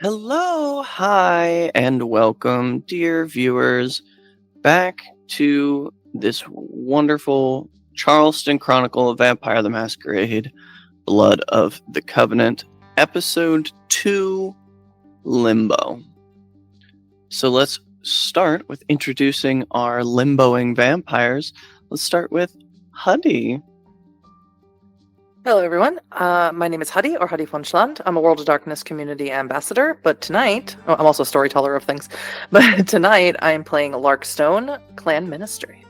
Hello, hi, and welcome, dear viewers, back to this wonderful Charleston Chronicle of Vampire the Masquerade, Blood of the Covenant, Episode 2, Limbo. So let's start with introducing our limboing vampires. Let's start with Huddy. Hello, everyone. My name is Huddy, or Huddy von Schland. I'm a World of Darkness community ambassador, but tonight, I'm also a storyteller of things, but tonight I am playing Lark Stone, Clan Ministry.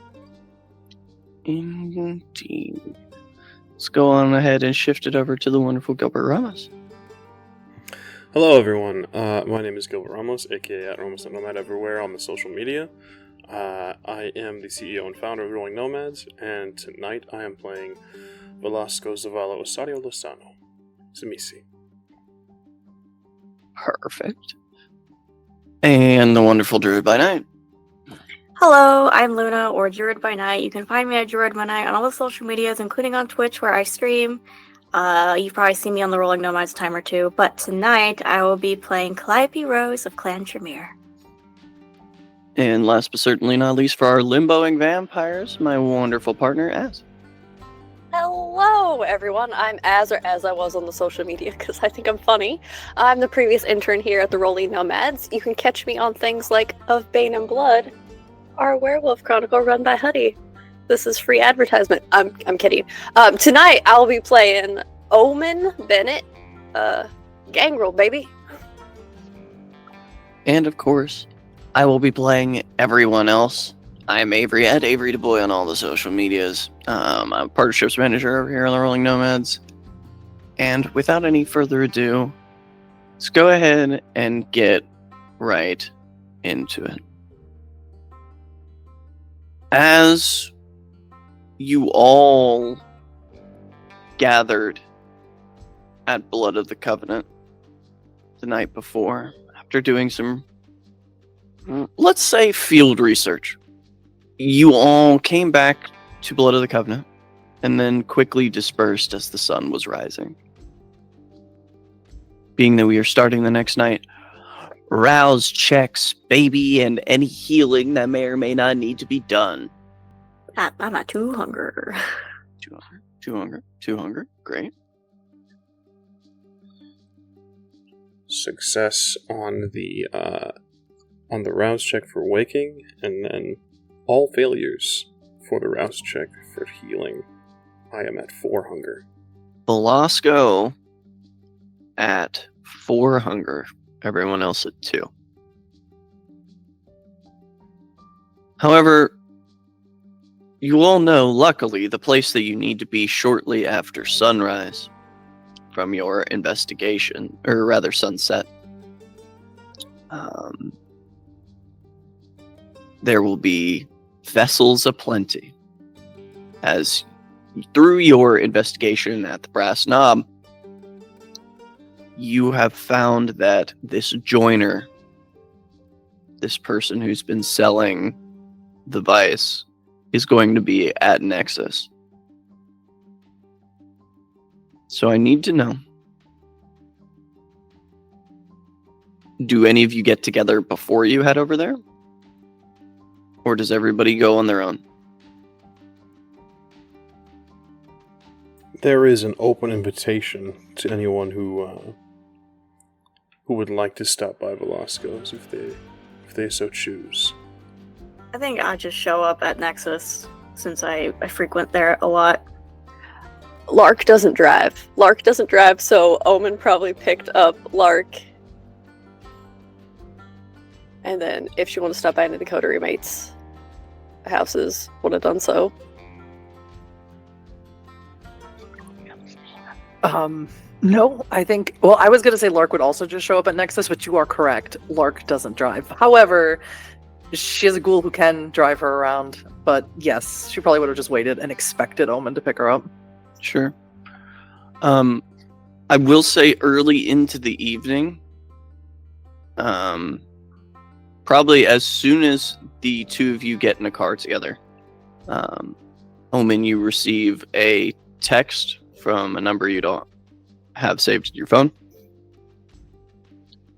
Indeed. Let's go on ahead and shift it over to the wonderful Gilbert Ramos. Hello, everyone. My name is Gilbert Ramos, aka at Ramos the Nomad everywhere on the social media. I am the CEO and founder of Rolling Nomads, and tonight I am playing Velasco Zavala Osario Lozano. Simisi. Perfect. And the wonderful Druid by Night. Hello, I'm Luna, or Druid by Night. You can find me at Druid by Night on all the social medias, including on Twitch, where I stream. You've probably seen me on the Rolling Nomads time or two, but tonight I will be playing Calliope Rose of Clan Tremere. And last but certainly not least, for our limboing vampires, my wonderful partner, Az. Hello, everyone. I'm Az, or as I was on the social media, because I think I'm funny. I'm the previous intern here at the Rolling Nomads. You can catch me on things like Of Bane and Blood, our werewolf chronicle run by Huddy. This is free advertisement. I'm kidding. Tonight I'll be playing Omen Bennett, Gangrel, baby. And of course, I will be playing everyone else. I'm Avery at Avery DuBois on all the social medias. I'm a partnerships manager over here on the Rolling Nomads. And without any further ado, let's go ahead and get right into it. As you all gathered at Blood of the Covenant the night before, after doing some, let's say, field research, you all came back to Blood of the Covenant and then quickly dispersed as the sun was rising. Being that we are starting the next night, rouse checks, baby, and any healing that may or may not need to be done. I'm at 2 hunger. Two hunger. Great. Success on the rouse check for waking, and then all failures for the rouse check for healing. I am at 4 hunger. Velasco at 4 hunger. Everyone else at 2. However, you all know, luckily, the place that you need to be shortly after sunrise from your investigation, or rather sunset. There will be vessels aplenty, as through your investigation at the Brass Knob, you have found that this joiner, this person who's been selling the vice, is going to be at Nexus. So I need to know, do any of you get together before you head over there? Or does everybody go on their own? There is an open invitation to anyone who would like to stop by Velasco's if they so choose. I think I'll just show up at Nexus, since I frequent there a lot. Lark doesn't drive, so Omen probably picked up Lark. And then if she wanted to stop by any of the Coterie mates' houses, would have done so. No, I think, well, I was going to say Lark would also just show up at Nexus, but you are correct. Lark doesn't drive. However, she is a ghoul who can drive her around, but yes, she probably would have just waited and expected Omen to pick her up. Sure. I will say early into the evening, probably as soon as the two of you get in a car together, Omen, you receive a text from a number you don't have saved in your phone.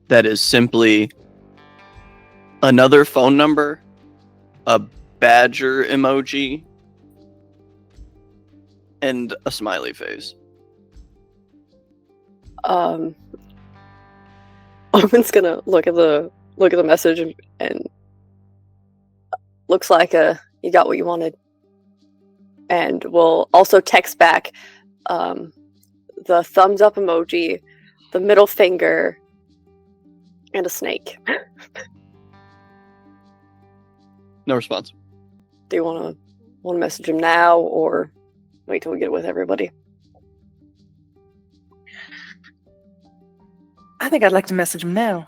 that is simply another phone number, a badger emoji, and a smiley face. Owen's gonna look at the message and looks like you got what you wanted, and we'll also text back the thumbs up emoji, the middle finger, and a snake. No response. Do you want to message him now or wait till we get with everybody? I think I'd like to message him now.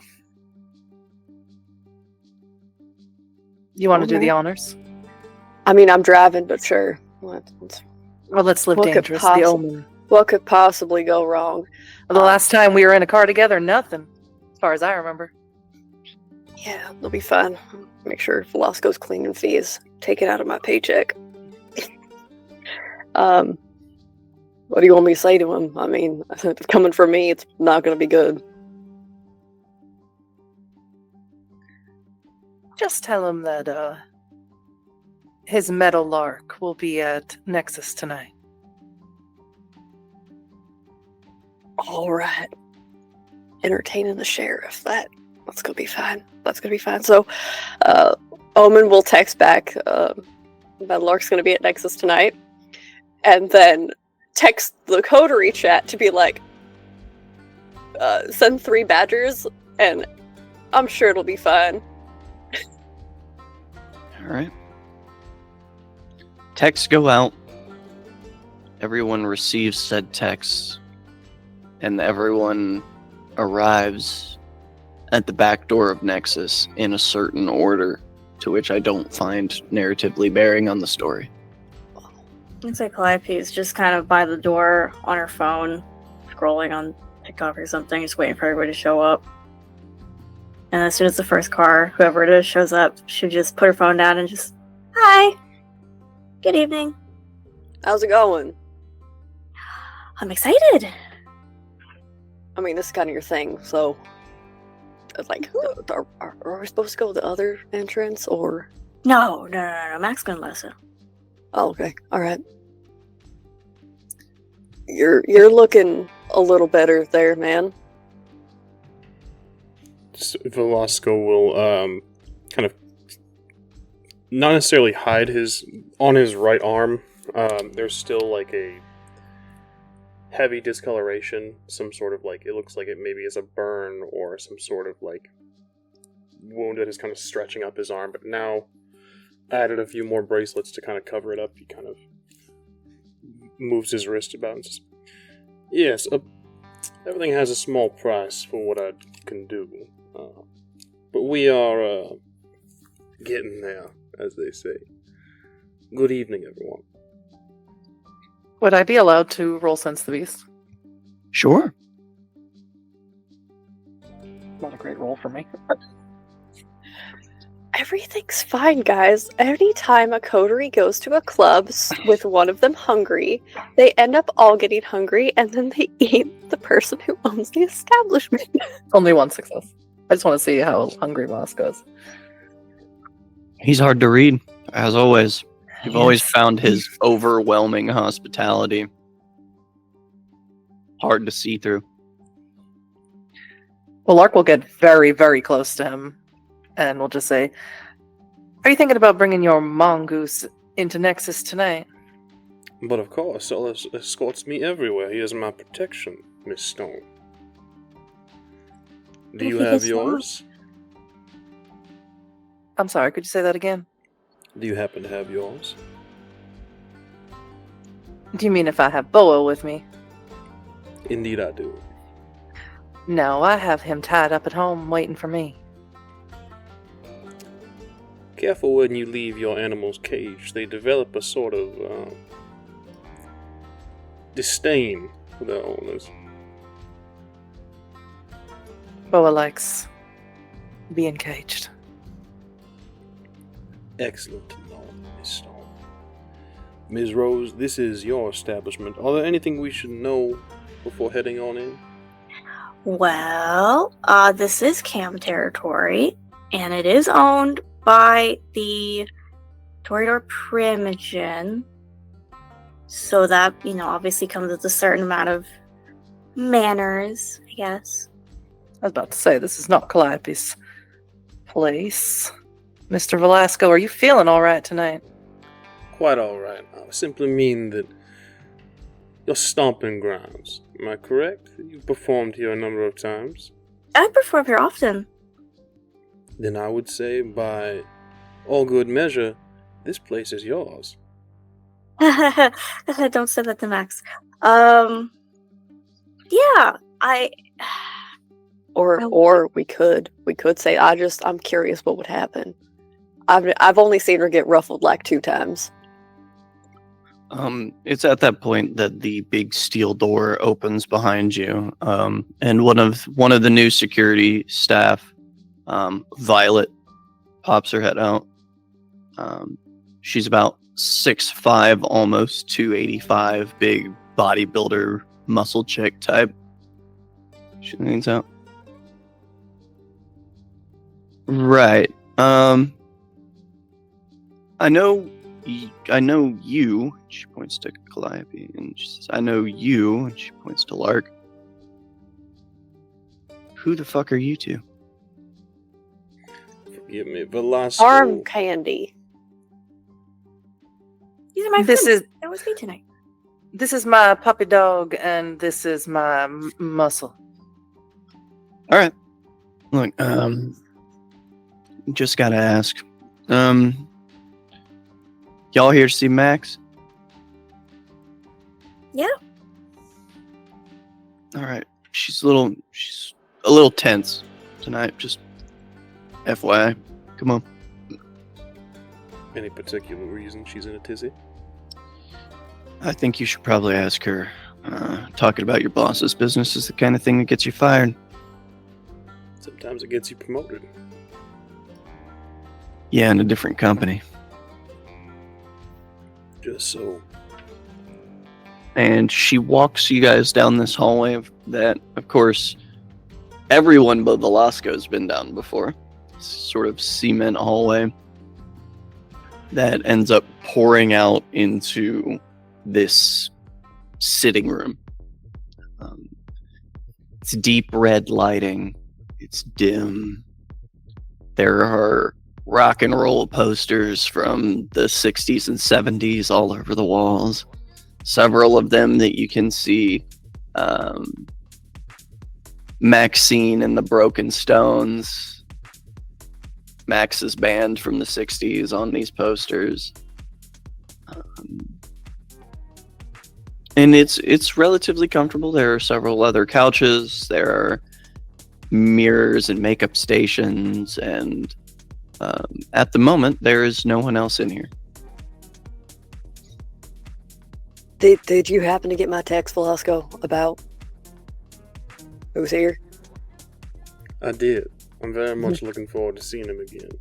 You want to do the honors? I mean, I'm driving, but sure. Well, let's live What could dangerous. The possi- omen. What could possibly go wrong? The last time we were in a car together, nothing. As far as I remember. Yeah, they'll be fine. Make sure Velasco's cleaning fees. Take it out of my paycheck. What do you want me to say to him? I mean, coming from me, it's not going to be good. Just tell him that his metal lark will be at Nexus tonight. All right. Entertaining the sheriff. That's going to be fine. That's going to be fine. So, Omen will text back that Lark's going to be at Nexus tonight. And then text the Coterie chat to be like, send 3 badgers, and I'm sure it'll be fine. Alright. Texts go out. Everyone receives said texts. And everyone arrives at the back door of Nexus in a certain order, to which I don't find narratively bearing on the story. Looks like Calliope is just kind of by the door on her phone, scrolling on TikTok or something, just waiting for everybody to show up. And as soon as the first car, whoever it is, shows up, she'll just put her phone down and just, "Hi! Good evening. How's it going? I'm excited!" I mean, this is kind of your thing, so... Like, are we supposed to go to the other entrance, or... No, Max gonna let us in. Oh, okay. Alright. You're looking a little better there, man. Velasco will kind of not necessarily hide on his right arm. There's still like a heavy discoloration, some sort of like, it looks like it maybe is a burn or some sort of like wound that is kind of stretching up his arm, but now added a few more bracelets to kind of cover it up. He kind of moves his wrist about and says, "Yes, everything has a small price for what I can do. But we are getting there, as they say. Good evening, everyone." Would I be allowed to roll Sense the Beast? Sure. Not a great roll for me. Everything's fine, guys. Anytime a coterie goes to a club with one of them hungry, they end up all getting hungry, and then they eat the person who owns the establishment. Only one success. I just want to see how hungry Moss goes. He's hard to read, as always. You've always Yes. found his overwhelming hospitality hard to see through. Well, Lark will get very, very close to him, and we'll just say, "Are you thinking about bringing your mongoose into Nexus tonight?" But of course, Ellis escorts me everywhere. He is my protection, Miss Stone. Do you If he have gets yours? I'm sorry, could you say that again? Do you happen to have yours? Do you mean if I have Boa with me? Indeed I do. No, I have him tied up at home waiting for me. Careful when you leave your animals caged. They develop a sort of disdain for their owners. Boa likes being caged. Excellent to know, Miss Stone. Ms. Rose, this is your establishment. Are there anything we should know before heading on in? Well, this is Cam territory, and it is owned by the Toreador Primogen. So that, obviously comes with a certain amount of manners, I guess. I was about to say, this is not Calliope's place. Mr. Velasco, are you feeling all right tonight? Quite alright. I simply mean that your stomping grounds. Am I correct? You've performed here a number of times. I perform here often. Then I would say, by all good measure, this place is yours. Don't say that to Max. Yeah, Or we could say I'm curious what would happen. I've only seen her get ruffled like 2 times. It's at that point that the big steel door opens behind you, and one of the new security staff, Violet, pops her head out. She's about 6'5", almost 285, big bodybuilder, muscle chick type. She leans out. Right. I know you. She points to Calliope, and she says, "I know you." And she points to Lark. Who the fuck are you two? Forgive me, Velasco. Arm candy. these are my This friends. is That was me tonight. this is my puppy dog, and this is my muscle. All right. Look, just gotta ask. Y'all here to see Max? Yeah. All right. She's a little tense tonight. Just FYI. Come on. Any particular reason she's in a tizzy? I think you should probably ask her. Talking about your boss's business is the kind of thing that gets you fired. Sometimes it gets you promoted. Yeah, in a different company. Just so. And she walks you guys down this hallway that, of course, everyone but Velasco's been down before. Sort of cement hallway that ends up pouring out into this sitting room. It's deep red lighting. It's dim. There are rock and roll posters from the 60s and 70s all over the walls. Several of them that you can see Maxine and the Broken Stones, Max's band from the 60s on these posters. And it's relatively comfortable. There are several leather couches. There are mirrors and makeup stations, and at the moment, there is no one else in here. Did you happen to get my text, Velasco, about who's here? I did. I'm very much looking forward to seeing him again.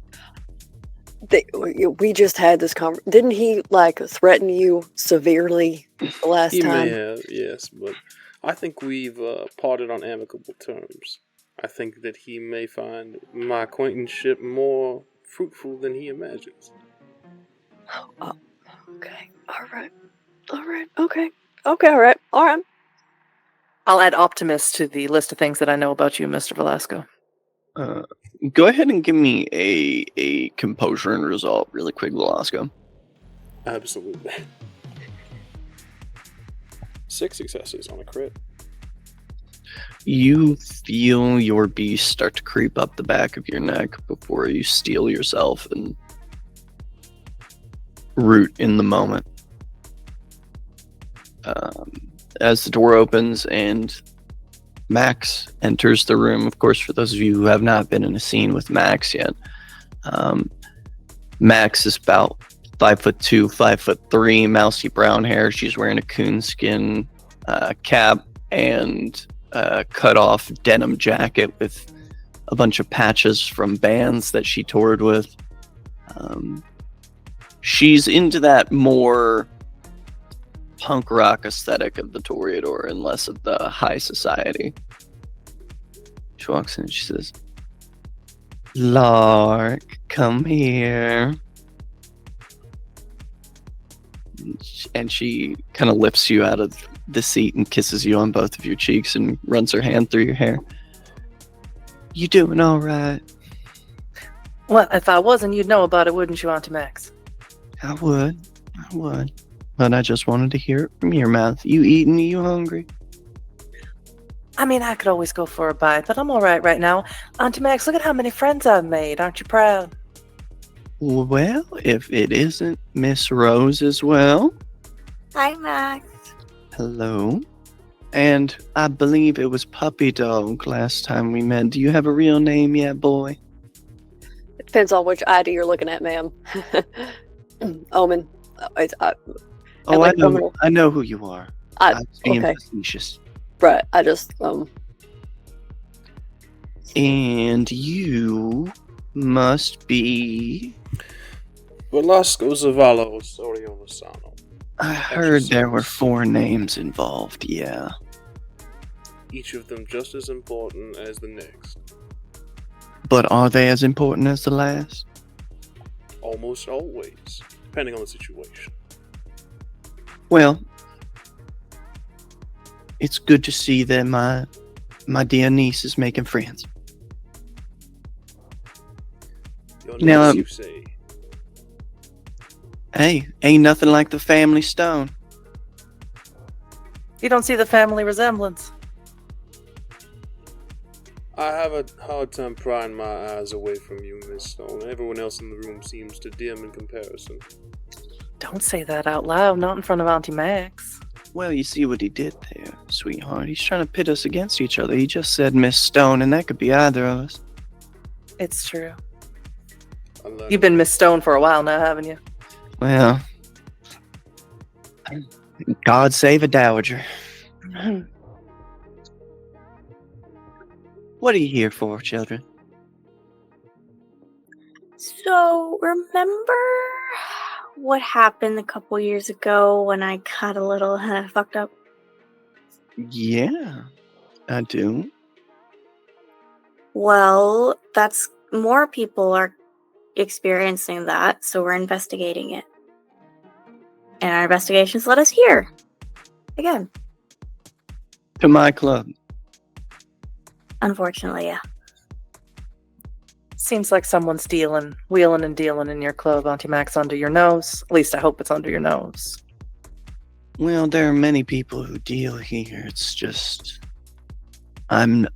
We just had this conversation. Didn't he threaten you severely the last He time? may have, yes, but I think we've parted on amicable terms. I think that he may find my acquaintanceship more fruitful than he imagines. Oh, okay. All right. Okay. All right. I'll add optimist to the list of things that I know about you, Mr. Velasco. Go ahead and give me a composure and resolve really quick, Velasco. Absolutely. 6 successes on a crit. You feel your beast start to creep up the back of your neck before you steel yourself and root in the moment. As the door opens and Max enters the room, of course, for those of you who have not been in a scene with Max yet, Max is about 5'2", 5'3", mousy brown hair. She's wearing a coonskin cap and cut off denim jacket with a bunch of patches from bands that she toured with. She's into that more punk rock aesthetic of the Toreador and less of the high society. She walks in and she says, Lark, come here. And she kind of lifts you out of the seat and kisses you on both of your cheeks and runs her hand through your hair. You doing all right? Well, if I wasn't, you'd know about it, wouldn't you, Auntie Max? I would. But I just wanted to hear it from your mouth. You eating? You hungry? I mean, I could always go for a bite, but I'm all right now. Auntie Max, look at how many friends I've made. Aren't you proud? Well, if it isn't Miss Rose as well. Hi, Max. Hello. And I believe it was Puppy Dog last time we met. Do you have a real name yet, boy? It depends on which ID you're looking at, ma'am. Omen. I know who you are. I'm being okay. facetious. Right, I just, And you must be... Velasco Zavallo Soriano. I heard there were 4 names involved, yeah. Each of them just as important as the next. But are they as important as the last? Almost always, depending on the situation. Well, it's good to see that my dear niece is making friends. Your Now, niece, you say? Hey, ain't nothing like the family stone. You don't see the family resemblance. I have a hard time prying my eyes away from you, Miss Stone. Everyone else in the room seems to dim in comparison. Don't say that out loud, not in front of Auntie Max. Well, you see what he did there, sweetheart. He's trying to pit us against each other. He just said Miss Stone, and that could be either of us. It's true. You've been Miss Stone for a while now, haven't you? Well, God save a dowager. What are you here for, children? So, remember what happened a couple years ago when I got a little fucked up? Yeah, I do. Well, that's more people are experiencing that, so we're investigating it. And our investigations led us here. Again. To my club. Unfortunately, yeah. Seems like someone's wheeling and dealing in your club, Auntie Max, under your nose. At least I hope it's under your nose. Well, there are many people who deal here. It's just... I'm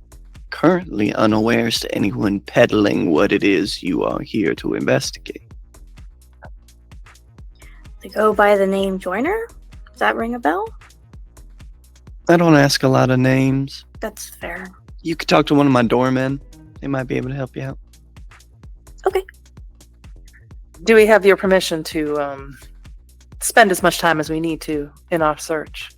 currently unaware as to anyone peddling what it is you are here to investigate. To go by the name Joiner? Does that ring a bell? I don't ask a lot of names. That's fair. You could talk to one of my doormen. They might be able to help you out. Okay. Do we have your permission to spend as much time as we need to in our search?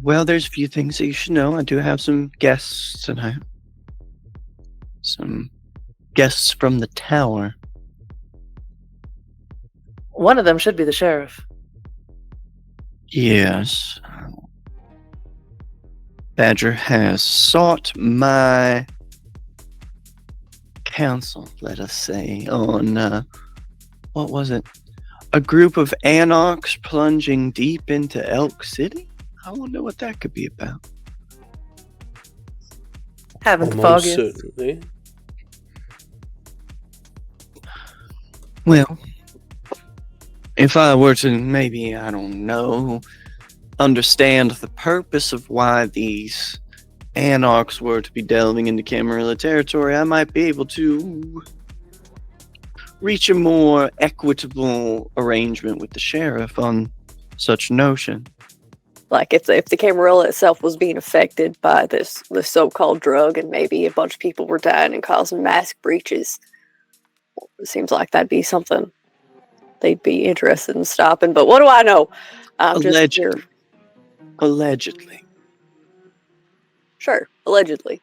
Well, there's a few things that you should know. I do have some guests tonight. Some guests from the tower. One of them should be the sheriff. Yes. Badger has sought my counsel, let us say, on, what was it? A group of anarchs plunging deep into Elk City? I wonder what that could be about. Haven't the Almost foggiest. certainly. Well, if I were to maybe, I don't know, understand the purpose of why these anarchs were to be delving into Camarilla territory, I might be able to reach a more equitable arrangement with the sheriff on such notion. Like if the Camarilla itself was being affected by this so-called drug, and maybe a bunch of people were dying and causing mass breaches, it seems like that'd be something they'd be interested in stopping. But what do I know? I'm just here. Allegedly. Sure, allegedly.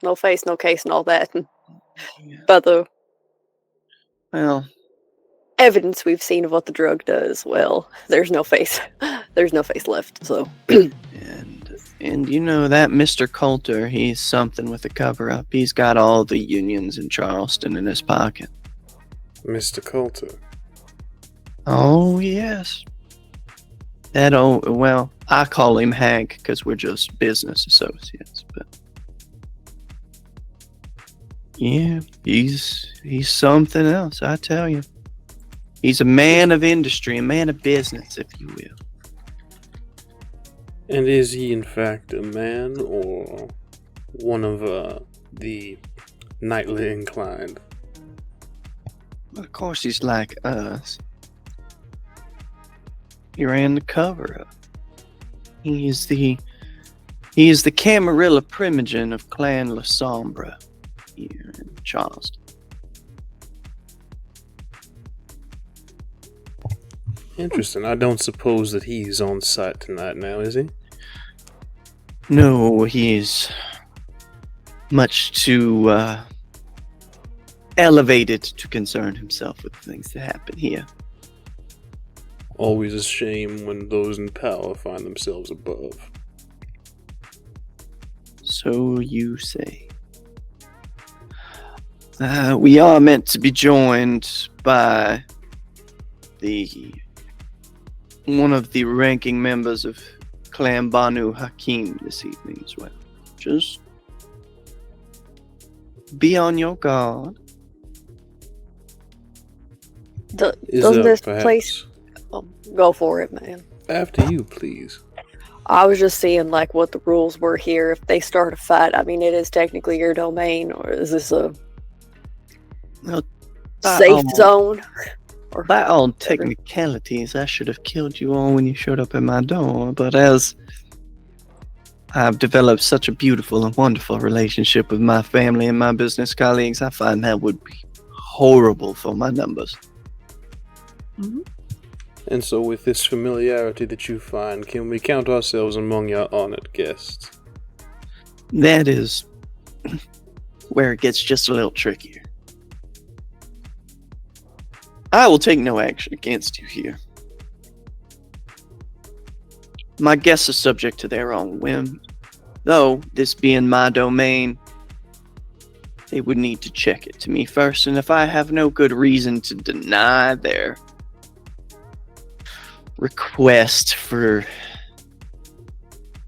No face, no case, and all that. But the Well, evidence we've seen of what the drug does, well, there's no face. There's no face left, so. and And you know that Mr. Coulter, he's something with a cover-up. He's got all the unions in Charleston in his pocket. Mr. Coulter. Oh, yes. Well, I call him Hank because we're just business associates, but... Yeah, he's something else, I tell you. He's a man of industry, a man of business, if you will. And is he in fact a man or one of the nightly inclined? Well, of course he's like us. He ran the cover-up. He is the Camarilla Primogen of Clan La Sombra here in Charleston. Interesting. I don't suppose that he's on site tonight now, is he? No, he is much too elevated to concern himself with the things that happen here. Always a shame when those in power find themselves above. So you say. We are meant to be joined by one of the ranking members of Clan Banu Hakim this evening as well. Just be on your guard. Doesn't this place... Oh, go for it, man. After you, please. I was just seeing like what the rules were here. If they start a fight, I mean, it is technically your domain, or is this a safe zone? Or by all technicalities, I should have killed you all when you showed up at my door, but as I've developed such a beautiful and wonderful relationship with my family and my business colleagues, I find that would be horrible for my numbers. Mm-hmm. And so with this familiarity that you find, can we count ourselves among your honored guests? That is where it gets just a little trickier. I will take no action against you here. My guests are subject to their own whim. Though, this being my domain, they would need to check it to me first, and if I have no good reason to deny their request for,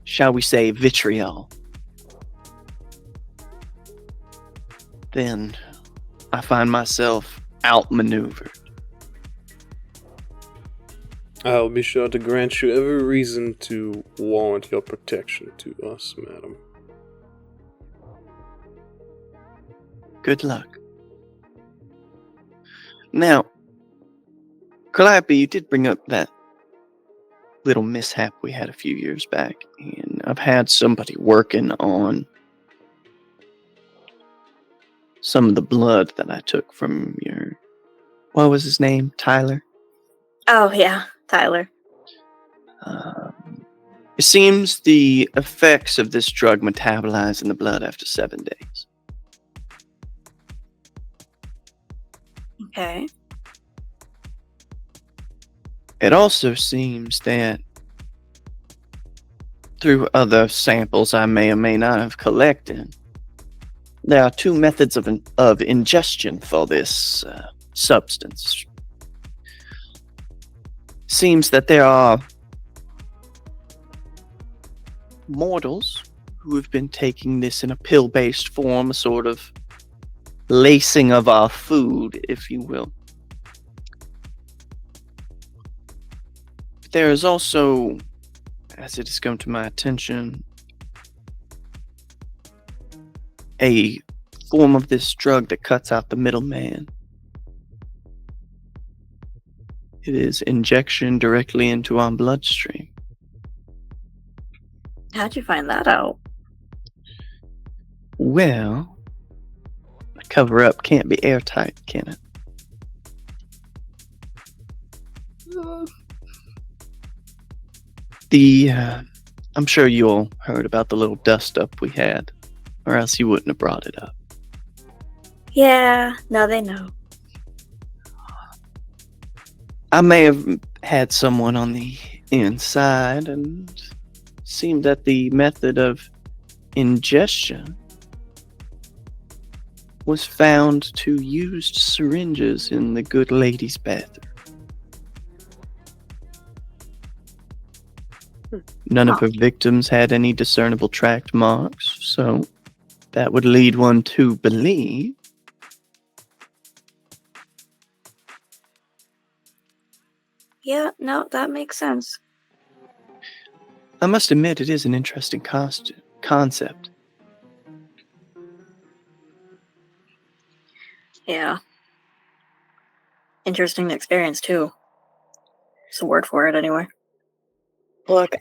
shall we say, vitriol, then I find myself outmaneuvered. I'll be sure to grant you every reason to warrant your protection to us, madam. Good luck. Now, Calliope, you did bring up that little mishap we had a few years back, and I've had somebody working on some of the blood that I took from your... What was his name? Tyler? Oh, yeah, Tyler. It seems the effects of this drug metabolize in the blood after 7 days. Okay. It also seems that through other samples I may or may not have collected, there are 2 methods of ingestion for this substance. Seems that there are mortals who have been taking this in a pill-based form, a sort of lacing of our food, if you will. There is also, as it has come to my attention, a form of this drug that cuts out the middleman. It is injection directly into our bloodstream. How'd you find that out? Well, a cover-up can't be airtight, can it? I'm sure you all heard about the little dust-up we had, or else you wouldn't have brought it up. Yeah, now they know. I may have had someone on the inside and seemed that the method of ingestion was found to used syringes in the good lady's bathroom. None of her victims had any discernible tract marks, so that would lead one to believe Yeah, no, that makes sense. I must admit, it is an interesting concept. Yeah. Interesting experience, too. It's a word for it, anyway. Look,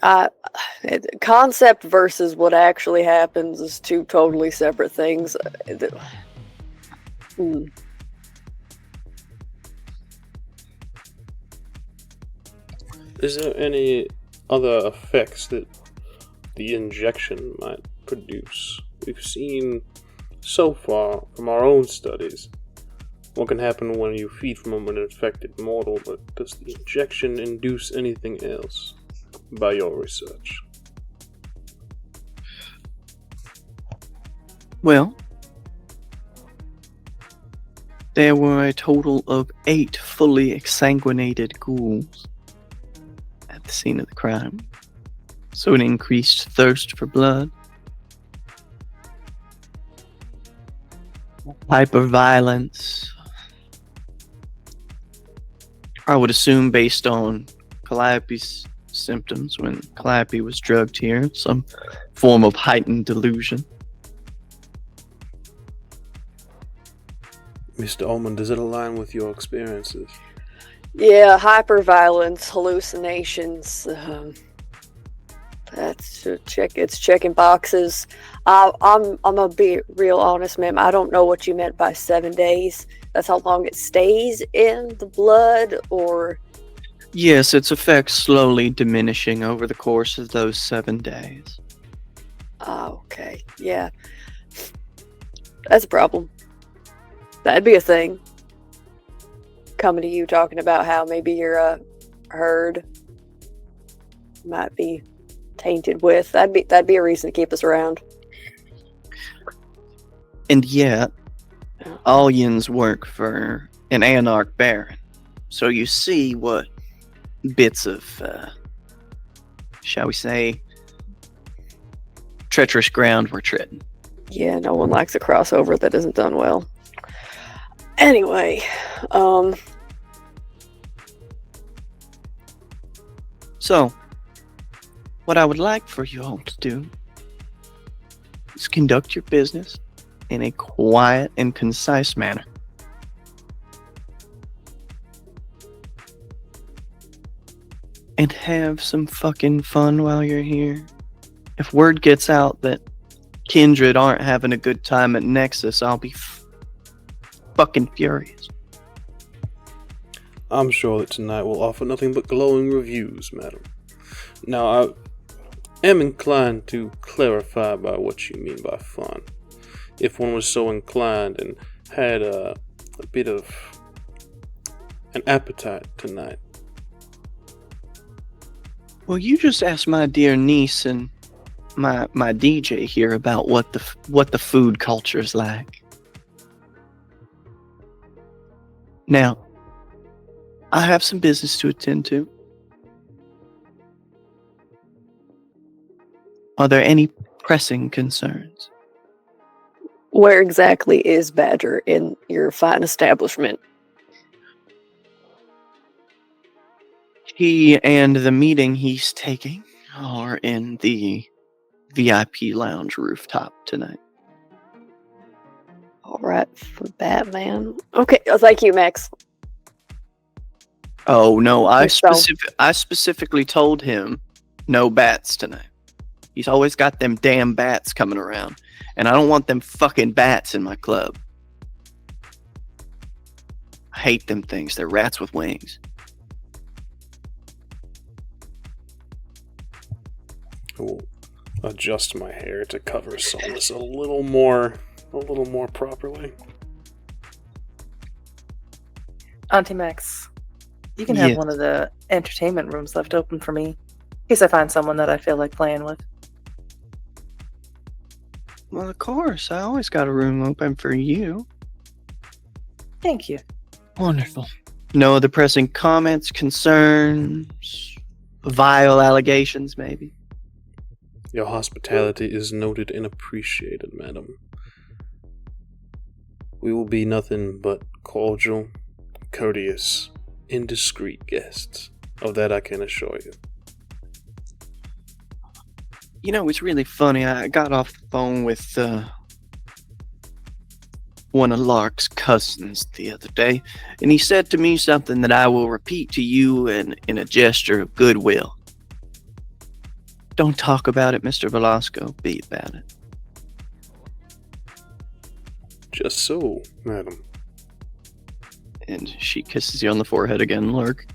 concept versus what actually happens is two totally separate things. Is there any other effects that the injection might produce? We've seen so far from our own studies what can happen when you feed from an infected mortal, but does the injection induce anything else by your research? Well, there were a total of 8 fully exsanguinated ghouls at the scene of the crime, so an increased thirst for blood, hyperviolence. I would assume based on Calliope's symptoms when Calliope was drugged here, some form of heightened delusion. Mr. Ullman, does it align with your experiences? Yeah, hyperviolence, hallucinations. It's checking boxes. I'm gonna be real honest, ma'am. I don't know what you meant by 7 days. That's how long it stays in the blood, or Yes, its effects slowly diminishing over the course of those 7 days. okay, yeah, that's a problem. That'd be a thing. Coming to you talking about how maybe your herd might be tainted with. That'd be a reason to keep us around. And yet, Aliens work for an Anarch Baron. So you see what bits of, shall we say, treacherous ground we're treading. Yeah, no one likes a crossover that isn't done well. Anyway, So, what I would like for you all to do is conduct your business in a quiet and concise manner. And have some fucking fun while you're here. If word gets out that Kindred aren't having a good time at Nexus, I'll be fucking furious. I'm sure that tonight will offer nothing but glowing reviews, madam. Now, I am inclined to clarify by what you mean by fun. If one was so inclined and had a bit of an appetite tonight. Well, you just asked my dear niece and my DJ here about what the food culture is like. Now, I have some business to attend to. Are there any pressing concerns? where exactly is Badger in your fine establishment? He and the meeting he's taking are in the VIP lounge rooftop tonight. All right, for Batman. Okay, thank you, Max. Oh no, I So- specifically told him no bats tonight. He's always got them damn bats coming around, and I don't want them fucking bats in my club. I hate them things. They're rats with wings. I will adjust my hair to cover some of this a little more properly. Auntie Max, you can have Yes. one of the entertainment rooms left open for me. case I find someone that I feel like playing with. Well, of course. I always got a room open for you. Thank you. Wonderful. No other pressing comments, concerns, vile allegations, maybe? Your hospitality is noted and appreciated, madam. We will be nothing but cordial, courteous, and discreet guests. Of that I can assure you. You know, it's really funny. I got off the phone with one of Lark's cousins the other day, and he said to me something that I will repeat to you in a gesture of goodwill. Don't talk about it, Mr. Velasco. Be about it. Just so, madam. And she kisses you on the forehead again, Lark.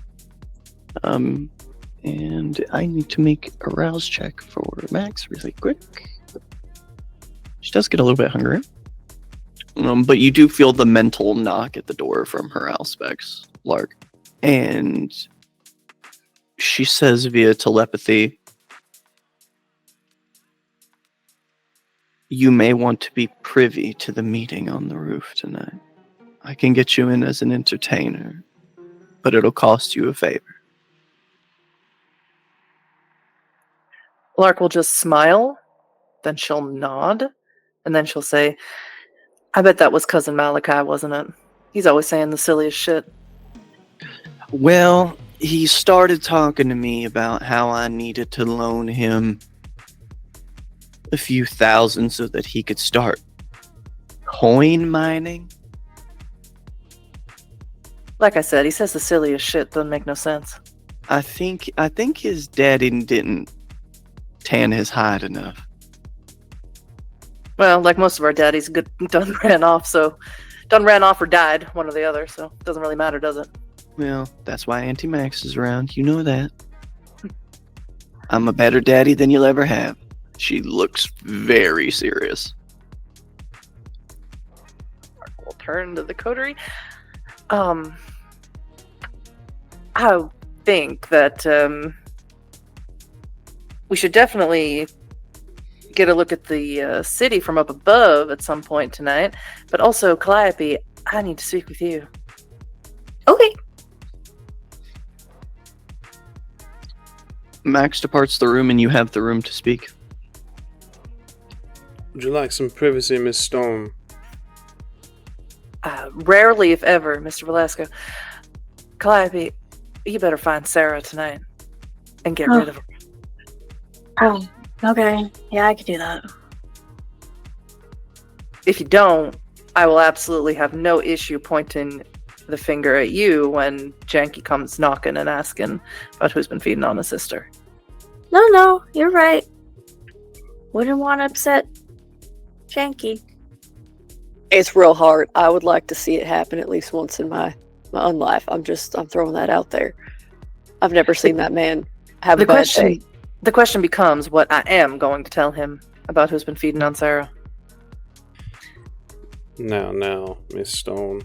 And I need to make a rouse check for Max really quick. She does get a little bit hungry. But you do feel the mental knock at the door from her Auspex, Lark. And she says via telepathy, you may want to be privy to the meeting on the roof tonight. I can get you in as an entertainer, but it'll cost you a favor. Lark will just smile, then she'll nod, and then she'll say, I bet that was Cousin Malachi, wasn't it? He's always saying the silliest shit. Well, he started talking to me about how I needed to loan him a few thousand so that he could start coin mining. Like I said, he says the silliest shit, doesn't make no sense. I think his daddy didn't tan his hide enough. Well, like most of our daddies, done ran off or died, one or the other, so it doesn't really matter, does it? Well, that's why Auntie Max is around. You know that. I'm a better daddy than you'll ever have. She looks very serious. We'll turn to the coterie. I think that we should definitely get a look at the city from up above at some point tonight. But also, Calliope, I need to speak with you. Okay. Max departs the room and you have the room to speak. Would you like some privacy, Miss Storm? Rarely, if ever, Mr. Velasco. Calliope, you better find Sarah tonight and get rid of her. Oh, okay. Yeah, I could do that. If you don't, I will absolutely have no issue pointing the finger at you when Janky comes knocking and asking about who's been feeding on his sister. No, you're right. Wouldn't want to upset Janky. It's real hard. I would like to see it happen at least once in my own life. I'm throwing that out there. I've never seen that man have a bad day. The question becomes what I am going to tell him about who's been feeding on Sarah. Now, Miss Stone.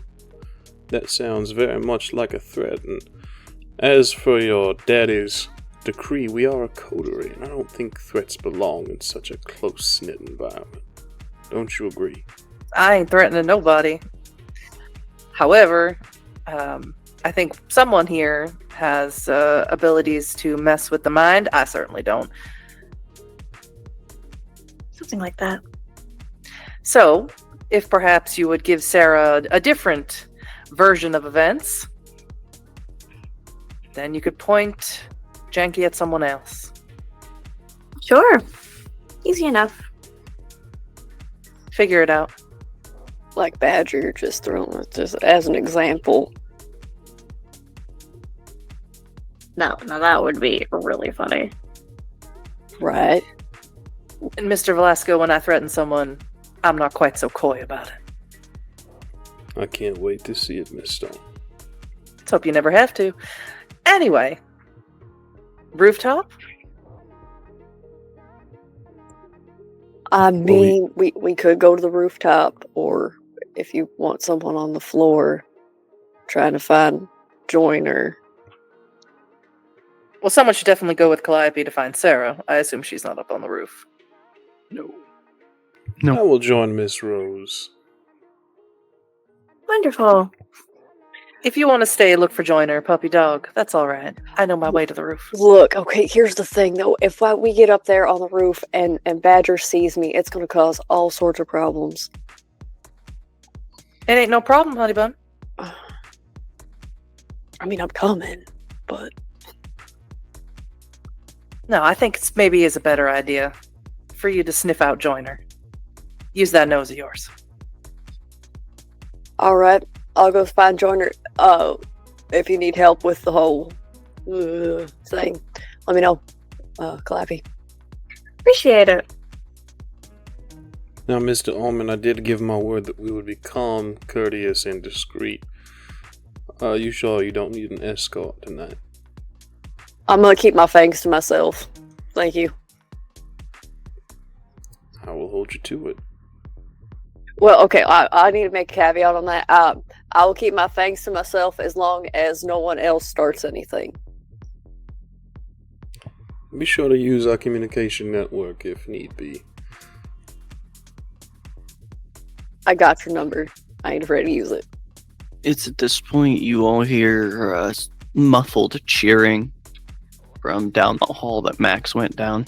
That sounds very much like a threat, and as for your daddy's decree, we are a coterie, and I don't think threats belong in such a close-knit environment. Don't you agree? I ain't threatening nobody. However, I think someone here has abilities to mess with the mind. I certainly don't. Something like that. So, if perhaps you would give Sarah a different version of events, then you could point Janky at someone else. Sure. Easy enough. Figure it out. Like Badger, just as an example. No, that would be really funny. Right. And Mr. Velasco, when I threaten someone, I'm not quite so coy about it. I can't wait to see it, Miss Stone. Let's hope you never have to. Anyway, rooftop? I mean, we could go to the rooftop, or if you want someone on the floor, trying to find Joyner. Well, someone should definitely go with Calliope to find Sarah. I assume she's not up on the roof. No. I will join Miss Rose. Wonderful. If you want to stay, look for Joiner, puppy dog. That's all right. I know my way to the roof. Look, okay, here's the thing though. If we get up there on the roof and Badger sees me, it's gonna cause all sorts of problems. It ain't no problem, honey bun. I mean, I'm coming, but No, I think it's maybe is a better idea for you to sniff out Joiner. Use that nose of yours. all right, I'll go find Joiner. If you need help with the whole thing, let me know. Clappy. Appreciate it. Now, Mr. Ullman, I did give my word that we would be calm, courteous, and discreet. You sure you don't need an escort tonight? I'm gonna keep my fangs to myself. Thank you. I will hold you to it. Well, okay, I need to make a caveat on that. I will keep my fangs to myself as long as no one else starts anything. Be sure to use our communication network if need be. I got your number. I ain't afraid to use it. It's at this point you all hear muffled cheering from down the hall that Max went down.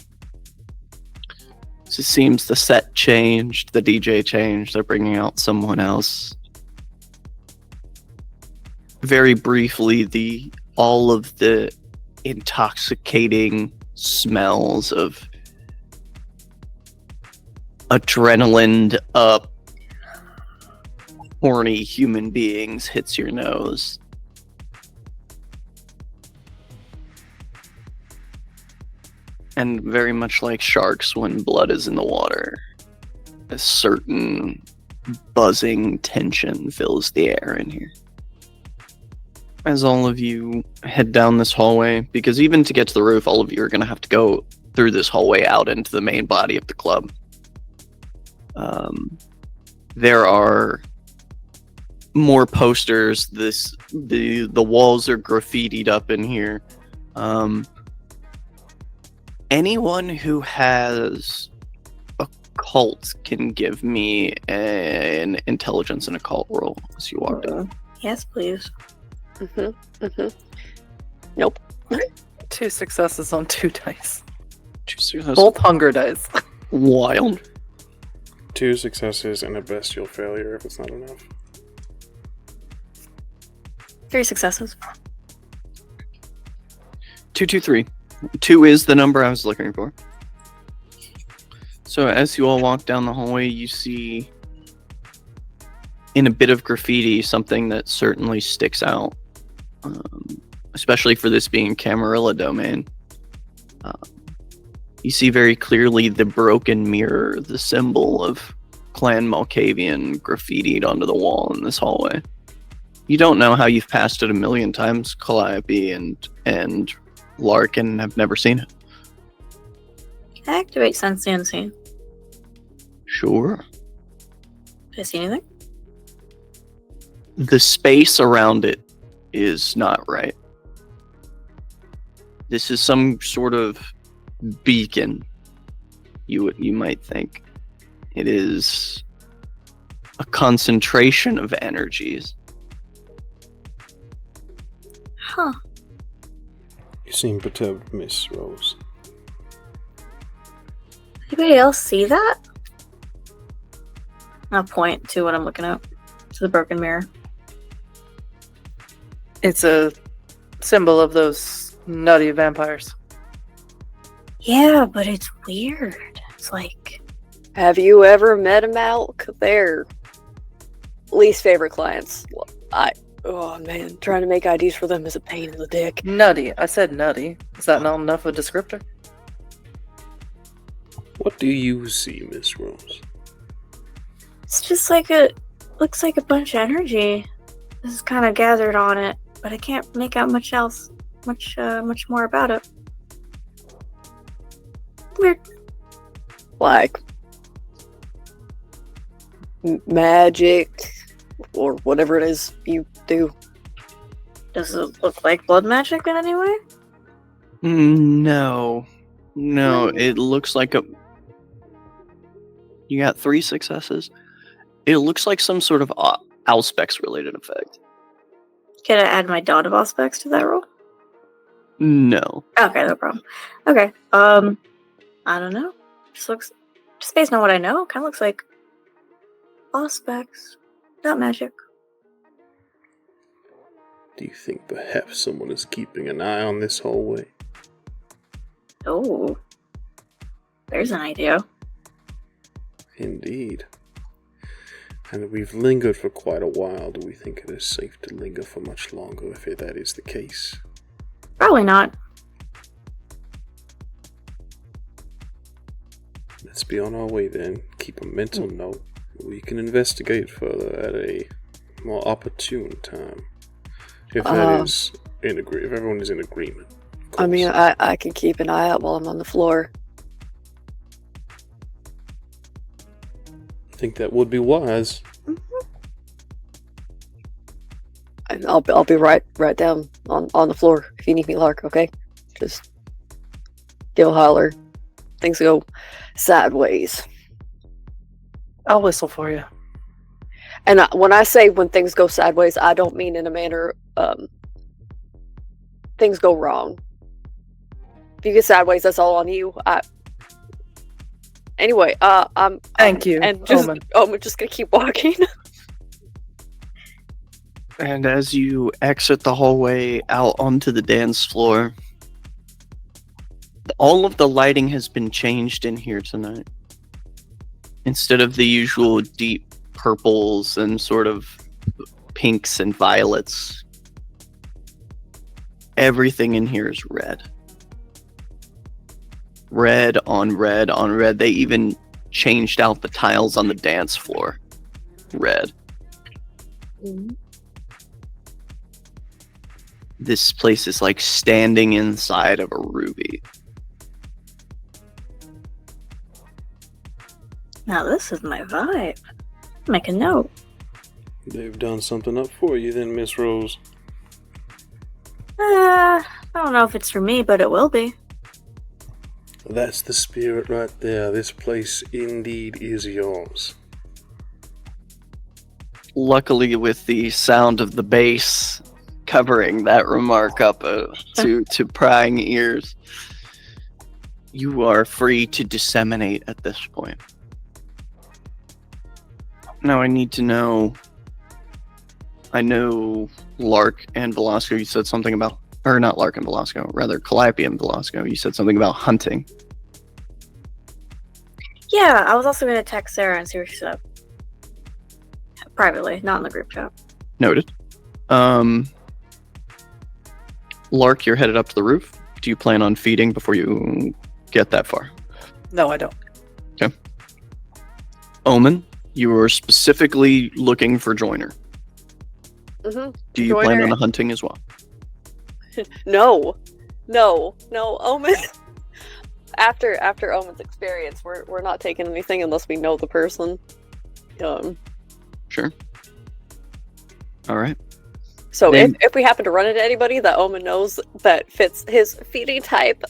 So it seems the set changed, the DJ changed, they're bringing out someone else. Very briefly, all of the intoxicating smells of adrenaline up horny human beings hits your nose. And very much like sharks when blood is in the water, a certain buzzing tension fills the air in here. As all of you head down this hallway, because even to get to the roof, all of you are going to have to go through this hallway out into the main body of the club. There are more posters. The walls are graffitied up in here. Anyone who has a cult can give me an intelligence and occult roll as you walk in. Yes, please. Nope. 2 successes on 2 dice. That's Both hunger dice. wild. 2 successes and a bestial failure if it's not enough. 3 successes. 2, 2, 3. 2 is the number I was looking for. So as you all walk down the hallway, you see in a bit of graffiti something that certainly sticks out, especially for this being Camarilla domain. You see very clearly the broken mirror, the symbol of Clan Malkavian graffitied onto the wall in this hallway. You don't know how you've passed it a million times, Calliope and Larkin have never seen it. Can I activate Sense the Unseen? Sure. Did I see anything? The space around it is not right. This is some sort of beacon, you might think. It is a concentration of energies. Huh. You seem perturbed, Miss Rose. Anybody else see that? I'll point to what I'm looking at. To the broken mirror. It's a symbol of those nutty vampires. Yeah, but it's weird. It's like... Have you ever met a Malk? They're least favorite clients. Oh man, trying to make IDs for them is a pain in the dick. Nutty. I said nutty. Is that not enough of a descriptor? What do you see, Miss Rose? It's just like looks like a bunch of energy. This is kind of gathered on it, but I can't make out much else, much more about it. Weird. Like magic or whatever it is you do. Does it look like blood magic in any way? No. No, it looks like a... You got 3 successes? It looks like some sort of Auspex related effect. Can I add my dot of aspects to that roll? No. Okay, no problem. Okay, I don't know. Just based on what I know, kind of looks like aspects, not magic. Do you think perhaps someone is keeping an eye on this hallway? Oh, there's an idea. Indeed. And we've lingered for quite a while. Do we think it is safe to linger for much longer if that is the case? Probably not. Let's be on our way then. Keep a mental note. We can investigate further at a more opportune time. If that is if everyone is in agreement. I mean, I can keep an eye out while I'm on the floor. I think that would be wise. And I'll be right down on the floor if you need me, Lark. Okay, just give a holler. Things go sideways. I'll whistle for you. And when I say when things go sideways, I don't mean in a manner things go wrong. If you get sideways, that's all on you. Anyway, Thank you. And just Omen. I'm just gonna keep walking. And as you exit the hallway out onto the dance floor, all of the lighting has been changed in here tonight. Instead of the usual deep purples and sort of pinks and violets, everything in here is red. Red on red on red. They even changed out the tiles on the dance floor. Red. Mm-hmm. This place is like standing inside of a ruby. Now this is my vibe. Make a note. They've done something up for you then, Miss Rose. I don't know if it's for me, but it will be. That's the spirit right there. This place indeed is yours. Luckily, with the sound of the bass covering that remark up to prying ears, you are free to disseminate at this point. Now I need to know... I know Lark and Velasco, you said something about... Or not Lark and Velasco, rather Calliope and Velasco. You said something about hunting. Yeah, I was also going to text Sarah and see what she said. Privately, not in the group chat. Noted. Lark, you're headed up to the roof. Do you plan on feeding before you get that far? No, I don't. Okay. Omen, you were specifically looking for Joiner. Mm-hmm. Do you plan on hunting as well? No. Omen. After Omen's experience, we're not taking anything unless we know the person. Sure. All right. So Then- if we happen to run into anybody that Omen knows that fits his feeding type,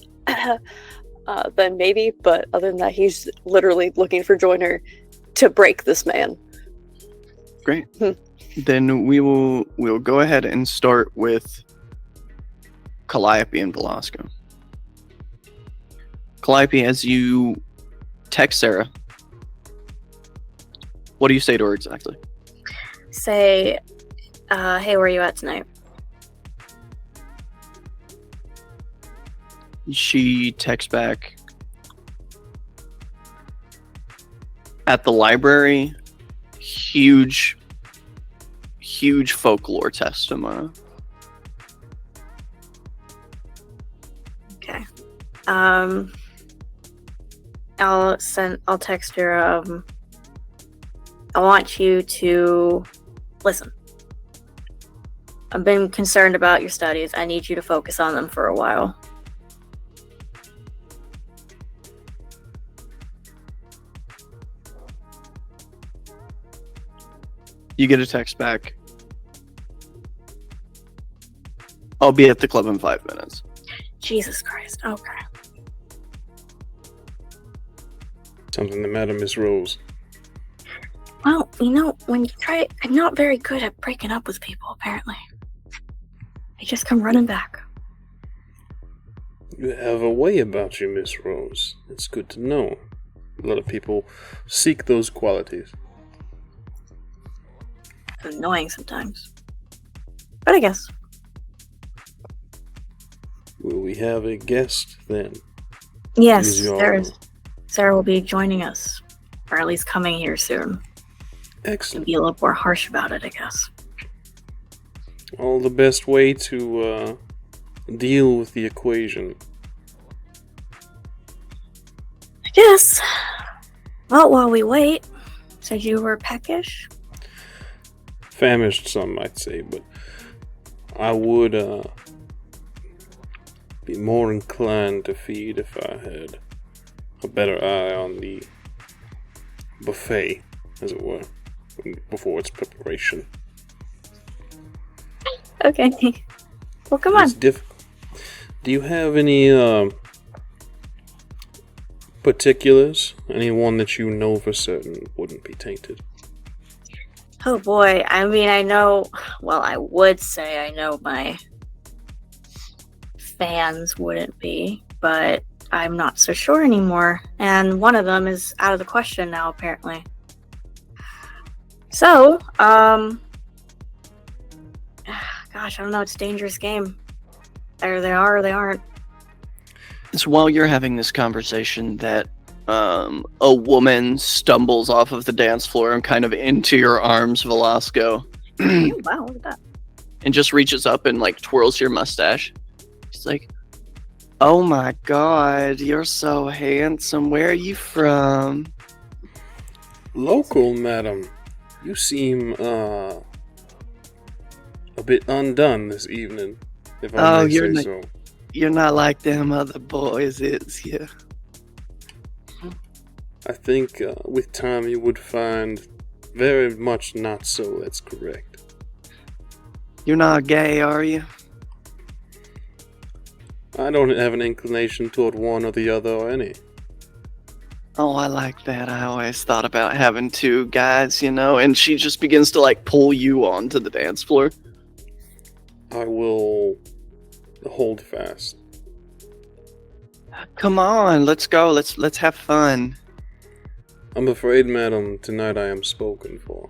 then maybe. But other than that, he's literally looking for Joiner to break this man. Great. Then we'll go ahead and start with Calliope and Velasco. Calliope, as you text Sarah, what do you say to her exactly? Say, hey, where are you at tonight? She texts back, at the library, huge folklore test tomorrow. Okay. I'll text her, I want you to listen. I've been concerned about your studies. I need you to focus on them for a while. You get a text back. I'll be at the club in 5 minutes. Jesus Christ. Okay. Something the matter, Miss Rose? Well, when you try, I'm not very good at breaking up with people, apparently. They just come running back. You have a way about you, Miss Rose. It's good to know. A lot of people seek those qualities. It's annoying sometimes. But I guess. Will we have a guest then? Yes, As you all know. Sarah will be joining us. Or at least coming here soon. Excellent. Be a little more harsh about it, I guess. All the best way to deal with the equation. I guess. Well, while we wait, said you were peckish? Famished, some might say, but I would be more inclined to feed if I had a better eye on the buffet, as it were, before its preparation. Okay. Well, come on. It's difficult. Do you have any particulars? Anyone that you know for certain wouldn't be tainted? Oh boy, I mean, I would say I know my fans wouldn't be, but I'm not so sure anymore. And one of them is out of the question now, apparently. So, gosh, I don't know, it's a dangerous game. Either they are or they aren't. It's while you're having this conversation that a woman stumbles off of the dance floor and kind of into your arms, Velasco. Oh, wow, look at that. And just reaches up and like twirls your mustache. She's like, "Oh my god, you're so handsome. Where are you from?" Local, madam. You seem a bit undone this evening, if I may say so. You're not like them other boys, is you? I think with time you would find very much not so, that's correct. You're not gay, are you? I don't have an inclination toward one or the other or any. Oh, I like that. I always thought about having two guys, and she just begins to like pull you onto the dance floor. I will hold fast. Come on, let's go. Let's have fun. I'm afraid, madam, tonight I am spoken for.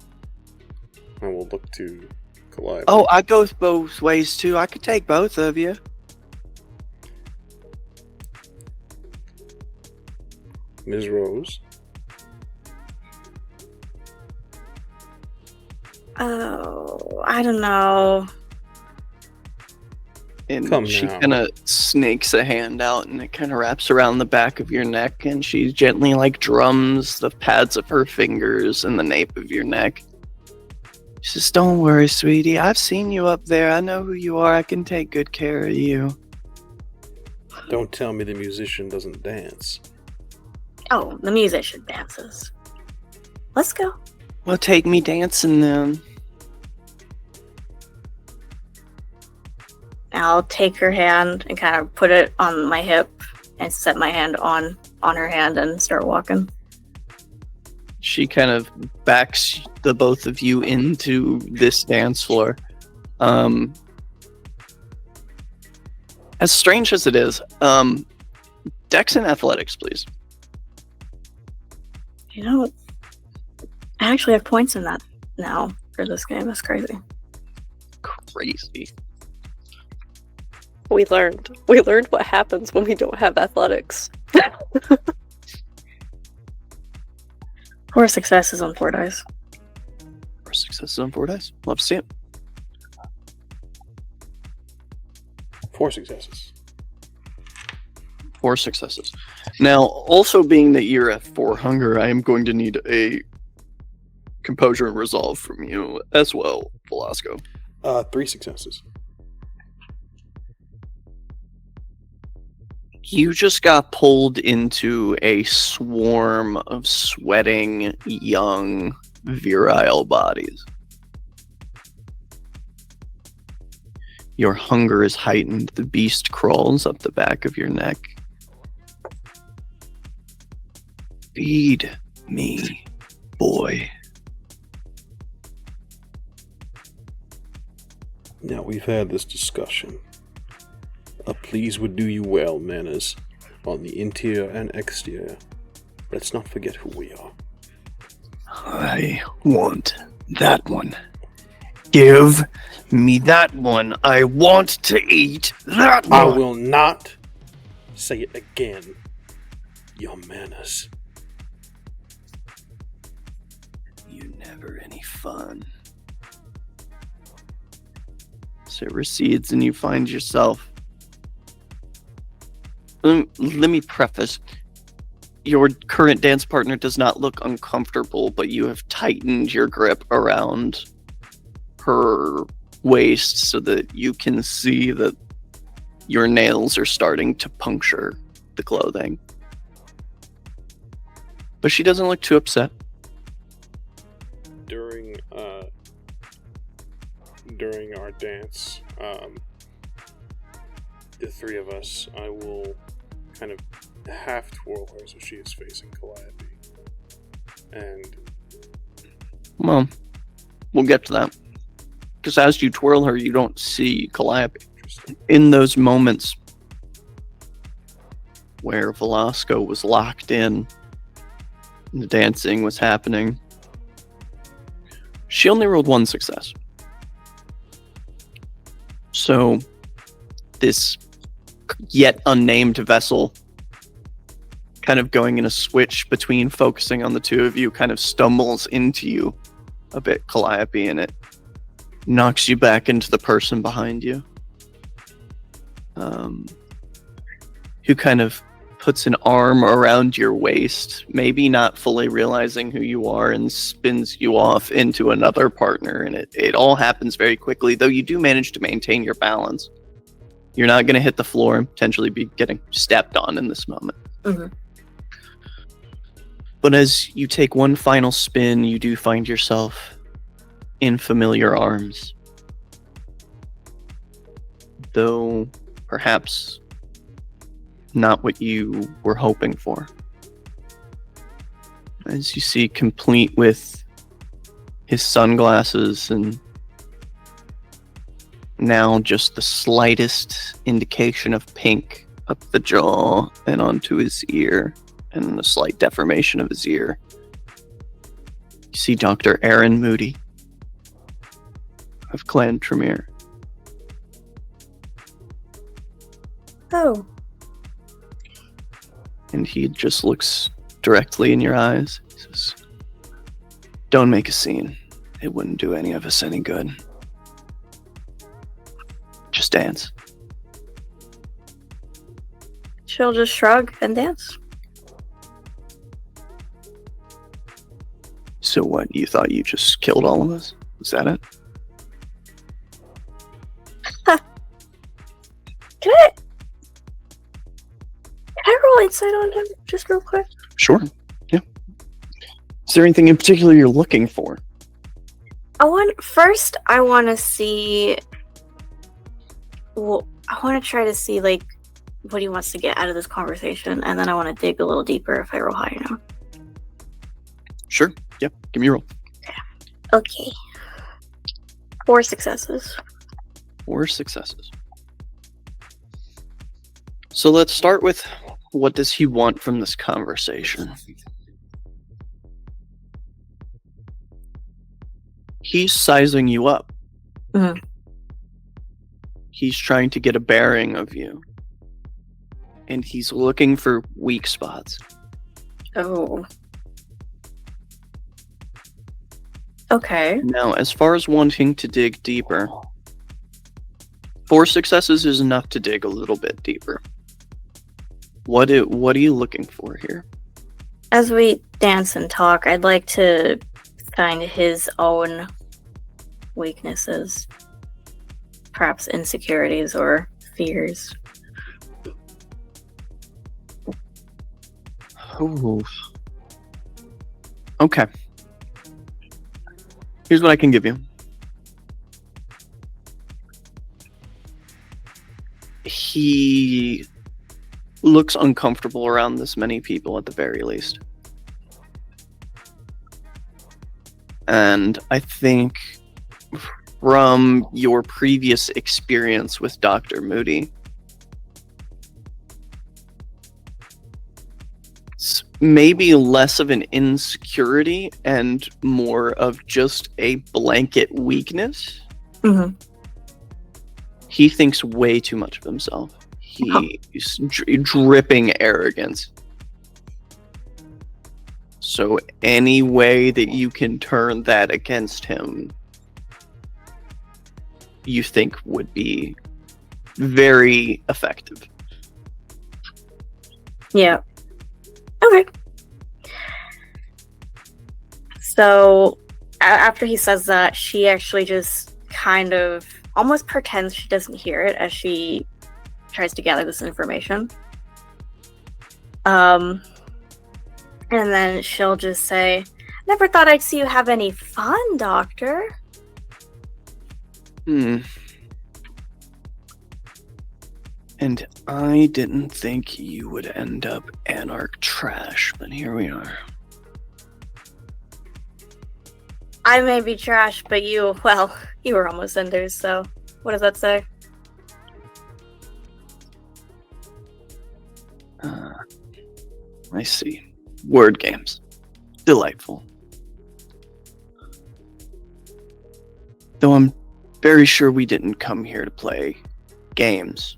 I will look to Calliope. Oh, I go both ways too. I could take both of you. Ms. Rose? Oh, I don't know. And Come she now. kind of snakes a hand out and it kind of wraps around the back of your neck and she gently like drums the pads of her fingers and the nape of your neck. She says, "Don't worry, sweetie. I've seen you up there. I know who you are. I can take good care of you." Don't tell me the musician doesn't dance. Oh, the musician dances. Let's go. Well, take me dancing then. I'll take her hand and kind of put it on my hip and set my hand on her hand and start walking. She kind of backs the both of you into this dance floor. As strange as it is, Dex and athletics, please. I actually have points in that now for this game. That's crazy. Crazy. We learned what happens when we don't have athletics. 4 successes on 4 dice. 4 successes on 4 dice. Love to see it. 4 successes. 4 successes. Now, also being that you're at 4 hunger, I am going to need a composure and resolve from you as well, Velasco. 3 successes. You just got pulled into a swarm of sweating, young, virile bodies. Your hunger is heightened. The beast crawls up the back of your neck. Feed me, boy. Now we've had this discussion. A please would do you well, manners, on the interior and exterior. Let's not forget who we are. I want that one. Give me that one. I want to eat that one. I will not say it again. Your manners. You're never any fun. So it recedes and you find yourself. Let me preface. Your current dance partner does not look uncomfortable, but you have tightened your grip around her waist so that you can see that your nails are starting to puncture the clothing. But she doesn't look too upset. During our dance, the three of us, I will kind of half twirl her so she is facing Calliope. And Well, we'll get to that. Because as you twirl her, you don't see Calliope. In those moments where Velasco was locked in, and the dancing was happening, she only rolled one success. So, this yet unnamed vessel, kind of going in a switch between focusing on the two of you, kind of stumbles into you a bit, Calliope, and it knocks you back into the person behind you. Who kind of puts an arm around your waist, maybe not fully realizing who you are, and spins you off into another partner. And it all happens very quickly, though you do manage to maintain your balance. You're not going to hit the floor and potentially be getting stepped on in this moment. Mm-hmm. But as you take one final spin, you do find yourself in familiar arms. Though perhaps not what you were hoping for. As you see, complete with his sunglasses and now just the slightest indication of pink up the jaw and onto his ear, and a slight deformation of his ear. You see Dr. Aaron Moody of Clan Tremere. Oh. And he just looks directly in your eyes. He says, "Don't make a scene. It wouldn't do any of us any good. Just dance." She'll just shrug and dance. So what, you thought you just killed all of us? Was that it? Can I roll insight on him just real quick? Sure. Yeah. Is there anything in particular you're looking for? I want to see. Well, I want to try to see like what he wants to get out of this conversation, and then I want to dig a little deeper if I roll high enough. Sure. Yeah. Give me a roll. Okay. 4 successes. 4 successes. So let's start with, what does he want from this conversation? He's sizing you up. Mhm. He's trying to get a bearing of you. And he's looking for weak spots. Oh. Okay. Now, as far as wanting to dig deeper, 4 successes is enough to dig a little bit deeper. What are you looking for here? As we dance and talk, I'd like to find his own weaknesses, perhaps insecurities or fears. Oh. Okay. Here's what I can give you. he looks uncomfortable around this many people at the very least. And I think from your previous experience with Dr. Moody, it's maybe less of an insecurity and more of just a blanket weakness. Mm-hmm. He thinks way too much of himself. He's dripping arrogance. So any way that you can turn that against him, you think would be very effective. Yeah. Okay. So after he says that, she actually just kind of almost pretends she doesn't hear it as she tries to gather this information. And then she'll just say, "Never thought I'd see you have any fun, Doctor." And I didn't think you would end up anarch trash, but here we are. I may be trash, but you were almost enders, so what does that say? I see. Word games. Delightful. Though I'm very sure we didn't come here to play games.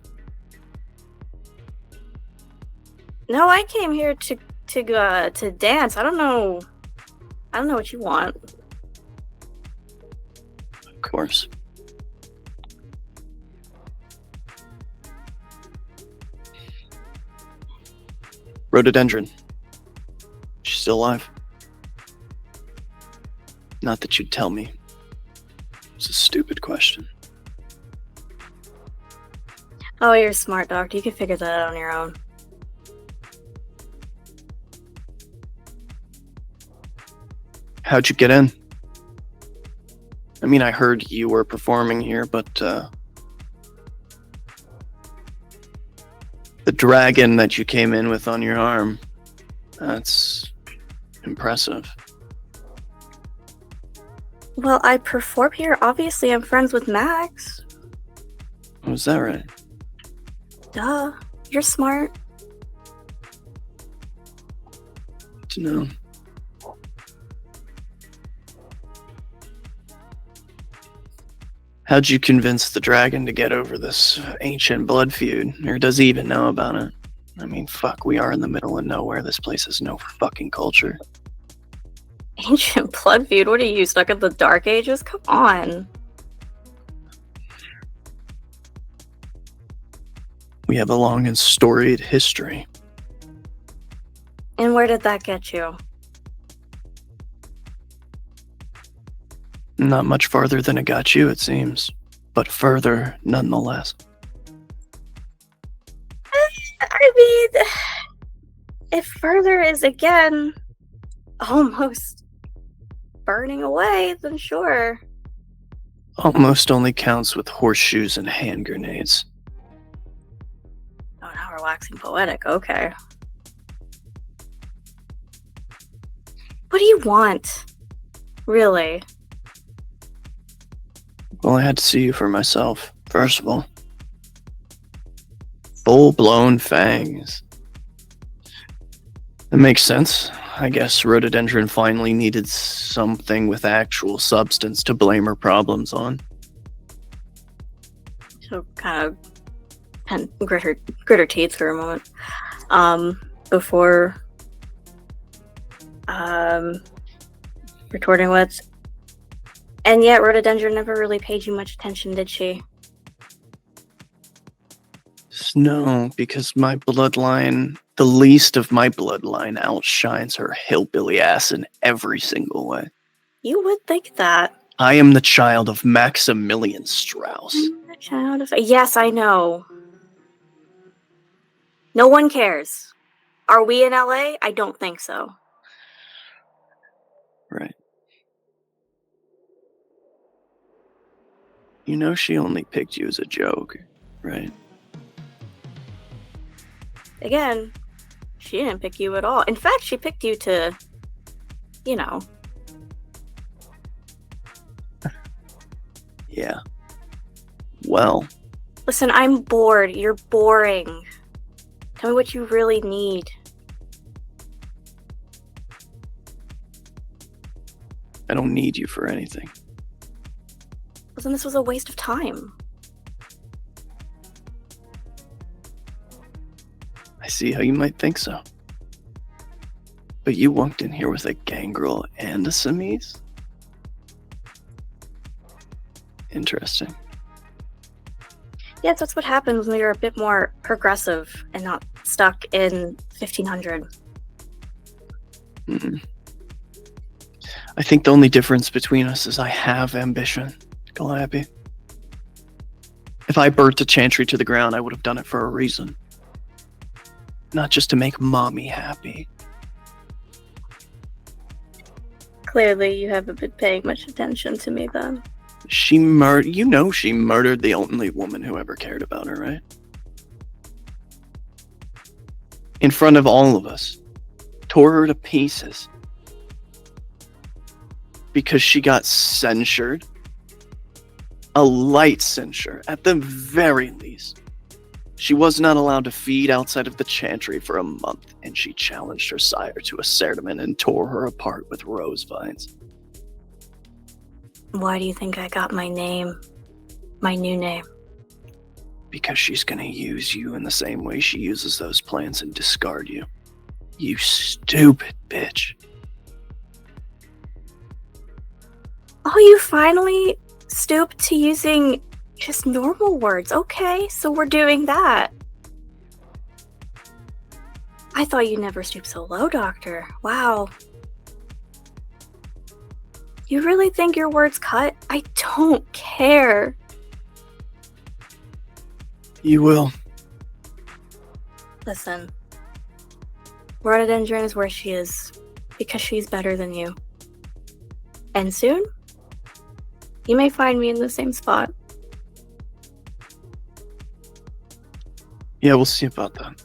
No, I came here to dance. I don't know what you want. Of course. Rhododendron. She's still alive. Not that you'd tell me. It's a stupid question. Oh, you're smart, Doctor. You can figure that out on your own. How'd you get in? I mean, I heard you were performing here, but the dragon that you came in with on your arm, that's impressive. Well, I perform here. Obviously, I'm friends with Max. Was that right? Duh. You're smart. To know. How'd you convince the dragon to get over this ancient blood feud? Or does he even know about it? I mean, fuck, we are in the middle of nowhere. This place has no fucking culture. Ancient blood feud? What are you, stuck in the Dark Ages? Come on. We have a long and storied history. And where did that get you? Not much farther than it got you, it seems. But further, nonetheless. I mean, if further is again almost burning away, then sure. Almost only counts with horseshoes and hand grenades. Oh, now we're waxing poetic. Okay. What do you want? Really? Well, I had to see you for myself, first of all. Full-blown fangs. That makes sense. I guess Rhododendron finally needed something with actual substance to blame her problems on. She'll kind of grit her teeth for a moment. Before retorting with, and yet Rhododendron never really paid you much attention, did she? No, because my bloodline, the least of my bloodline, outshines her hillbilly ass in every single way. You would think that. I am the child of Maximilian Strauss. The child of... Yes, I know. No one cares. Are we in LA? I don't think so. Right. You know she only picked you as a joke, right? again, she didn't pick you at all. In fact, she picked you to, you know. Yeah. Well. Listen, I'm bored. You're boring. Tell me what you really need. I don't need you for anything. Listen, this was a waste of time. I see how you might think so. But you walked in here with a gangrel and a Siamese? Interesting. Yes, that's what happens when you're a bit more progressive and not stuck in 1500. I think the only difference between us is I have ambition, Calliope. If I burnt a chantry to the ground, I would have done it for a reason. Not just to make mommy happy. Clearly, you haven't been paying much attention to me then. She murdered the only woman who ever cared about her, right? In front of all of us. Tore her to pieces. Because she got censured. A light censure, at the very least. She was not allowed to feed outside of the chantry for a month, and she challenged her sire to a ceremony and tore her apart with rose vines. Why do you think I got my name? My new name? Because she's gonna use you in the same way she uses those plants and discard you. You stupid bitch. Oh, you finally stooped to using just normal words. Okay, so we're doing that. I thought you'd never stoop so low, Doctor. Wow. You really think your words cut? I don't care. You will. Listen. Rhododendron is where she is because she's better than you. And soon, you may find me in the same spot. Yeah, we'll see about that.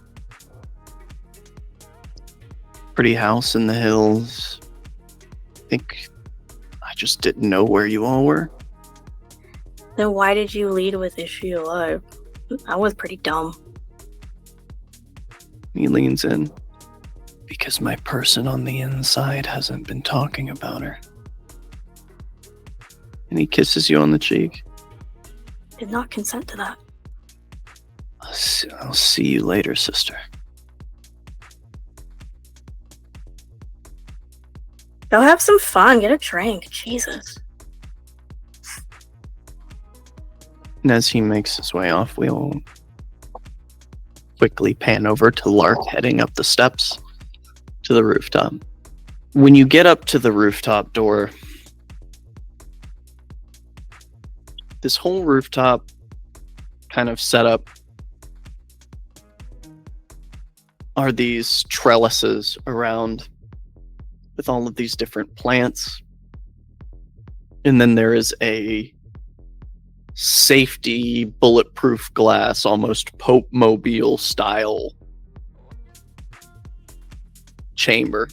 Pretty house in the hills. Think I just didn't know where you all were. Then why did you lead with "Is she alive"? I was pretty dumb. He leans in. Because my person on the inside hasn't been talking about her. And he kisses you on the cheek. Did not consent to that. I'll see you later, sister. Go have some fun. Get a drink. Jesus. And as he makes his way off, we'll quickly pan over to Lark heading up the steps to the rooftop. When you get up to the rooftop door, this whole rooftop kind of setup are these trellises around with all of these different plants. And then there is a safety bulletproof glass, almost Pope Mobile style chamber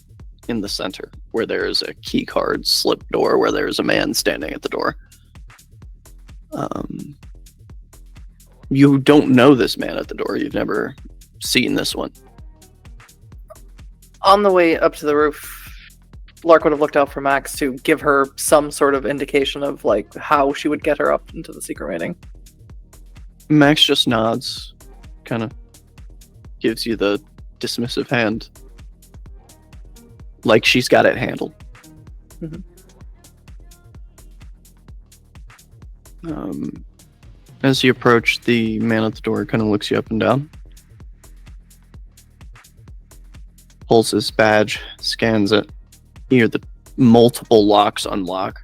in the center where there is a key card slip door where there is a man standing at the door. You don't know this man at the door. You've never seen this one. On the way up to the roof, Lark would have looked out for Max to give her some sort of indication of like how she would get her up into the secret meeting. Max just nods, kind of gives you the dismissive hand, like she's got it handled. Mm-hmm. As you approach, the man at the door kind of looks you up and down, pulls his badge, scans it. You hear the multiple locks unlock.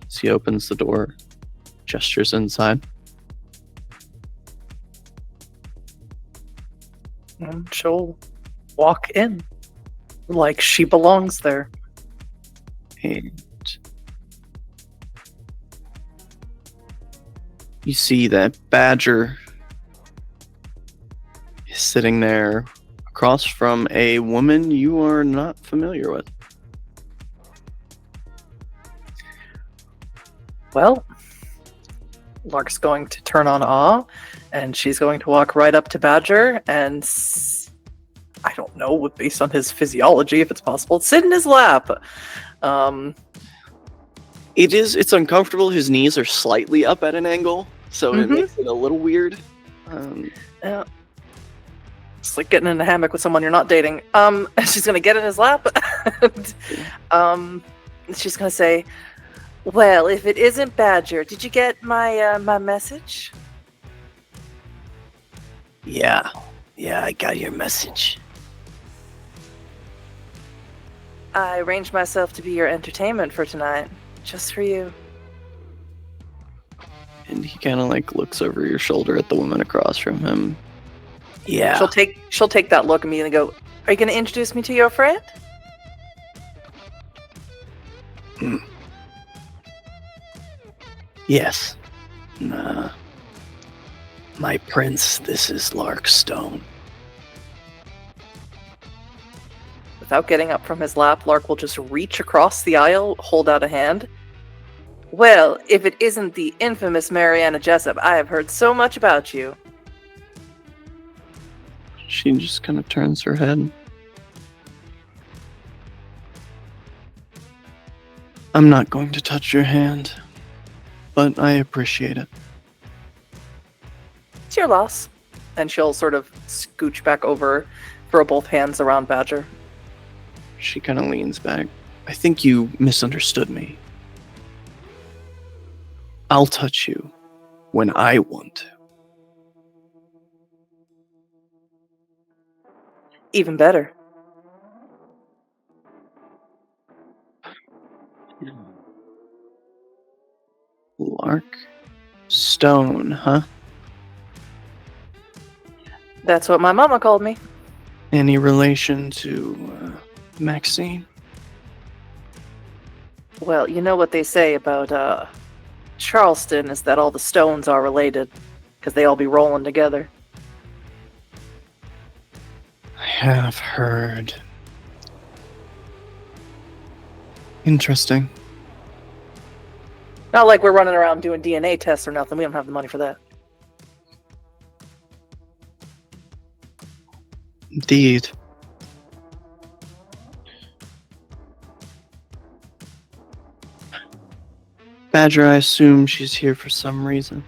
As he opens the door, gestures inside. And she'll walk in like she belongs there. And you see that Badger is sitting there across from a woman you are not familiar with. Well, Lark's going to turn on awe, and she's going to walk right up to Badger and, I don't know, based on his physiology, if it's possible, sit in his lap. It's uncomfortable. His knees are slightly up at an angle, so it Mhm. makes it a little weird. Yeah. It's like getting in a hammock with someone you're not dating. She's gonna get in his lap. and, she's gonna say, "Well, if it isn't Badger, did you get my my message?" Yeah, I got your message. I arranged myself to be your entertainment for tonight, just for you. And he kind of like looks over your shoulder at the woman across from him. Yeah. She'll take that look at me and go, "Are you gonna introduce me to your friend?" Yes. My prince, this is Lark Stone. Without getting up from his lap, Lark will just reach across the aisle, hold out a hand. "Well, if it isn't the infamous Mariana Jessup, I have heard so much about you." She just kind of turns her head. I'm not going to touch your hand, but I appreciate it. "It's your loss." And she'll sort of scooch back over, throw both hands around Badger. She kind of leans back. I think you misunderstood me. I'll touch you when I want to. Even better. Lark Stone, huh? That's what my mama called me. Any relation to Maxine? Well, you know what they say about Charleston is that all the stones are related, because they all be rolling together. I have heard. Interesting. Not like we're running around doing DNA tests or nothing. We don't have the money for that. Indeed. Badger, I assume she's here for some reason.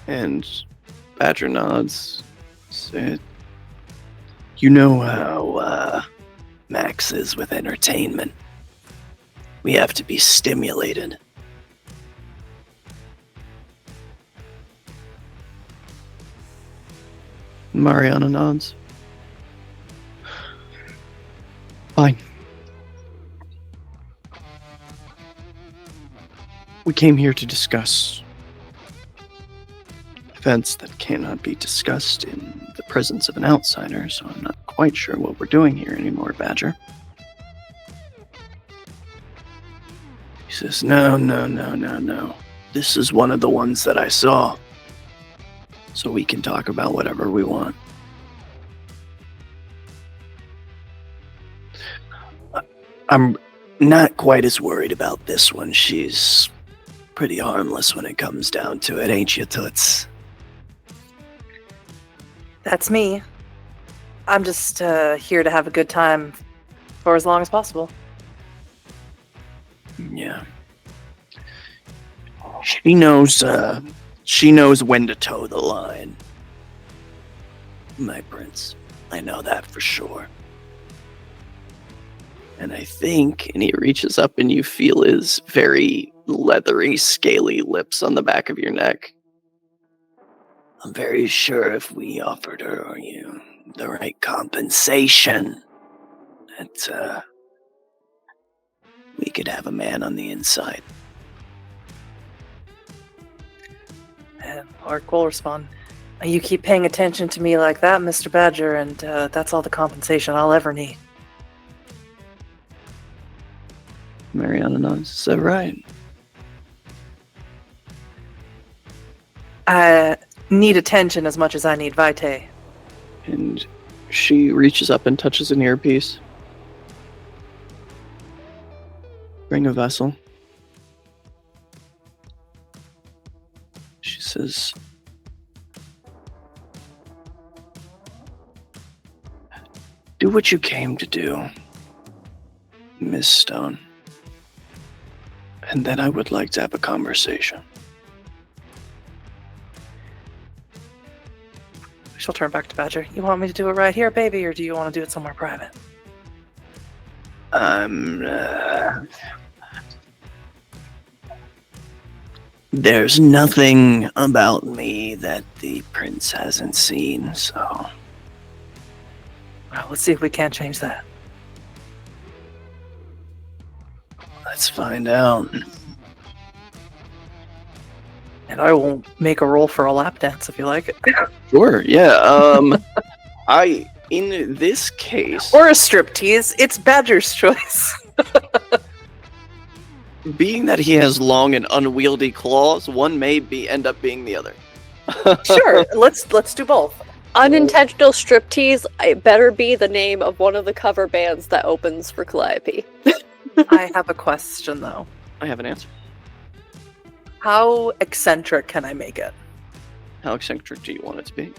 And Badger nods. Said, you know how Max is with entertainment. We have to be stimulated. Mariana nods. Fine. We came here to discuss events that cannot be discussed in the presence of an outsider, so I'm not quite sure what we're doing here anymore, Badger. He says, no. This is one of the ones that I saw. So we can talk about whatever we want. I'm not quite as worried about this one. She's pretty harmless when it comes down to it, ain't you, Toots? That's me. I'm just here to have a good time for as long as possible. Yeah. She knows when to toe the line. My prince. I know that for sure. And I think, and he reaches up and you feel his very leathery, scaly lips on the back of your neck. I'm very sure if we offered her the right compensation, that we could have a man on the inside. And Lark will respond, "You keep paying attention to me like that, Mr. Badger, and that's all the compensation I'll ever need." Mariana nods. Is that right? I need attention as much as I need vitae. And she reaches up and touches an earpiece. Bring a vessel. She says, "Do what you came to do, Miss Stone. And then I would like to have a conversation." She'll turn back to Badger. You want me to do it right here, baby, or do you want to do it somewhere private? There's nothing about me that the prince hasn't seen, so Well, let's see if we can't change that. let's find out. And I will make a roll for a lap dance if you like it. Sure, yeah. In this case, Or a striptease. It's Badger's choice. being that he has long and unwieldy claws, one may end up being the other. Sure, let's do both. Unintentional striptease, it better be the name of one of the cover bands that opens for Calliope. I have a question though. I have an answer. How eccentric can I make it? How eccentric do you want it to be?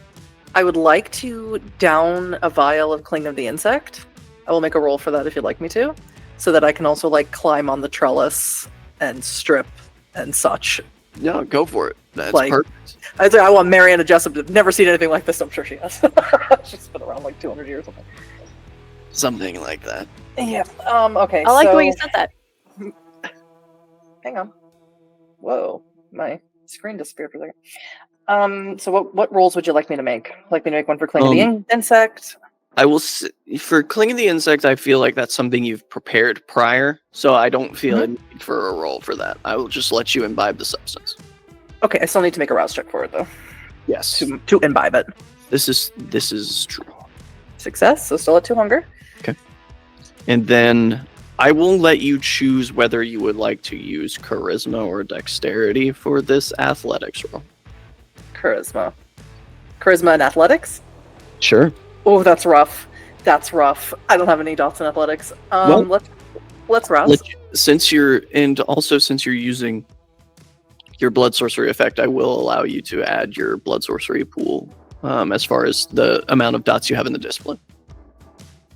I would like to down a vial of Cling of the Insect. I will make a roll for that if you'd like me to, so that I can also like climb on the trellis and strip and such. No, go for it. That's Like- perfect. I want Mariana Jessup. I've never seen anything like this. I'm sure she has. She's been around like 200 years. Something like that. Yeah. Okay. I like the way you so- said that. Hang on. Whoa, my screen disappeared for a second. So what rolls would you like me to make? Like me to make one for Cling of the Insect? I will for Cling of the Insect. I feel like that's something you've prepared prior, so I don't feel a need for a roll for that. I will just let you imbibe the substance. Okay, I still need to make a rouse check for it though. Yes, To imbibe it. this is true. Success, so still at 2 hunger. And then I will let you choose whether you would like to use charisma or dexterity for this athletics roll. Charisma. Charisma and athletics? Sure. Oh, that's rough. That's rough. I don't have any dots in athletics. Let's rouse. Since you're using your blood sorcery effect, I will allow you to add your blood sorcery pool as far as the amount of dots you have in the discipline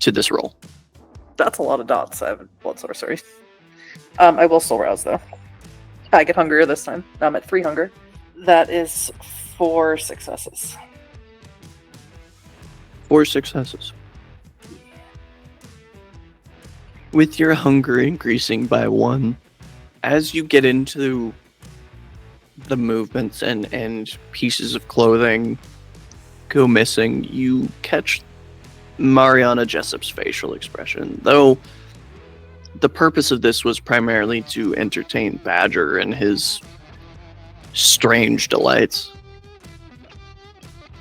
to this roll. That's a lot of dots. I have blood sorcery. I will still rouse though. I get hungrier this time. I'm at 3 hunger. That is 4 successes. 4 successes. With your hunger increasing by 1, as you get into the movements and pieces of clothing go missing, you catch Mariana Jessup's facial expression, though the purpose of this was primarily to entertain Badger and his strange delights.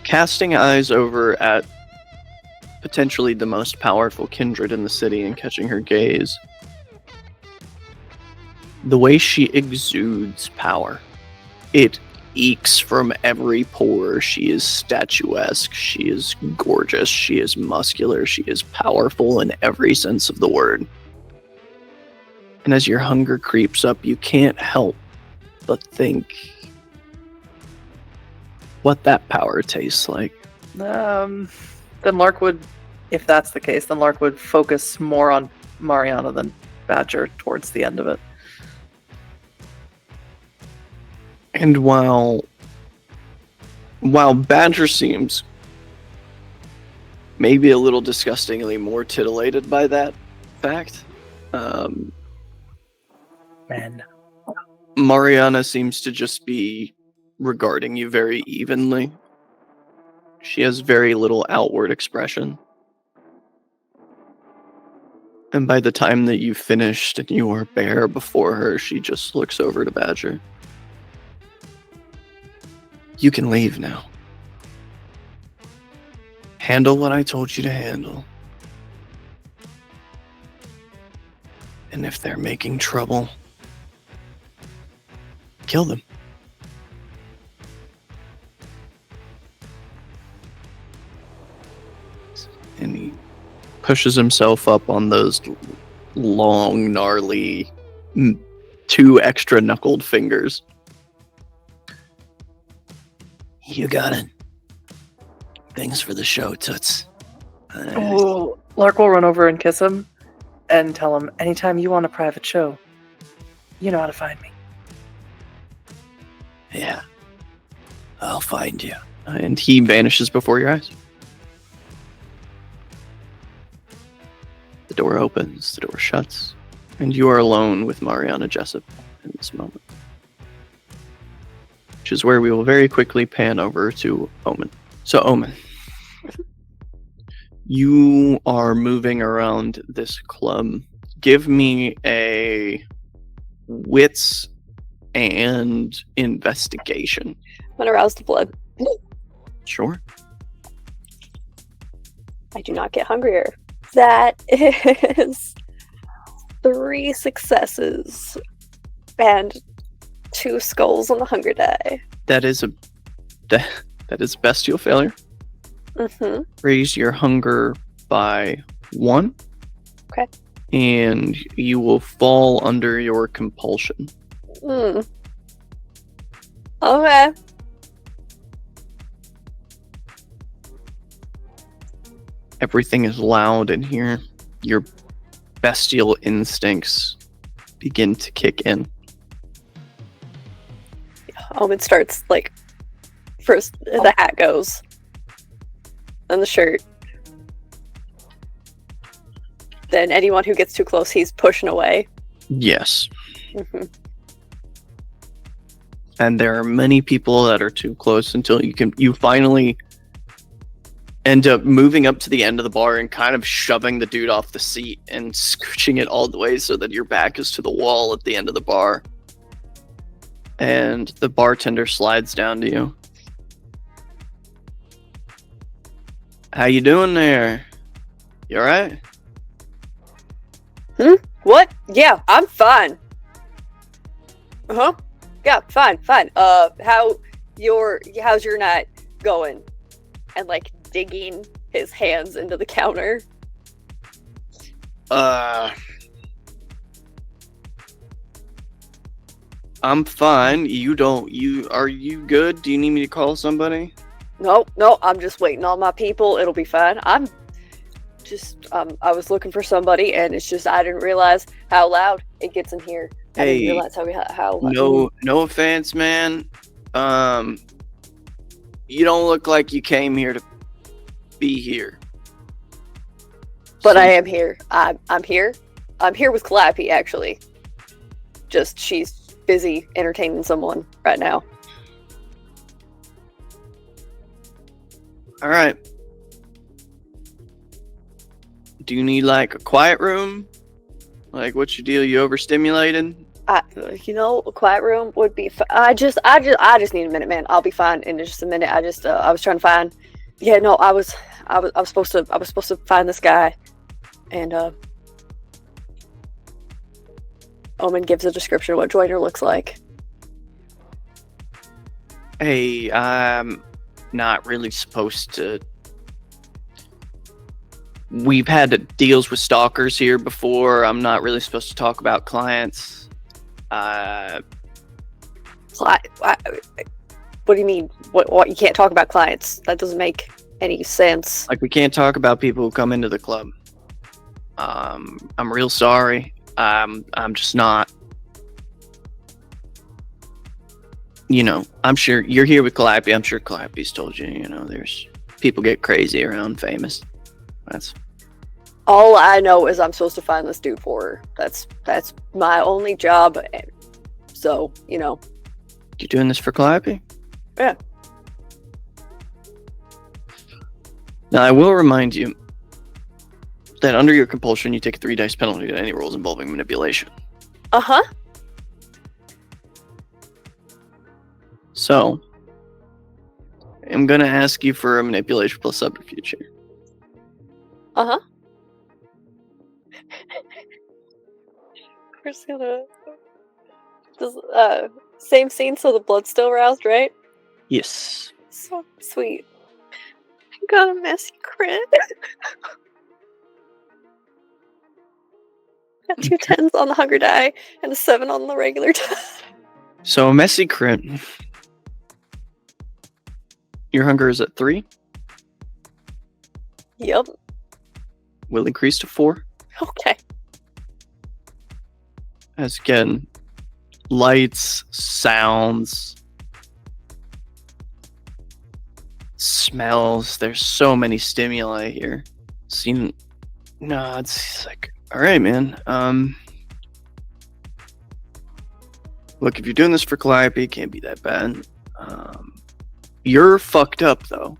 Casting eyes over at potentially the most powerful kindred in the city and catching her gaze, the way she exudes power, it eeks from every pore. She is statuesque, she is gorgeous, she is muscular, she is powerful in every sense of the word. And as your hunger creeps up, you can't help but think what that power tastes like. Then Lark would, if that's the case, then Lark would focus more on Mariana than Badger towards the end of it. And while Badger seems maybe a little disgustingly more titillated by that fact, Man. Mariana seems to just be regarding you very evenly. She has very little outward expression. And by the time that you've finished and you are bare before her, she just looks over to Badger. You can leave now. Handle what I told you to handle. And if they're making trouble, kill them. pushes himself up on those long, gnarly, 2 extra knuckled fingers. You got it. Thanks for the show, Toots. Oh, Lark will run over and kiss him and tell him, anytime you want a private show, you know how to find me. Yeah. I'll find you. And he vanishes before your eyes. The door opens, the door shuts, and you are alone with Mariana Jessup in this moment. Which is where we will very quickly pan over to Omen. So, Omen, you are moving around this club. Give me a wits and investigation. I'm gonna rouse the blood. Sure. I do not get hungrier. That is 3 successes and 2 skulls on the hunger die. That is bestial failure. Mm-hmm. Raise your hunger by 1. Okay. And you will fall under your compulsion. Okay. Everything is loud in here. Your bestial instincts begin to kick in. Omen starts, like, first the hat goes. Then the shirt. Then anyone who gets too close, he's pushing away. Yes. Mm-hmm. And there are many people that are too close until you finally end up moving up to the end of the bar and kind of shoving the dude off the seat and scooching it all the way so that your back is to the wall at the end of the bar. And the bartender slides down to you. How you doing there? You alright? What? Yeah, I'm fine. Uh-huh. Yeah, fine. How's your night going? And, like, digging his hands into the counter. I'm fine. Are you good? Do you need me to call somebody? No, I'm just waiting on my people. It'll be fine. I was looking for somebody, and it's just I didn't realize how loud it gets in here. I didn't realize how loud. No offense, man. You don't look like you came here to be here. But I am here. I'm here. I'm here with Clappy, actually. Just she's busy entertaining someone right now. All right. Do you need, like, a quiet room? Like, what's your deal? You overstimulated? A quiet room would be. I just need a minute, man. I'll be fine in just a minute. I was trying to find. Yeah, no, I was supposed to find this guy, and Omen gives a description of what Joyner looks like. Hey, I'm not really supposed to. We've had deals with stalkers here before. I'm not really supposed to talk about clients. What do you mean? What? You can't talk about clients? That doesn't make any sense. Like, we can't talk about people who come into the club. I'm real sorry. I'm just not. I'm sure you're here with Clappy. I'm sure Clappy's told you, there's people get crazy around famous. That's all I know is I'm supposed to find this dude for her. That's my only job. So, You doing this for Clappy? Yeah. Now, I will remind you that under your compulsion, you take a 3 dice penalty to any rolls involving manipulation. Uh-huh. So, I'm going to ask you for a manipulation plus subterfuge here. Uh-huh. We're just gonna... same scene, so the blood's still aroused, right? Yes. So sweet. I got a messy crit. Got 2 10s on the hunger die and a 7 on the regular die. So a messy crit. Your hunger is at 3. Yep. Will increase to 4. Okay. As again, lights, sounds, smells. There's so many stimuli here. It's like, all right, man. Look, if you're doing this for Calliope, it can't be that bad. You're fucked up though.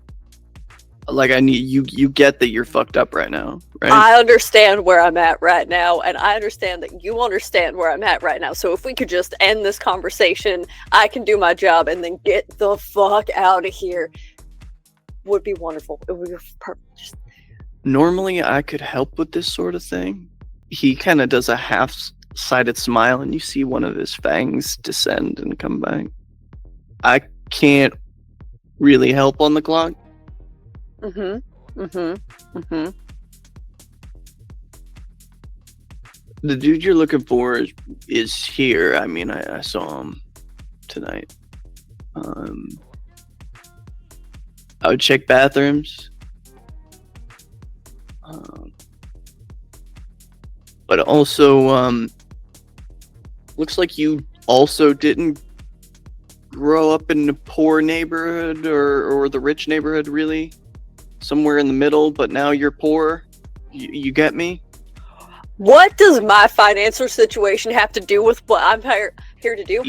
Like, I need you get that you're fucked up right now, right? I understand where I'm at right now, and I understand that you understand where I'm at right now. So if we could just end this conversation, I can do my job and then get the fuck out of here. Would be wonderful. It would be perfect. Normally, I could help with this sort of thing. He kind of does a half-sided smile, and you see one of his fangs descend and come back. I can't really help on the clock. The dude you're looking for is here. I mean, I saw him tonight. I would check bathrooms. But also, looks like you also didn't grow up in a poor neighborhood or the rich neighborhood, really. Somewhere in the middle, but now you're poor. You get me? What does my financial situation have to do with what I'm here to do?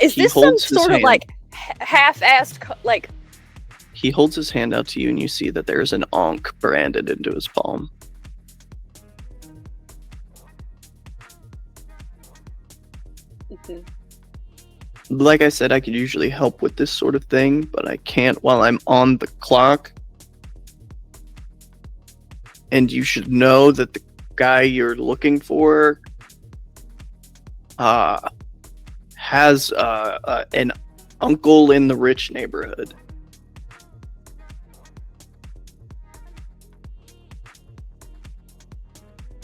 Is this some sort of like half-assed like? He holds his hand out to you, and you see that there's an Ankh branded into his palm. Like I said, I could usually help with this sort of thing, but I can't while I'm on the clock. And you should know that the guy you're looking for has an uncle in the rich neighborhood.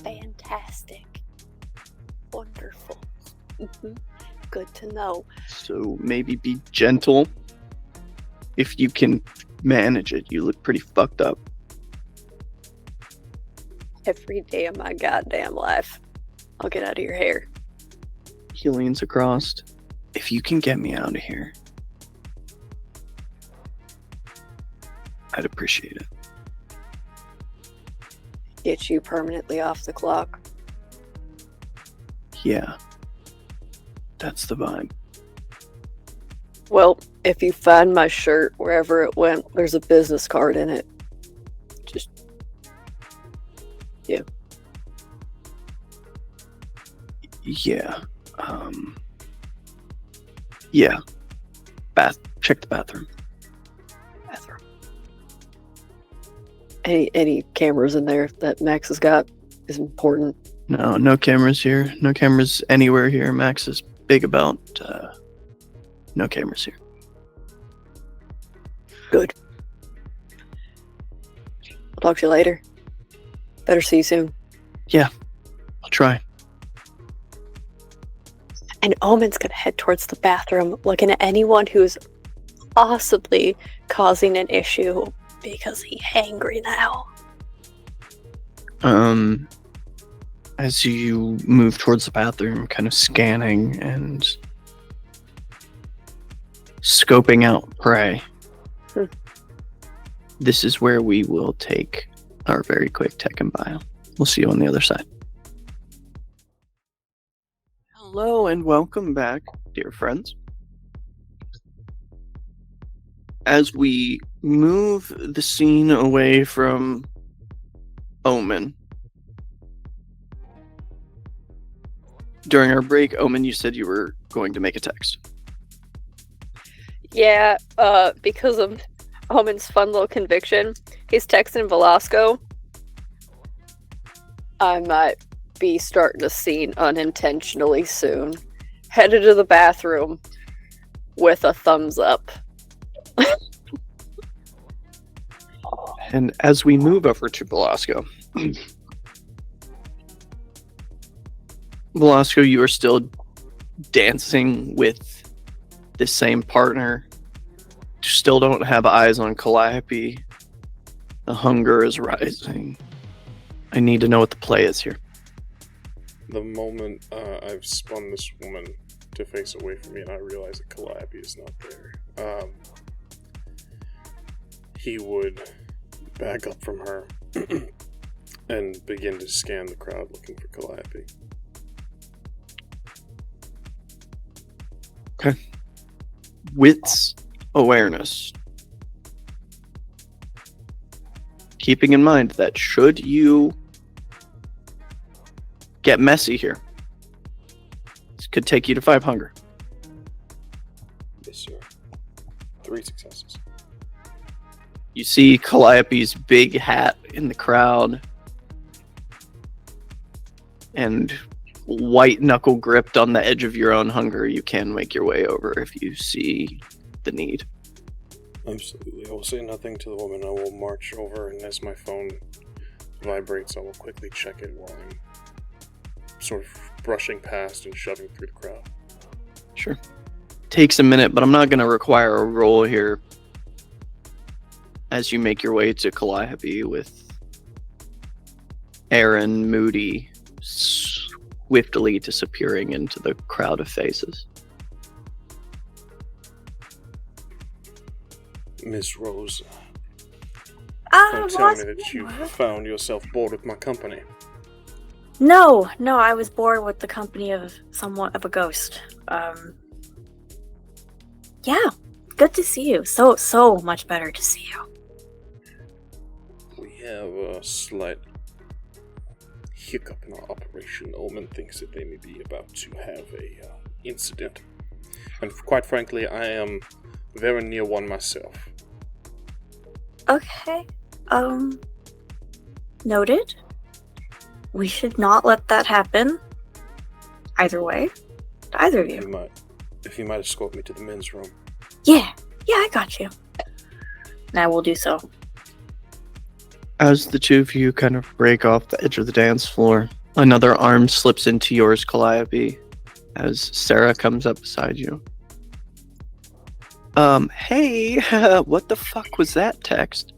Fantastic. Wonderful. Good to know. So maybe be gentle if you can manage it. You look pretty fucked up. Every day of my goddamn life, I'll get out of your hair. He leans across. If you can get me out of here, I'd appreciate it. Get you permanently off the clock. Yeah. That's the vibe. Well, if you find my shirt wherever it went, there's a business card in it. Just... yeah. Yeah. Yeah. Check the bathroom. Any cameras in there that Max has got is important. No cameras here. No cameras anywhere here. Max is big about no cameras here. Good. I'll talk to you later. Better see you soon. Yeah, I'll try. And Omen's gonna head towards the bathroom, looking at anyone who's possibly causing an issue because he's hangry now. As you move towards the bathroom, kind of scanning and scoping out prey. This is where we will take our very quick tech and bio. We'll see you on the other side. Hello and welcome back, dear friends. As we move the scene away from Omen. During our break, Omen, you said you were going to make a text. Yeah, because of Omen's fun little conviction, he's texting Velasco. I might be starting a scene unintentionally soon. Headed to the bathroom with a thumbs up. And as we move over to Velasco, Velasco, you are still dancing with the same partner. You still don't have eyes on Calliope. The hunger is rising. I need to know what the play is here. The moment I've spun this woman to face away from me and I realize that Calliope is not there, he would back up from her and begin to scan the crowd looking for Calliope. Okay. Wits awareness. Keeping in mind that should you get messy here, this could take you to 5 hunger. Yes, sir. 3 successes. You see Calliope's big hat in the crowd and white knuckle gripped on the edge of your own hunger. You can make your way over if you see the need. Absolutely. I will say nothing to the woman. I will march over, and as my phone vibrates, I will quickly check it while I'm sort of brushing past and shoving through the crowd. Sure. Takes a minute, but I'm not going to require a roll here as you make your way to Calliope with Aaron Moody swiftly disappearing into the crowd of faces. Miss Rose, don't tell me that you found yourself bored with my company. No, I was bored with the company of somewhat of a ghost. Yeah, good to see you. So much better to see you. We have a slight hiccup in our operation. Omen thinks that they may be about to have a incident. And quite frankly, I am very near one myself. Okay, noted. We should not let that happen. Either way. To either of you. If you might escort me to the men's room. Yeah, I got you. And I will do so. As the two of you kind of break off the edge of the dance floor, another arm slips into yours, Calliope, as Sarah comes up beside you. Hey, what the fuck was that text?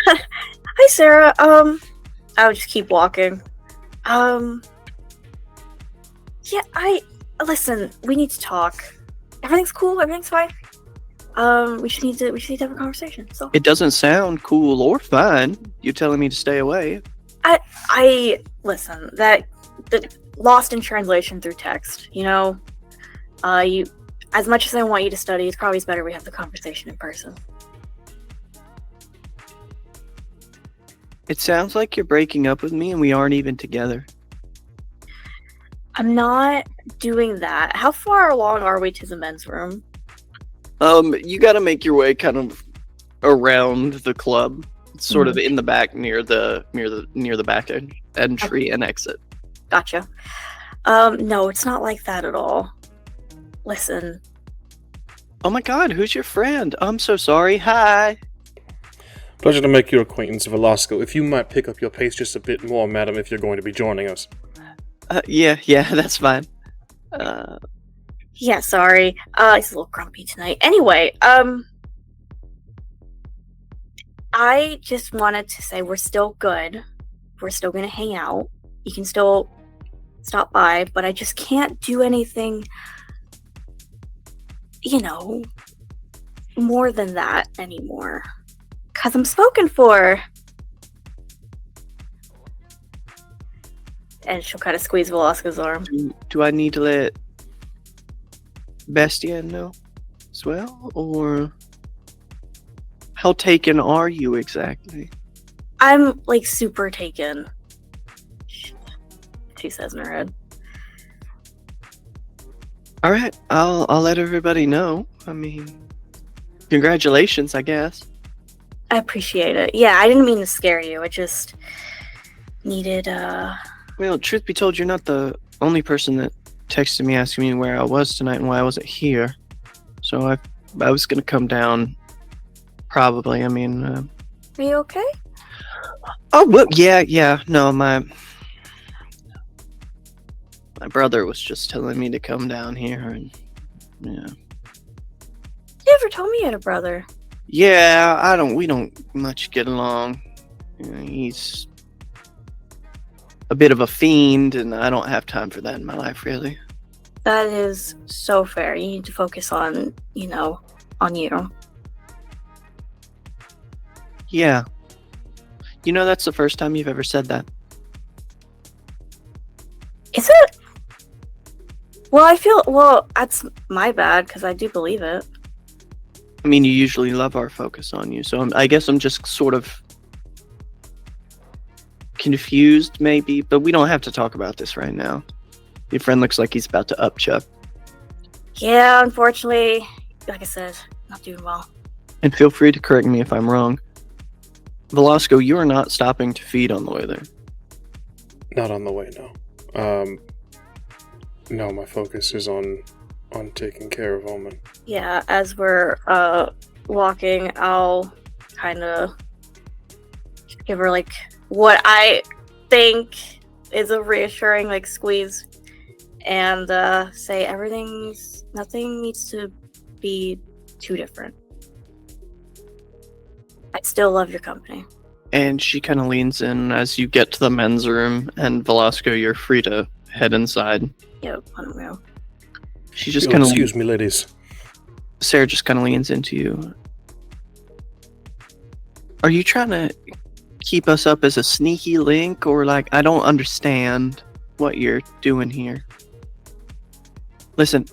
Hi, Sarah. I'll just keep walking. Listen, we need to talk. Everything's cool, everything's fine. We just need to have a conversation, so. It doesn't sound cool or fine. You telling me to stay away? Listen, the lost in translation through text, as much as I want you to study, it's probably better we have the conversation in person. It sounds like you're breaking up with me and we aren't even together. I'm not doing that. How far along are we to the men's room? You gotta make your way kind of around the club. It's sort of in the back near the back entry and exit. Gotcha. No, it's not like that at all. Listen. Oh my god, who's your friend? I'm so sorry. Hi. Pleasure to make your acquaintance, Velasco. If you might pick up your pace just a bit more, madam, if you're going to be joining us. Yeah, that's fine. Yeah, sorry. He's a little grumpy tonight. Anyway, I just wanted to say we're still good. We're still gonna hang out. You can still stop by, but I just can't do anything, more than that anymore. 'Cause I'm spoken for. And she'll kind of squeeze Velasco's arm. Do I need to let Bestia know as well? Or how taken are you exactly? I'm, super taken. She says in her head. Alright, I'll let everybody know. I mean, congratulations, I guess. I appreciate it. Yeah, I didn't mean to scare you. I just needed, Well, truth be told, you're not the only person that texted me asking me where I was tonight and why I wasn't here. So I was gonna come down, probably. I mean, Are you okay? Oh, well, yeah. No, my My brother was just telling me to come down here, and yeah. You never told me you had a brother. Yeah, we don't much get along. He's a bit of a fiend, and I don't have time for that in my life, really. That is so fair. You need to focus on, on you. Yeah. That's the first time you've ever said that. Is it? Well, that's my bad, because I do believe it. I mean, you usually love our focus on you, so I guess I'm just sort of confused, maybe, but we don't have to talk about this right now. Your friend looks like he's about to upchuck. Yeah, unfortunately, like I said, not doing well. And feel free to correct me if I'm wrong. Velasco, you are not stopping to feed on the way there. Not on the way, no. No, my focus is on taking care of Omen. Yeah, as we're walking, I'll kind of give her what I think is a reassuring squeeze, and say nothing needs to be too different. I still love your company. And she kind of leans in as you get to the men's room, and Velasco, you're free to head inside. Yep, I don't know. She just kind of excuse me, ladies. Sarah just kind of leans into you. Are you trying to keep us up as a sneaky link, or I don't understand what you're doing here? Listen,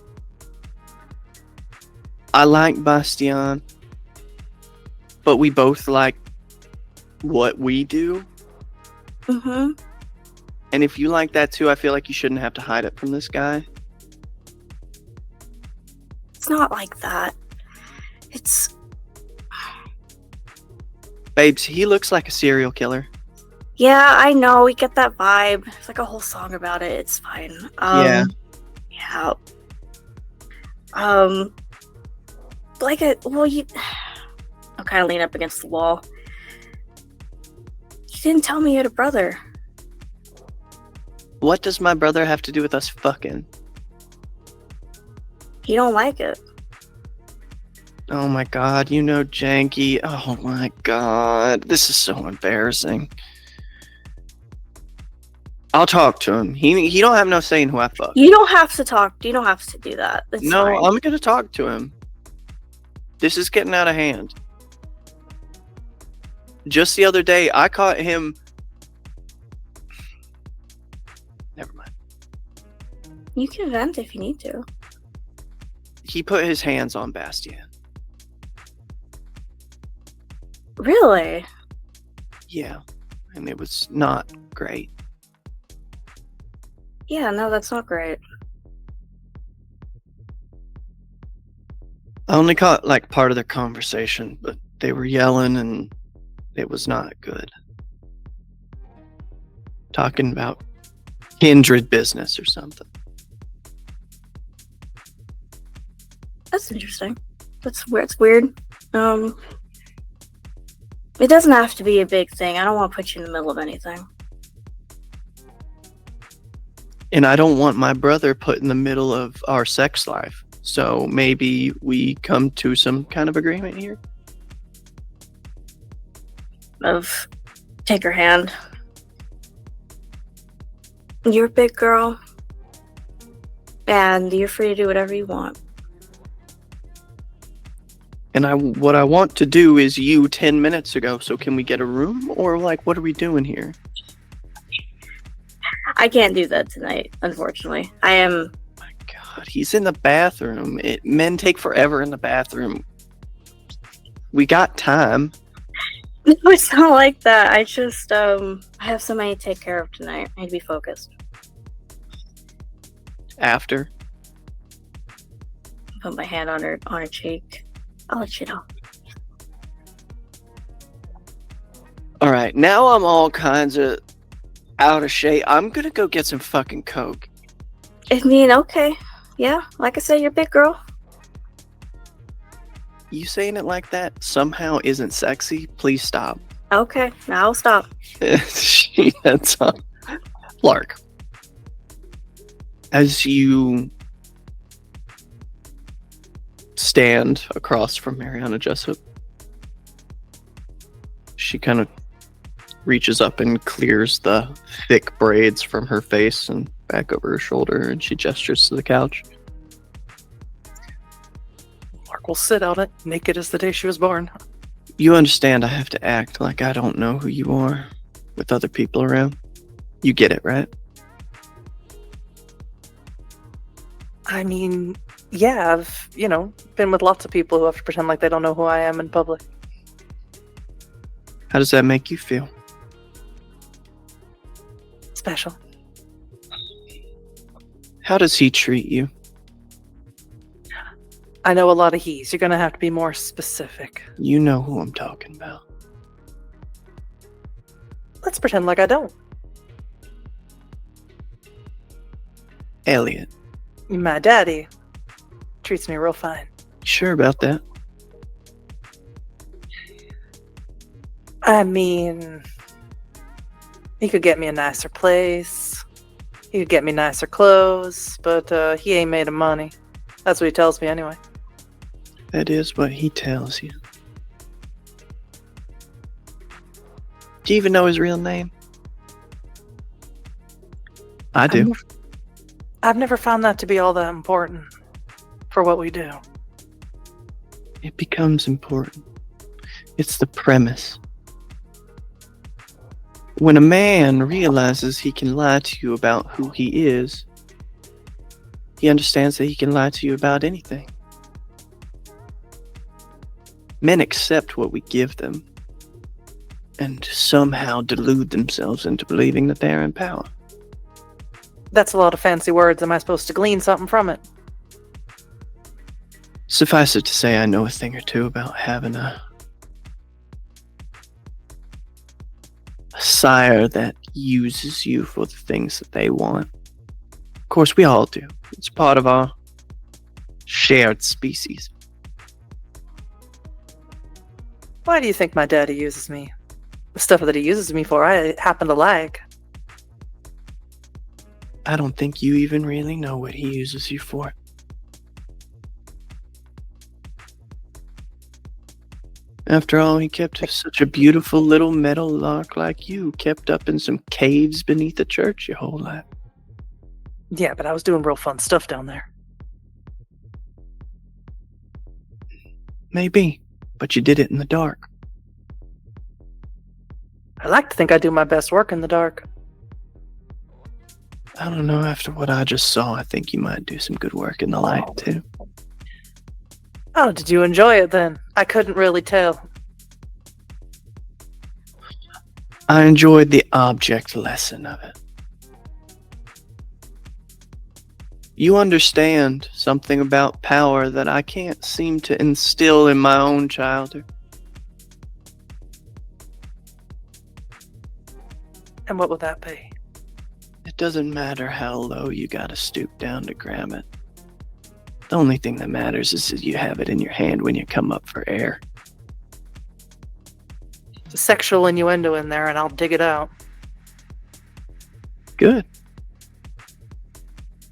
I like Bastien, but we both like what we do. Mm-hmm. And if you like that too, I feel like you shouldn't have to hide it from this guy. It's not like that. It's... Babes, he looks like a serial killer. Yeah, I know. We get that vibe. There's a whole song about it. It's fine. Yeah. Yeah. I'll kind of lean up against the wall. You didn't tell me you had a brother. What does my brother have to do with us fucking? You don't like it. Oh my god, Janky. Oh my god, this is so embarrassing. I'll talk to him. He don't have no say in who I fuck. You don't have to talk. You don't have to do that. It's No, fine. I'm gonna talk to him. This is getting out of hand. Just the other day, I caught him. Never mind. You can vent if you need to. He put his hands on Bastien. Really? Yeah, and it was not great. Yeah, no, that's not great. I only caught part of their conversation, but they were yelling and it was not good. Talking about kindred business or something. That's interesting. That's weird. It's weird. It doesn't have to be a big thing. I don't want to put you in the middle of anything. And I don't want my brother put in the middle of our sex life. So maybe we come to some kind of agreement here. Take her hand. You're a big girl. And you're free to do whatever you want. And what I want to do is you 10 minutes ago. So can we get a room? Or what are we doing here? I can't do that tonight, unfortunately. I am... My God, he's in the bathroom. Men take forever in the bathroom. We got time. No, it's not like that. I just, I have somebody to take care of tonight. I need to be focused. After? Put my hand on her cheek. I'll let you know. Alright, now I'm all kinds of out of shape. I'm gonna go get some fucking Coke. I mean, okay. Yeah, like I said, you're a big girl. You saying it like that somehow isn't sexy? Please stop. Okay, now I'll stop. She heads up. Lark. As you stand across from Mariana Jessup, she kind of reaches up and clears the thick braids from her face and back over her shoulder, and she gestures to the couch. Lark will sit on it, naked as the day she was born. You understand I have to act like I don't know who you are with other people around? You get it, right? I mean, yeah, I've, been with lots of people who have to pretend like they don't know who I am in public. How does that make you feel? Special. How does he treat you? I know a lot of he's. You're gonna have to be more specific. You know who I'm talking about. Let's pretend like I don't. Elliot. My daddy treats me real fine. Sure about that? I mean, he could get me a nicer place. He could get me nicer clothes, but he ain't made of money. That's what he tells me anyway. That is what he tells you. Do you even know his real name? I do. I've never found that to be all that important for what we do. It becomes important. It's the premise. When a man realizes he can lie to you about who he is, he understands that he can lie to you about anything. Men accept what we give them and somehow delude themselves into believing that they're in power. That's a lot of fancy words. Am I supposed to glean something from it? Suffice it to say, I know a thing or two about having a sire that uses you for the things that they want. Of course, we all do. It's part of our shared species. Why do you think my daddy uses me? The stuff that he uses me for, I happen to like. I don't think you even really know what he uses you for. After all, he kept such a beautiful little metal lark like you, kept up in some caves beneath a church your whole life. Yeah, but I was doing real fun stuff down there. Maybe, but you did it in the dark. I like to think I do my best work in the dark. I don't know, after what I just saw, I think you might do some good work in the light, too. Oh, did you enjoy it then? I couldn't really tell. I enjoyed the object lesson of it. You understand something about power that I can't seem to instill in my own childhood. And what would that be? It doesn't matter how low you gotta stoop down to grab it. The only thing that matters is that you have it in your hand when you come up for air. There's a sexual innuendo in there and I'll dig it out. Good.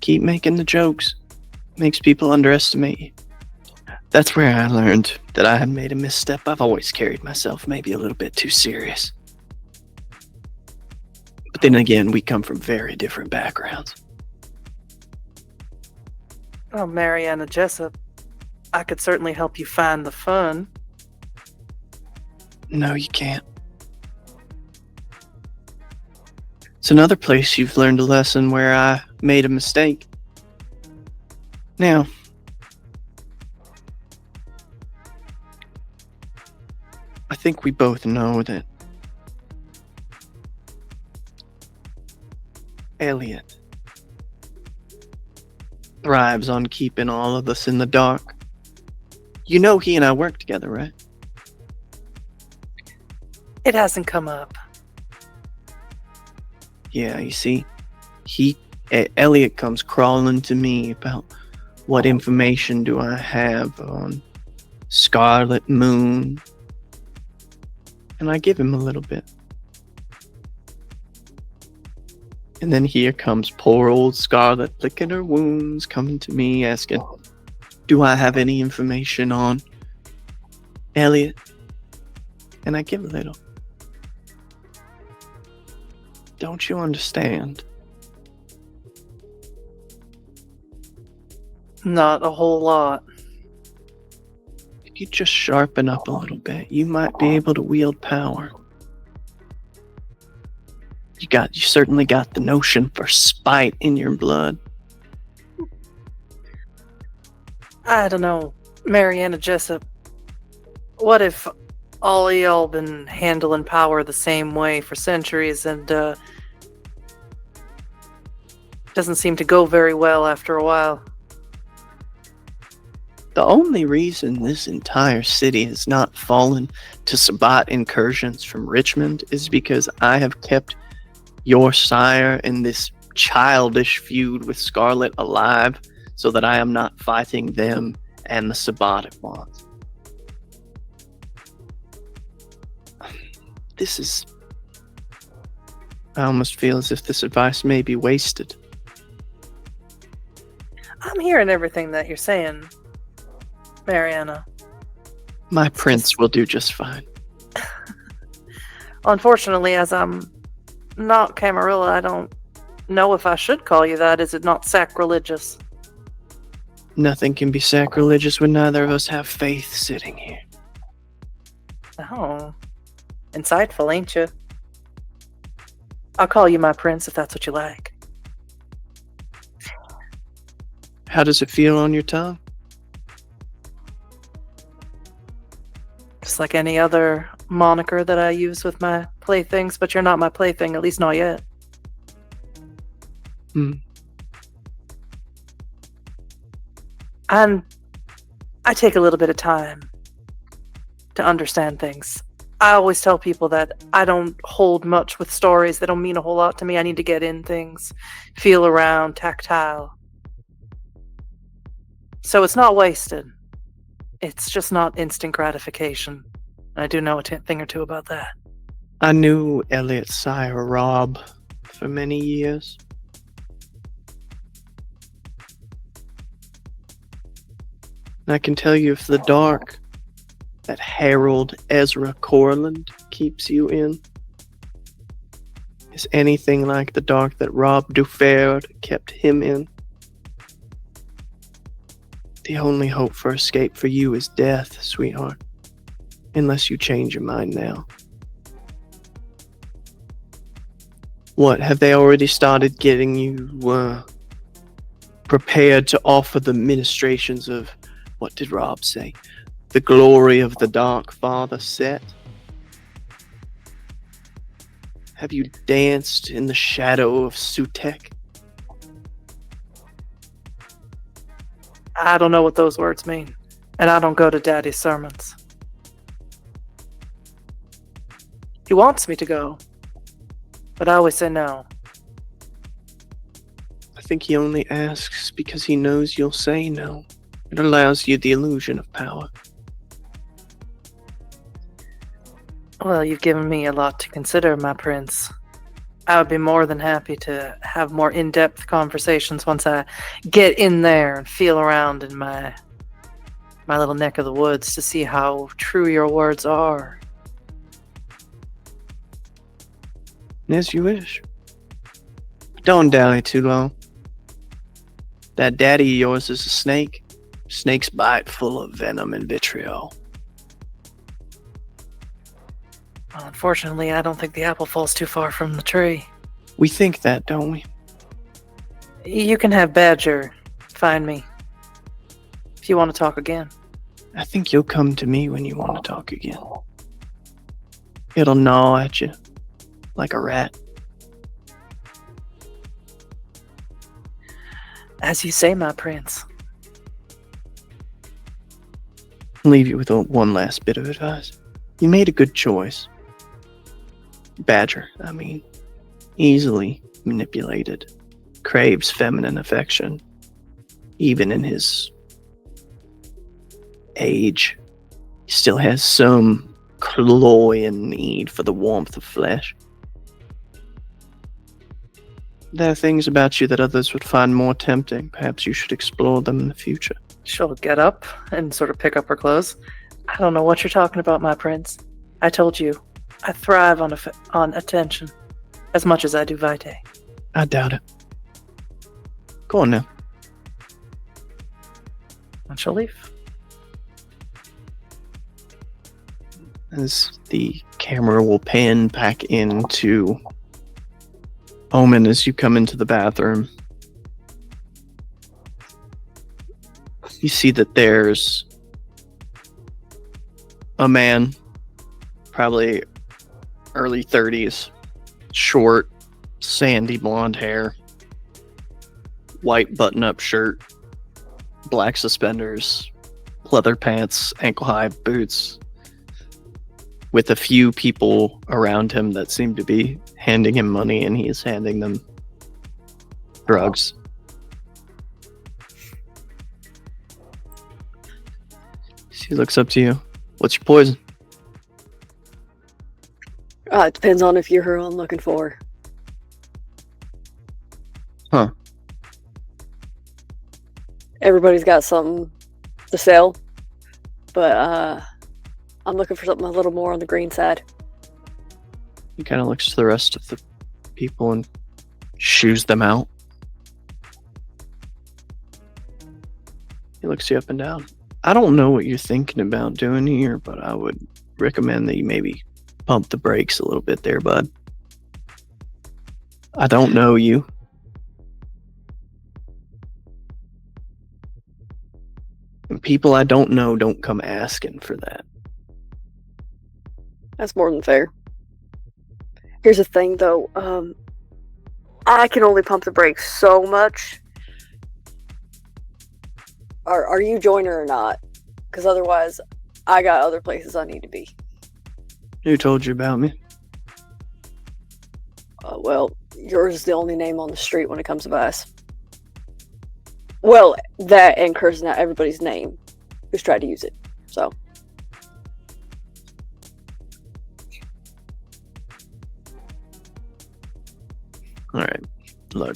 Keep making the jokes. Makes people underestimate you. That's where I learned that I had made a misstep. I've always carried myself maybe a little bit too serious. But then again, we come from very different backgrounds. Oh, Mariana Jessup, I could certainly help you find the fun. No, you can't. It's another place you've learned a lesson where I made a mistake. Now, I think we both know that Elliot thrives on keeping all of us in the dark. You know he and I work together, right? It hasn't come up. Yeah, you see, Elliot comes crawling to me about what information do I have on Scarlet Moon, and I give him a little bit. And then here comes poor old Scarlet licking her wounds, coming to me asking, do I have any information on Elliot? And I give a little. Don't you understand? Not a whole lot. If you just sharpen up a little bit, you might be able to wield power. You certainly got the notion for spite in your blood. I don't know, Mariana Jessup. What if all of y'all been handling power the same way for centuries and doesn't seem to go very well after a while? The only reason this entire city has not fallen to Sabbat incursions from Richmond is because I have kept your sire in this childish feud with Scarlet alive, so that I am not fighting them and the Sabbat at once. I almost feel as if this advice may be wasted. I'm hearing everything that you're saying, Mariana. My prince will do just fine. Unfortunately, as I'm not Camarilla, I don't know if I should call you that. Is it not sacrilegious? Nothing can be sacrilegious when neither of us have faith sitting here. Oh, insightful, ain't you? I'll call you my prince if that's what you like. How does it feel on your tongue? Just like any other moniker that I use with my playthings, but you're not my plaything, at least not yet. And I take a little bit of time to understand things. I always tell people that I don't hold much with stories. They don't mean a whole lot to me. I need to get in things, feel around, tactile. So it's not wasted. It's just not instant gratification. I do know a thing or two about that. I knew Elliot's sire, Rob, for many years. And I can tell you, if the dark that Harold Ezra Corland keeps you in is anything like the dark that Rob Duferd kept him in, the only hope for escape for you is death, sweetheart. Unless you change your mind now. What, have they already started getting you prepared to offer the ministrations of, what did Rob say? The glory of the Dark Father set? Have you danced in the shadow of Sutek? I don't know what those words mean, and I don't go to Daddy's sermons. He wants me to go, but I always say no. I think he only asks because he knows you'll say no. It allows you the illusion of power. Well, you've given me a lot to consider, my prince. I would be more than happy to have more in-depth conversations once I get in there and feel around in my little neck of the woods to see how true your words are. As you wish. Don't dally too long. That daddy of yours is a snake. Snake's bite full of venom and vitriol. Well, unfortunately, I don't think the apple falls too far from the tree. We think that, don't we? You can have Badger find me if you want to talk again. I think you'll come to me when you want to talk again. It'll gnaw at you like a rat. As you say, my prince. I'll leave you with one last bit of advice. You made a good choice. Badger, I mean, easily manipulated, craves feminine affection, even in his age. He still has some cloying need for the warmth of flesh. There are things about you that others would find more tempting. Perhaps you should explore them in the future. She'll get up and sort of pick up her clothes. I don't know what you're talking about, my prince. I told you, I thrive on attention as much as I do vitae. I doubt it. Go on now. And she'll leave. As the camera will pan back into Omen as you come into the bathroom, you see that there's a man, probably early 30s, short, sandy blonde hair, white button-up shirt, black suspenders, leather pants, ankle-high boots, with a few people around him that seem to be handing him money, and he is handing them drugs. He looks up to you. What's your poison? It depends on if you're who I'm looking for. Huh. Everybody's got something to sell, but I'm looking for something a little more on the green side. He kind of looks to the rest of the people and shoos them out. He looks you up and down. I don't know what you're thinking about doing here, but I would recommend that you maybe pump the brakes a little bit there, bud. I don't know you. And people I don't know don't come asking for that. That's more than fair. Here's the thing, though. I can only pump the brakes so much. Are you joiner or not? Because otherwise, I got other places I need to be. Who told you about me? Well, yours is the only name on the street when it comes to vice. Well, that and cursing out everybody's name who's tried to use it. So. Alright, look.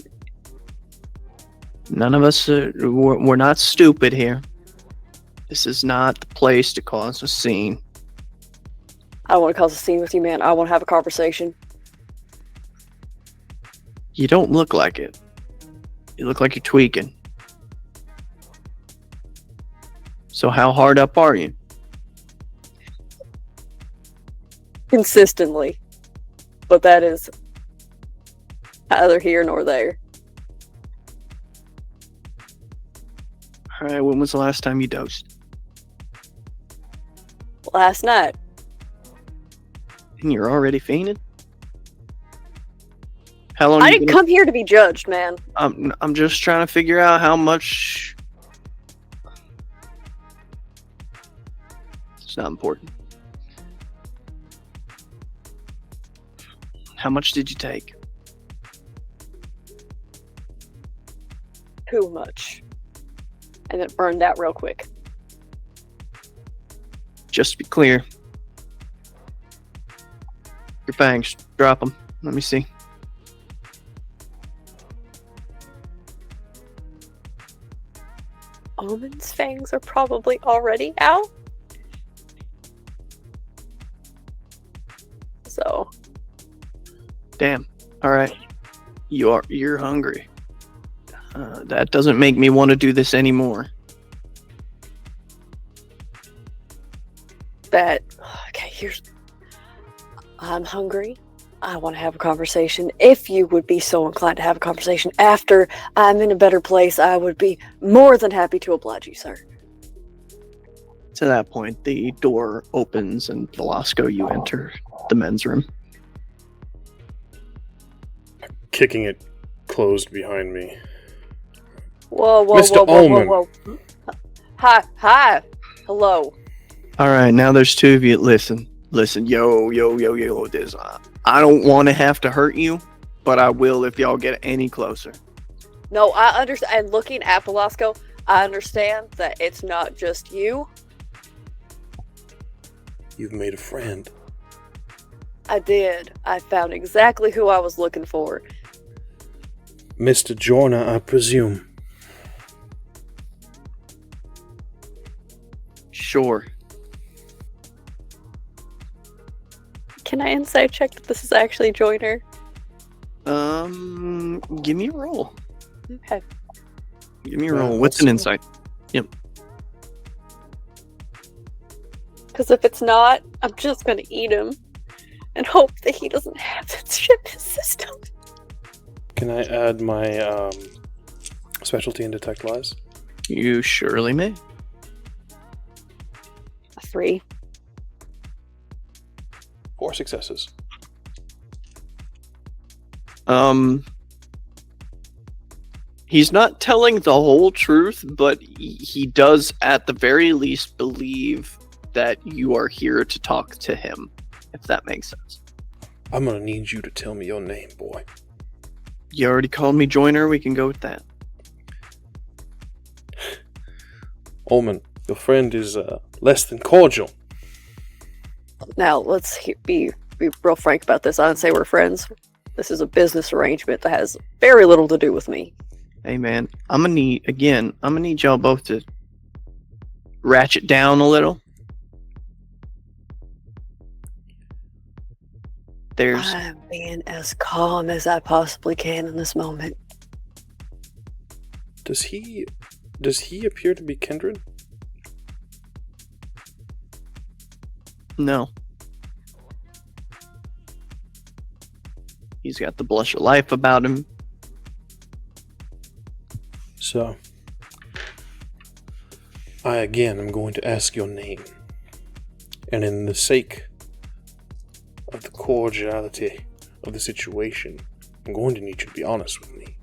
None of us, we're not stupid here. This is not the place to cause a scene. I don't want to cause a scene with you, man. I want to have a conversation. You don't look like it. You look like you're tweaking. So how hard up are you? Consistently. But that is neither here nor there. Alright, when was the last time you dosed? Last night. And you're already fainted? How long? I didn't come here to be judged, man. I'm just trying to figure out how much. It's not important. How much did you take? Too much. And it burned out real quick. Just to be clear. Your fangs, drop them. Let me see. Omen's fangs are probably already out. So. Damn. Alright. You're hungry. That doesn't make me want to do this anymore. Okay, I'm hungry. I want to have a conversation. If you would be so inclined to have a conversation after I'm in a better place, I would be more than happy to oblige you, sir. To that point, the door opens and Velasco, you enter the men's room. Kicking it closed behind me. Whoa, Mr. Ullman. whoa. Hi. Hello. Alright, now there's two of you. Listen. Yo. This, I don't want to have to hurt you, but I will if y'all get any closer. No, I understand. And looking at Velasco, I understand that it's not just you. You've made a friend. I did. I found exactly who I was looking for. Mr. Joyner, I presume. Sure. Can I insight check that this is actually Joyner? Give me a roll. Okay. Give me a roll. What's an insight? Because if it's not, I'm just gonna eat him and hope that he doesn't have that shit in his system. Can I add my specialty in detect lies? You surely may. A 3. 4 successes. He's not telling the whole truth, but he does at the very least believe that you are here to talk to him, if that makes sense. I'm gonna need you to tell me your name, boy. You already called me Joyner, we can go with that. Ullman, your friend is less than cordial. Now, let's be real frank about this. I don't say we're friends. This is a business arrangement that has very little to do with me. Hey man, I'm gonna need y'all both to ratchet down a little. I'm being as calm as I possibly can in this moment. Does he appear to be kindred? No. He's got the blush of life about him. So, I again am going to ask your name. And in the sake of the cordiality of the situation, I'm going to need you to be honest with me.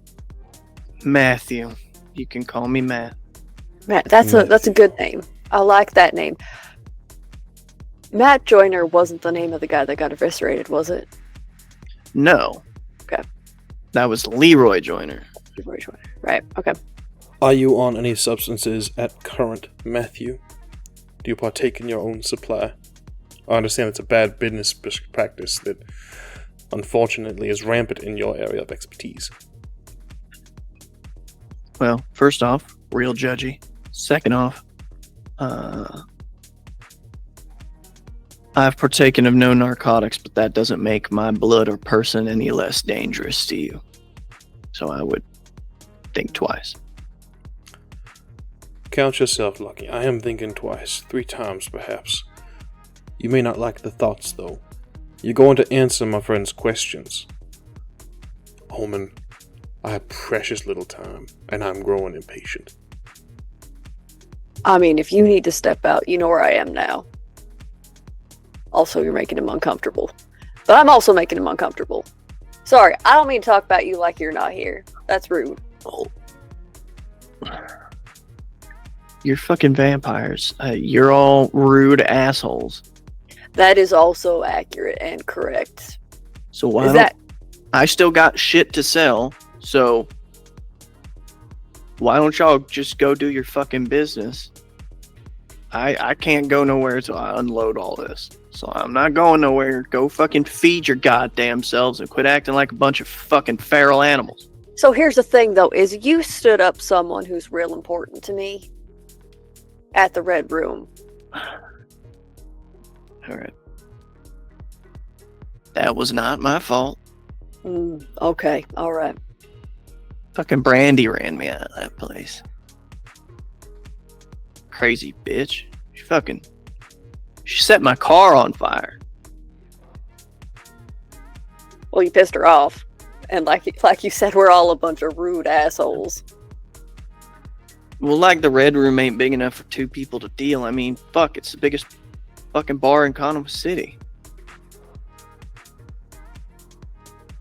Matthew. You can call me Matt. Matt, that's a good name. I like that name. Matt Joyner wasn't the name of the guy that got eviscerated, was it? No. Okay. That was Leroy Joyner. Leroy Joyner. Right, okay. Are you on any substances at current, Matthew? Do you partake in your own supply? I understand it's a bad business practice that unfortunately is rampant in your area of expertise. Well, first off, real judgy. Second off, I've partaken of no narcotics, but that doesn't make my blood or person any less dangerous to you. So I would think twice. Count yourself lucky. I am thinking twice, 3 times perhaps. You may not like the thoughts, though. You're going to answer my friend's questions. Holman, I have precious little time, and I'm growing impatient. I mean, if you need to step out, you know where I am now. Also, you're making him uncomfortable. But I'm also making him uncomfortable. Sorry, I don't mean to talk about you like you're not here. That's rude. Oh. You're fucking vampires. You're all rude assholes. That is also accurate and correct. So why I still got shit to sell, so why don't y'all just go do your fucking business? I can't go nowhere till I unload all this. So I'm not going nowhere. Go fucking feed your goddamn selves and quit acting like a bunch of fucking feral animals. So here's the thing, though, is you stood up someone who's real important to me at the Red Room. Alright. That was not my fault. Okay, alright. Fucking Brandy ran me out of that place. Crazy bitch. She set my car on fire. Well, you pissed her off. And like you said, we're all a bunch of rude assholes. Well, like the Red Room ain't big enough for 2 people to deal. I mean, fuck, it's the biggest fucking bar in Conoma City.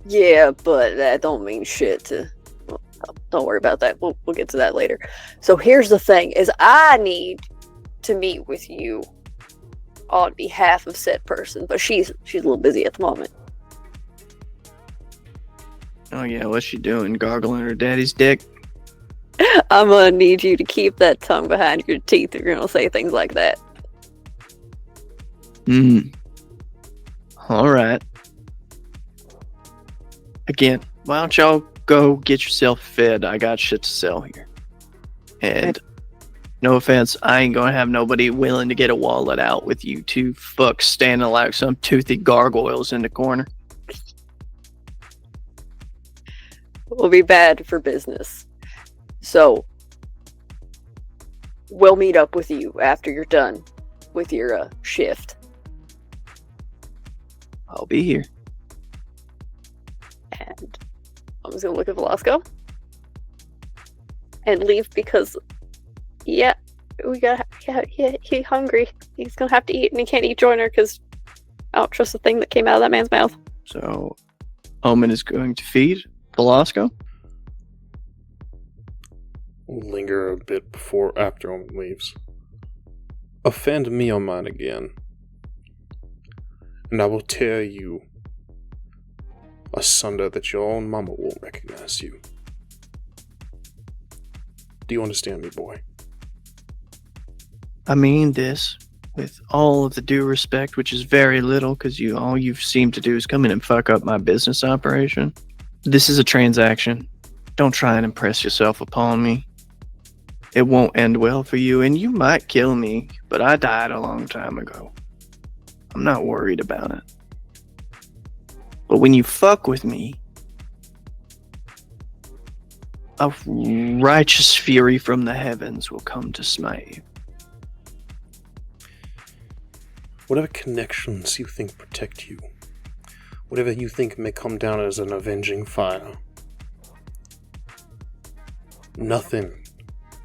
Yeah, but that don't mean shit to... Well, don't worry about that. We'll get to that later. So here's the thing, is I need to meet with you on behalf of said person, but she's a little busy at the moment. Oh yeah, what's she doing? Gargling her daddy's dick? I'm gonna need you to keep that tongue behind your teeth if you're gonna say things like that. Alright. Again, why don't y'all go get yourself fed. I got shit to sell here. And no offense, I ain't gonna have nobody willing to get a wallet out with you two fucks standing like some toothy gargoyles in the corner. Will be bad for business. So, we'll meet up with you after you're done with your shift. I'll be here. And I'm just gonna look at Velasco and leave because, yeah, he's hungry. He's gonna have to eat, and he can't eat Joiner because I don't trust the thing that came out of that man's mouth. So, Omen is going to feed Velasco. Linger a bit after Omen leaves. Offend me on mine again, and I will tear you asunder that your own mama won't recognize you. Do you understand me, boy? I mean this with all of the due respect, which is very little, because all you seem to do is come in and fuck up my business operation. This is a transaction. Don't try and impress yourself upon me. It won't end well for you, and you might kill me, but I died a long time ago. I'm not worried about it. But when you fuck with me, a righteous fury from the heavens will come to smite you. Whatever connections you think protect you, whatever you think may come down as an avenging fire, nothing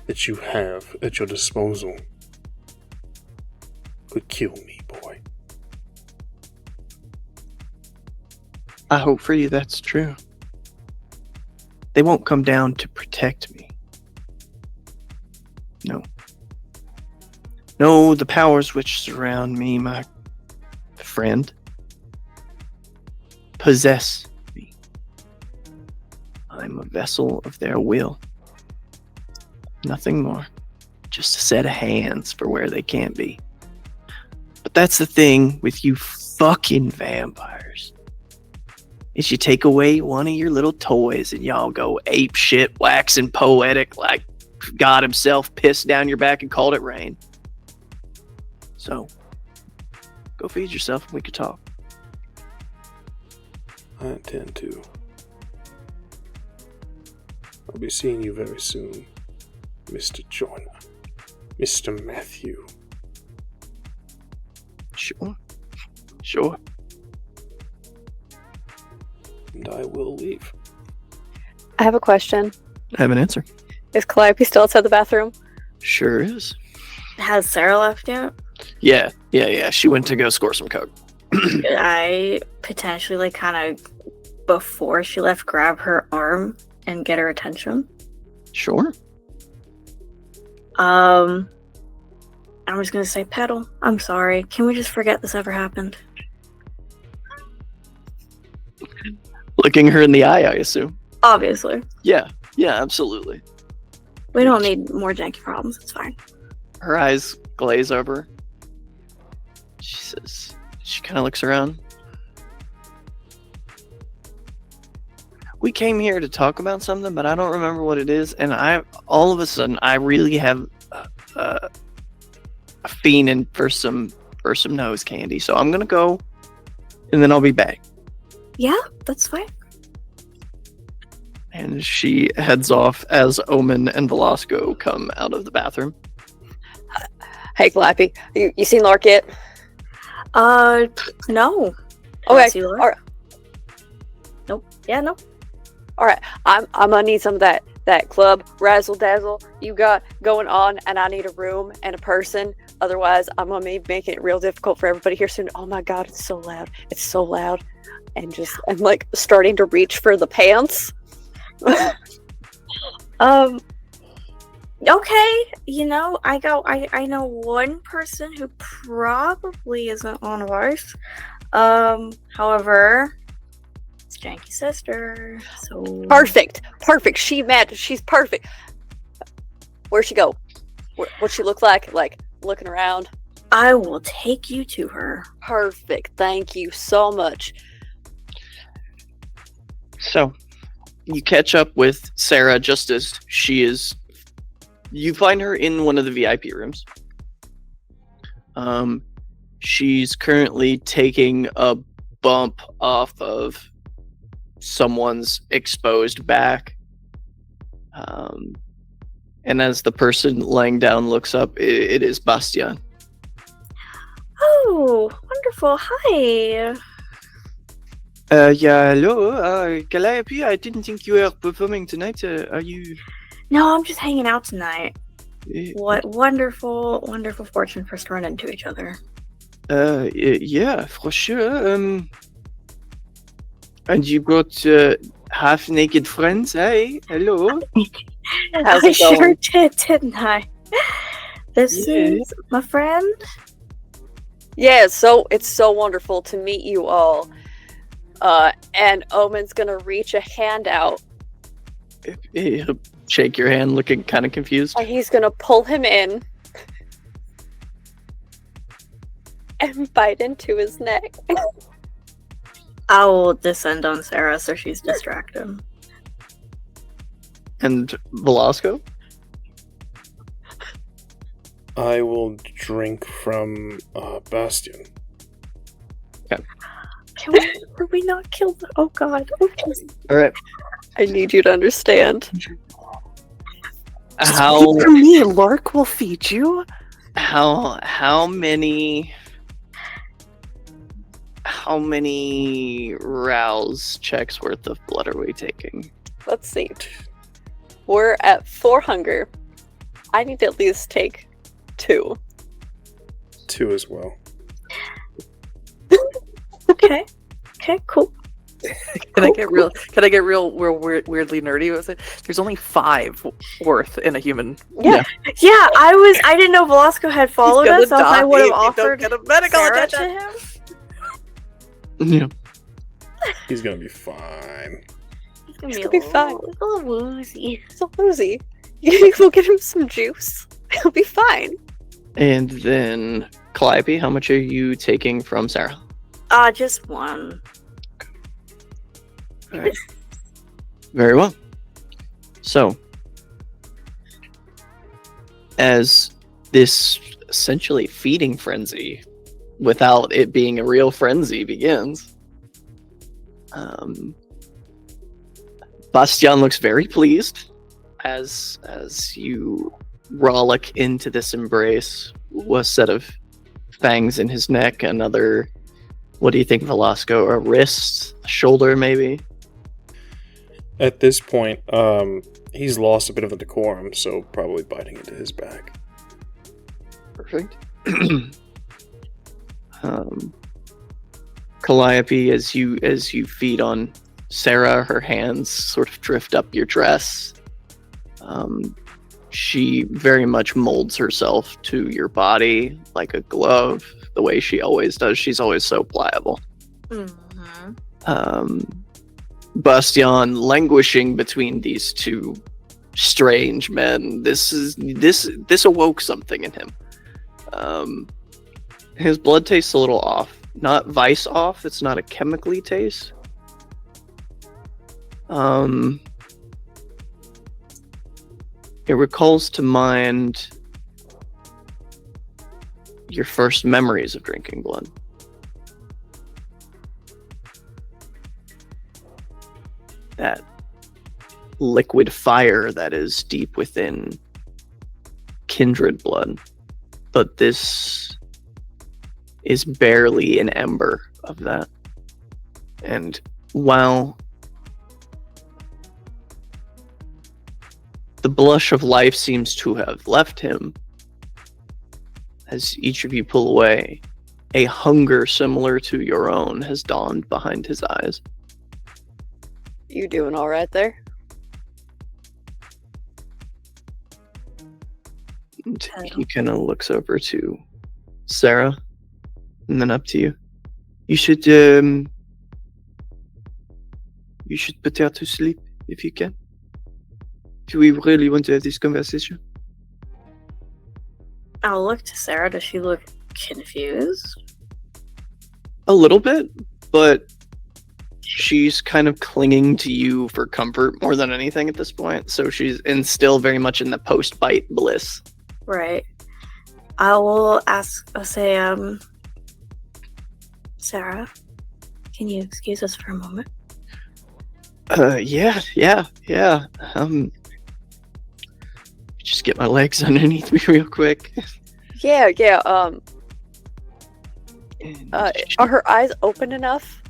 that you have at your disposal could kill me, boy. I hope for you that's true. They won't come down to protect me. No. No, the powers which surround me, my friend, possess me. I'm a vessel of their will. Nothing more. Just a set of hands for where they can't be. But that's the thing with you fucking vampires. Is you take away one of your little toys and y'all go ape shit, waxing poetic like God himself pissed down your back and called it rain. So, go feed yourself and we could talk. I intend to. I'll be seeing you very soon, Mr. Joyner. Mr. Matthew. Sure. And I will leave. I have a question. I have an answer. Is Calliope still outside the bathroom? Sure is. Has Sarah left yet? Yeah. She went to go score some coke. I potentially kind of, before she left, grab her arm and get her attention. Sure. I'm just gonna say, Petal, I'm sorry. Can we just forget this ever happened? Looking her in the eye, I assume. Obviously. Yeah, absolutely. We don't need more janky problems. It's fine. Her eyes glaze over. She kind of looks around. We came here to talk about something, but I don't remember what it is. And all of a sudden, I really have a fiending for some nose candy. So I'm gonna go, and then I'll be back. Yeah, that's fine. And she heads off as Omen and Velasco come out of the bathroom. Hey, Calliope, you seen Lark yet? No. Okay. All right. Nope. Yeah, nope. All right. I'm gonna need some of that club razzle dazzle you got going on, and I need a room and a person. Otherwise, I'm gonna be making it real difficult for everybody here soon. Oh my God, it's so loud. It's so loud. And I'm like starting to reach for the pants. Okay, I know one person who probably isn't on of ours. However, it's Janky's sister, so... Perfect. She's perfect. Where'd she go? What'd she look like? Like, looking around? I will take you to her. Perfect. Thank you so much. So, you catch up with Sarah just as she is. You find her in one of the VIP rooms. She's currently taking a bump off of someone's exposed back. And as the person laying down looks up, it is Bastian. Oh, wonderful. Hi. Yeah, hello. Calliope, I didn't think you were performing tonight. Are you... No, I'm just hanging out tonight. eh, What wonderful, wonderful fortune for us to run into each other. Yeah, for sure. And you brought half-naked friends. Hey, hello. How's I it sure going? did, didn't I? This Yeah. is my friend. Yeah, it's so wonderful to meet you all. And Omen's gonna reach a hand out, He'll shake your hand, looking kind of confused. and he's gonna pull him in and bite into his neck. I will descend on Sarah so she's distracted. And Velasco? I will drink from Bastion. Were we not killed? Oh god. Okay. All right. I need you to understand. How For me, Lark will feed you. how many rouse checks worth of blood are we taking? Let's see. We're at 4 hunger. I need to at least take 2. 2 as well. Okay. Okay, cool. Can I get real weirdly nerdy with it? There's only 5 worth in a human. Yeah. Yeah, I didn't know Velasco had followed us, else I would have offered Get a medical Sarah to attention. him. Yeah. He's gonna be fine. He's gonna He's be, gonna be fine. a little woozy. So Lucy, you will get him some juice. He'll be fine. And then Calliope, how much are you taking from Sarah? Just one. All right. Very well. So, as this essentially feeding frenzy, without it being a real frenzy, begins, Bastian looks very pleased as you rollick into this embrace. A set of fangs in his neck, another. What do you think, Velasco? A wrist, a shoulder, maybe? At this point, he's lost a bit of the decorum, so probably biting into his back. Perfect. Calliope, as you feed on Sarah, her hands sort of drift up your dress. She very much molds herself to your body like a glove, the way she always does. She's always so pliable. Mm-hmm. Bastian languishing between these two strange men. This awoke something in him. His blood tastes a little off. Not vice off, it's not a chemically taste. It recalls to mind your first memories of drinking blood. That liquid fire that is deep within kindred blood. But this is barely an ember of that. And while the blush of life seems to have left him, as each of you pull away, a hunger similar to your own has dawned behind his eyes. You doing all right there? And he kind of looks over to Sarah, and then up to you. You should put her to sleep if you can. Do we really want to have this conversation? I'll look to Sarah. Does she look confused? A little bit, but she's kind of clinging to you for comfort more than anything at this point. So she's still very much in the post-bite bliss. Right. I will say, Sarah, can you excuse us for a moment? Yeah. Just get my legs underneath me real quick. Yeah. And Are her eyes open enough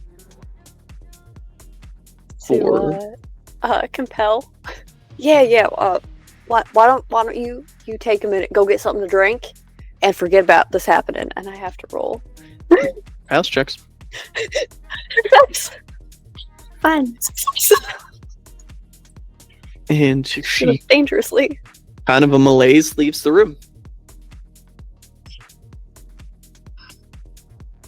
For? to compel? Yeah. Why don't you take a minute, go get something to drink, and forget about this happening? And I have to roll. house checks. Fine. And she, Dangerously. kind of a malaise, leaves the room.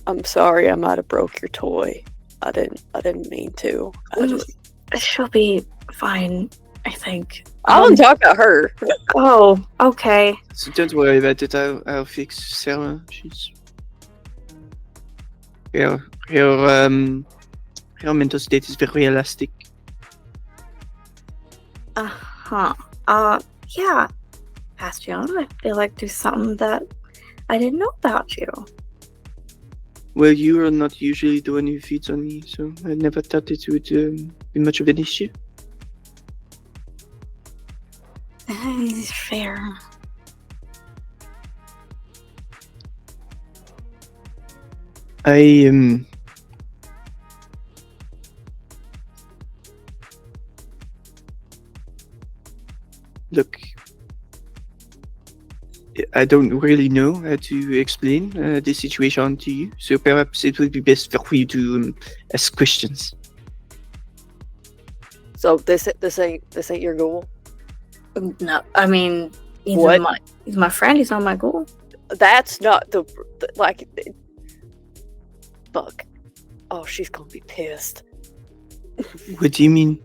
I'm sorry, I might have broke your toy. I didn't mean to. She'll be fine, I think. I wasn't talking about her. Oh, okay. So don't worry about it. I'll fix Sarah. She's her mental state is very elastic. Uh-huh. Yeah. Bastion, I feel like there's something that I didn't know about you. Well, you are not usually the one who feeds on me, so I never thought it would be much of an issue. Fair. Look, I don't really know how to explain the situation to you, so perhaps it would be best for you to ask questions. So this ain't your goal. No, I mean, What? He's my friend. He's not my goal. That's not the like. Fuck. Oh, she's gonna be pissed. What do you mean?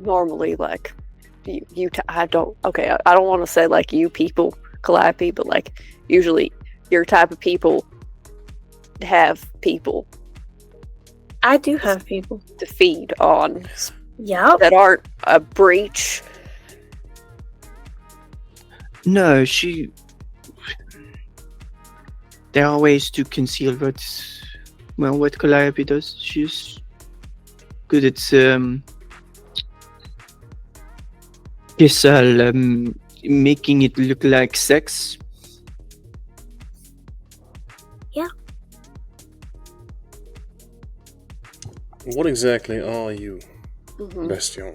Normally, like, I don't want to say like you people, Calliope, but like usually your type of people have people I do have people. to feed on Yep. that aren't a breach. No, there are ways to conceal what Calliope does. She's good at making it look like sex. What exactly are you, Mhm. Bastion?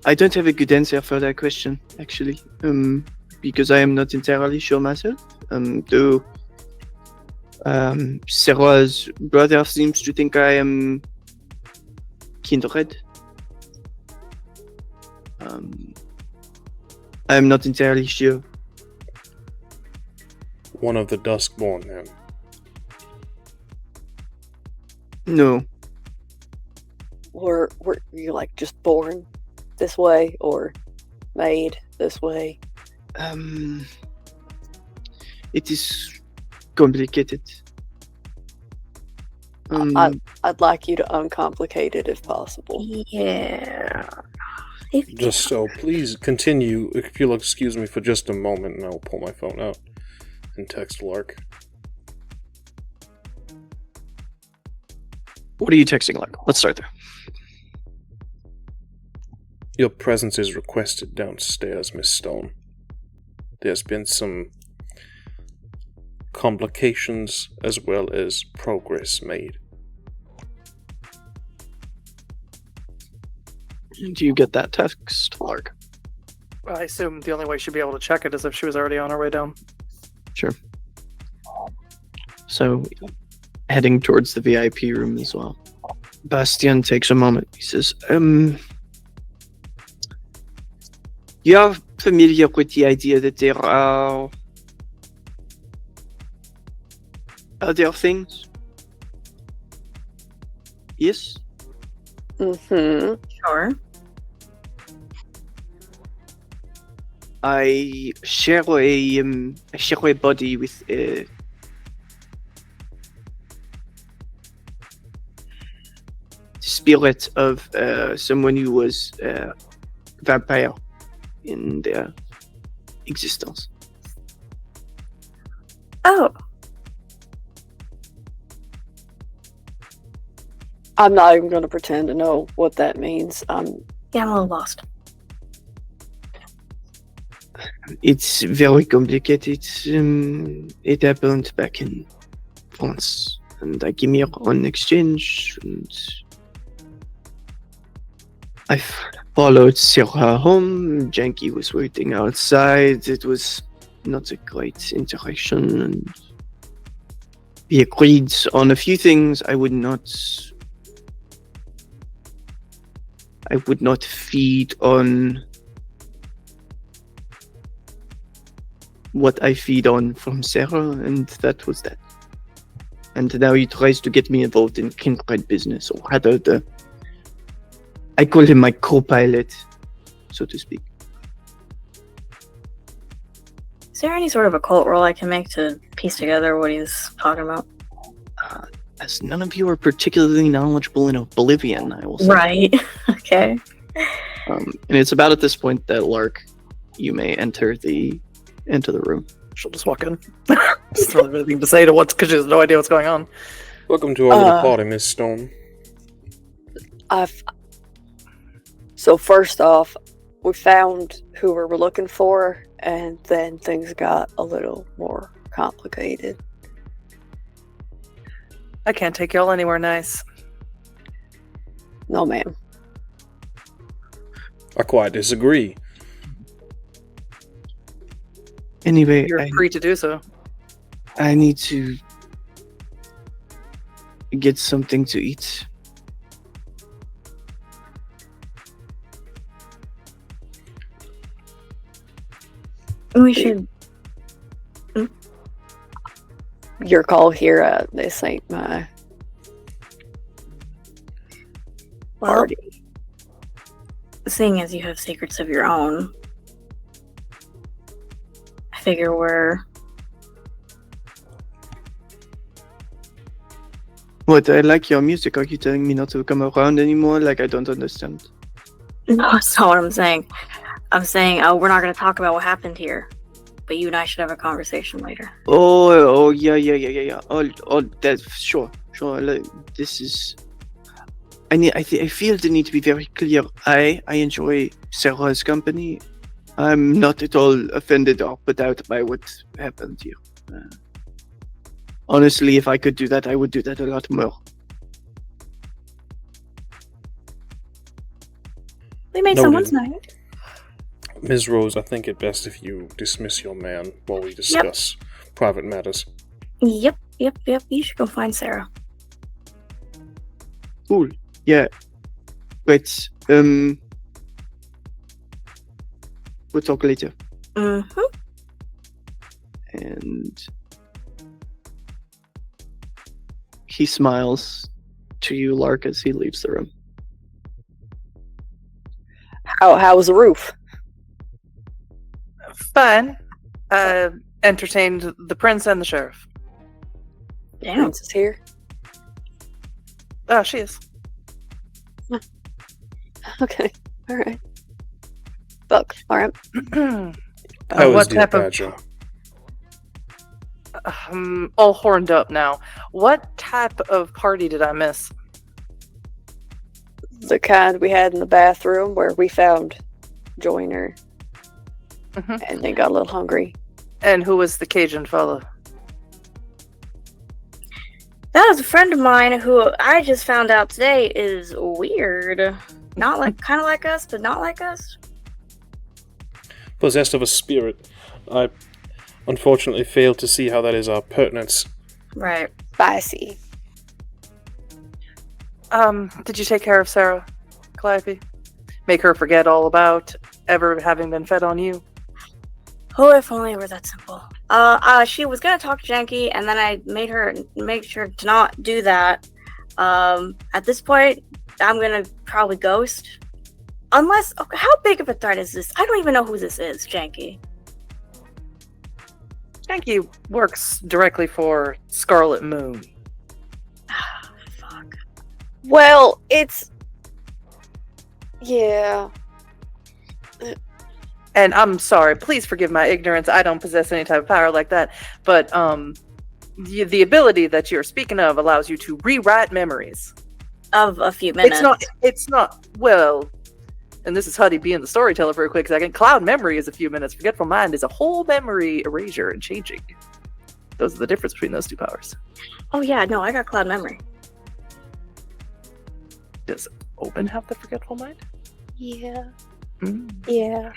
I don't have a good answer for that question, actually, because I am not entirely sure myself. Though Sarah's brother seems to think I am kindred. I'm not entirely sure. One of the Duskborn, then. No, Were you like just born this way or made this way? it is complicated. I'd like you to uncomplicate it if possible. Yeah. Just so, please continue, if you'll excuse me for just a moment, and I'll pull my phone out and text Lark. What are you texting like? Let's start there. Your presence is requested downstairs, Miss Stone. There's been some complications as well as progress made. Do you get that text, Lark? I assume the only way she'd be able to check it is if she was already on her way down. Sure. So, heading towards the VIP room as well. Bastien takes a moment. He says, you're familiar with the idea that there are other things? Yes? Mm-hmm. Sure. I share a body with a spirit of someone who was a vampire in their existence. Oh, I'm not even going to pretend to know what that means. yeah, I'm a little lost. It's very complicated. It happened back in France, and I came here on exchange, and I followed Sarah home. Janky was waiting outside. It was not a great interaction, and we agreed on a few things. I would not feed on what I feed on from Sarah, and that was that. And now he tries to get me involved in kindred business, or rather I call him my co-pilot, so to speak. Is there any sort of occult roll I can make to piece together what he's talking about? As none of you are particularly knowledgeable in Oblivion, I will say. Right. Okay. And it's about at this point that Lark, you may enter the room. She'll just walk in. There's not really anything to say to what's because she has no idea what's going on. Welcome to our little party, Miss Stone. So first off, we found who we were looking for, and then things got a little more complicated. I can't take y'all anywhere nice. No, ma'am. I quite disagree. Anyway, You're free to do so. I need to get something to eat. We should. Your call here, this ain't my Well, party. seeing as you have secrets of your own, I figure we're. What, I like your music. Are you telling me not to come around anymore? Like, I don't understand. No, that's not what I'm saying. I'm saying, we're not going to talk about what happened here, but you and I should have a conversation later. Oh, yeah. Oh, that, sure. Like, this is. I feel the need to be very clear. I enjoy Sarah's company. I'm not at all offended or put out by what happened here. Honestly, if I could do that, I would do that a lot more. We made Noted. someone's night. Ms. Rose, I think it best if you dismiss your man while we discuss private matters. Yep. You should go find Sarah. Cool. Yeah. Wait. We'll talk later. Mm-hmm. And he smiles to you, Lark, as he leaves the room. How was the roof? Fine. Entertained the prince and the sheriff. Damn. Princess here. Oh, she is. Okay. All right. Fuck. All right. How is what dear type of Badger? all horned up now? What type of party did I miss? The kind we had in the bathroom where we found Joyner, Mhm. and they got a little hungry. And who was the Cajun fella? That was a friend of mine who I just found out today is weird. Not like, kind of like us, but not like us. Possessed of a spirit. I unfortunately failed to see how that is our pertinence. Right. Spicy. Did you take care of Sarah, Calliope? Make her forget all about ever having been fed on you? Oh, if only it were that simple. She was gonna talk to Janky, and then I made her make sure to not do that. At this point, I'm gonna probably ghost. Unless, okay, how big of a threat is this? I don't even know who this is, Janky. Janky works directly for Scarlet Moon. Fuck. Well, it's... Yeah. And I'm sorry, please forgive my ignorance. I don't possess any type of power like that. But the ability that you're speaking of allows you to rewrite memories. Of a few minutes. It's not, well, and this is Huddy being the storyteller for a quick second. Cloud memory is a few minutes. Forgetful mind is a whole memory erasure and changing. Those are the difference between those two powers. Oh yeah, no, I got cloud memory. Does Omen have the forgetful mind? Yeah. Mm. Yeah.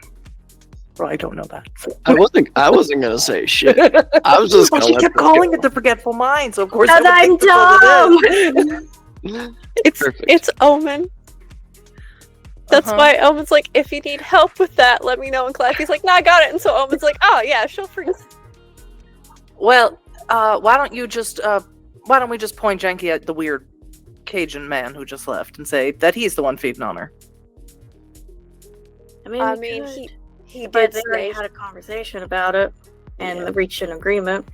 Well, I don't know that. I wasn't gonna say shit. I was just Well, gonna she kept calling it the forgetful mind, so of course Because I I'm would think that's what it dumb! is. Perfect. It's Omen. That's Uh-huh. why Omen's like, if you need help with that, let me know. And Clappy's like, nah, I got it. And so Omen's like, oh yeah, she'll forget. Well, why don't we just point Janky at the weird Cajun man who just left and say that he's the one feeding on her? I we mean, could. he But did they already say had a conversation about it and reached an agreement.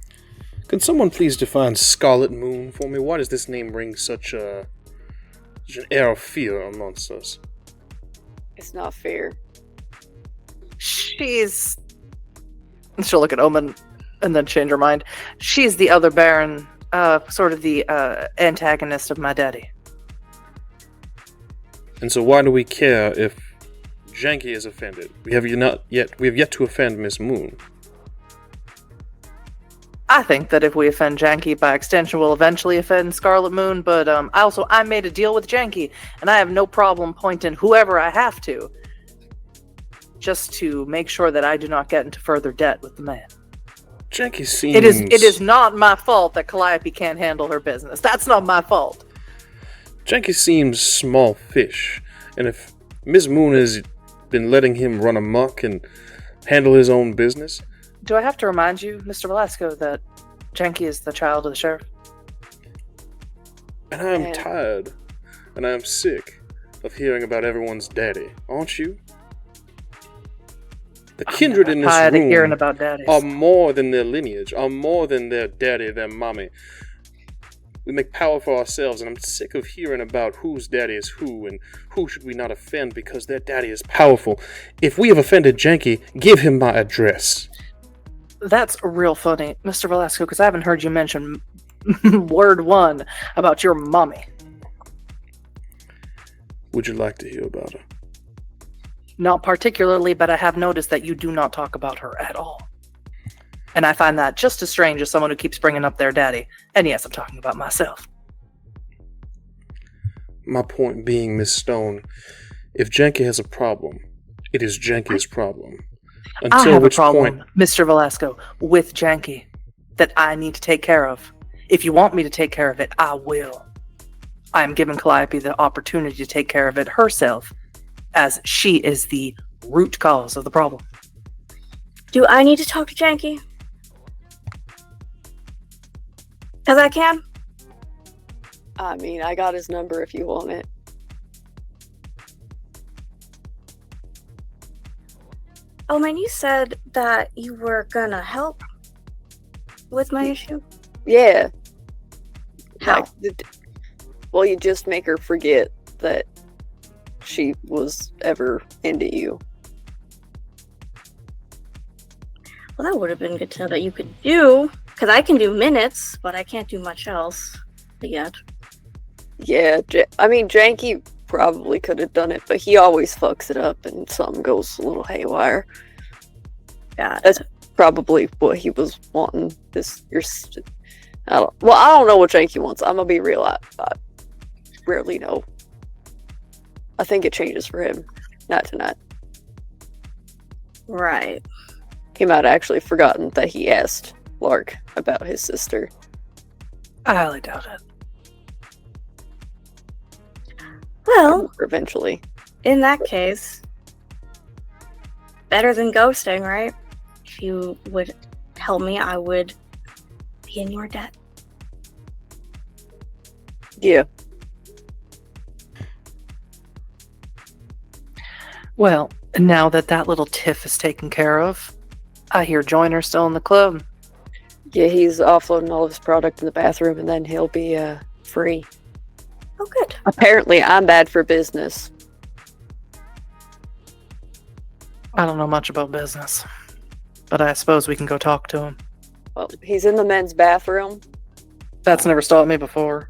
Can someone please define Scarlet Moon for me? Why does this name bring such an air of fear amongst us? it's not fair. She's... She'll look at Omen and then change her mind. She's the other Baron, sort of the antagonist of my daddy. And so why do we care if Janky is offended? We have yet to offend Miss Moon. I think that if we offend Janky, by extension, we'll eventually offend Scarlet Moon, but I made a deal with Janky, and I have no problem pointing whoever I have to, just to make sure that I do not get into further debt with the man. Janky seems... It is not my fault that Calliope can't handle her business. That's not my fault. Janky seems small fish, and if Miss Moon has been letting him run amok and handle his own business... Do I have to remind you, Mr. Velasco, that Janky is the child of the sheriff? And I am tired, and I am sick of hearing about everyone's daddy, aren't you? The kindred in this tired of hearing room about daddies. are more than their lineage, are more than their daddy, their mommy. We make power for ourselves, and I'm sick of hearing about whose daddy is who, and who should we not offend because their daddy is powerful. If we have offended Janky, give him my address. That's real funny, Mr. Velasco, because I haven't heard you mention word one about your mommy. Would you like to hear about her? Not particularly, but I have noticed that you do not talk about her at all. And I find that just as strange as someone who keeps bringing up their daddy. And yes, I'm talking about myself. My point being, Miss Stone, if Janky has a problem, it is Janky's problem. I have a problem, Mr. Velasco, with Janky that I need to take care of. If you want me to take care of it, I will. I am giving Calliope the opportunity to take care of it herself, as she is the root cause of the problem. Do I need to talk to Janky? Because I can. I mean, I got his number if you want it. Oh man, you said that you were gonna help with my issue? Yeah. How? Well, you just make her forget that she was ever into you. Well, that would have been good to know that you could do, because I can do minutes, but I can't do much else yet. Yeah, I mean, Janky probably could have done it, but he always fucks it up and something goes a little haywire. Yeah, That's probably what he was wanting. I don't know what Janky wants. I'm gonna be real. I rarely know. I think it changes for him. Not tonight. right. He might have actually forgotten that he asked Lark about his sister. I highly doubt it. Well, Eventually. in that case, better than ghosting, right? If you would help me, I would be in your debt. Yeah. Well, now that little tiff is taken care of, I hear Joyner's still in the club. Yeah, he's offloading all of his product in the bathroom, and then he'll be free. Oh, good. Apparently, I'm bad for business. I don't know much about business, but I suppose we can go talk to him. Well, he's in the men's bathroom. That's never stopped me before.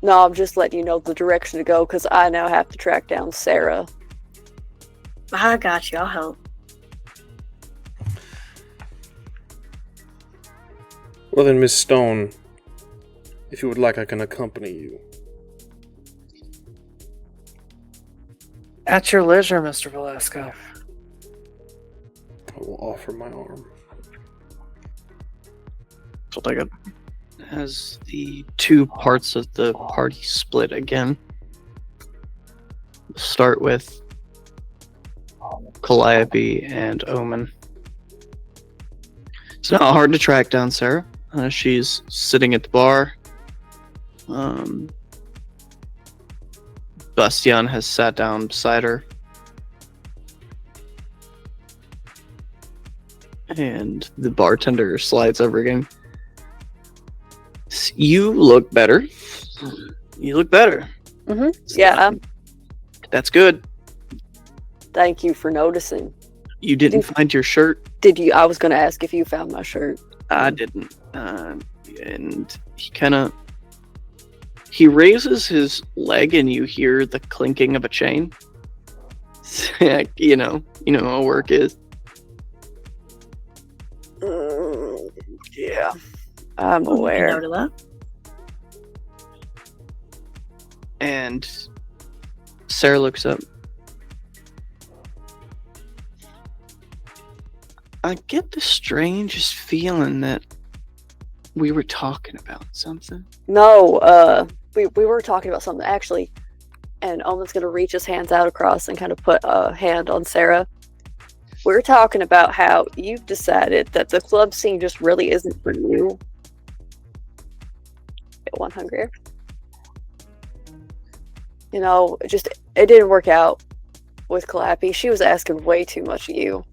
No, I'm just letting you know the direction to go, because I now have to track down Sarah. I got you. I'll help. Well then, Miss Stone, if you would like, I can accompany you. At your leisure, Mr. Velasco. I will offer my arm. So like as the two parts of the party split again. We'll start with Calliope and Omen. It's not hard to track down Sarah. She's sitting at the bar. Bastian has sat down beside her. And the bartender slides over again. You look better. You look better. Mm-hmm. Yeah. That's good. Thank you for noticing. You didn't find your shirt? Did you? I was going to ask if you found my shirt. I didn't. And he kind of... He raises his leg and you hear the clinking of a chain. you know how work is. Yeah. I'm aware. Note of that. And Sarah looks up. I get the strangest feeling that we were talking about something. No, we were talking about something, actually. And Omen's going to reach his hands out across and kind of put a hand on Sarah. We're talking about how you've decided that the club scene just really isn't for you. Get one hungrier. You know, it didn't work out with Calliope. She was asking way too much of you.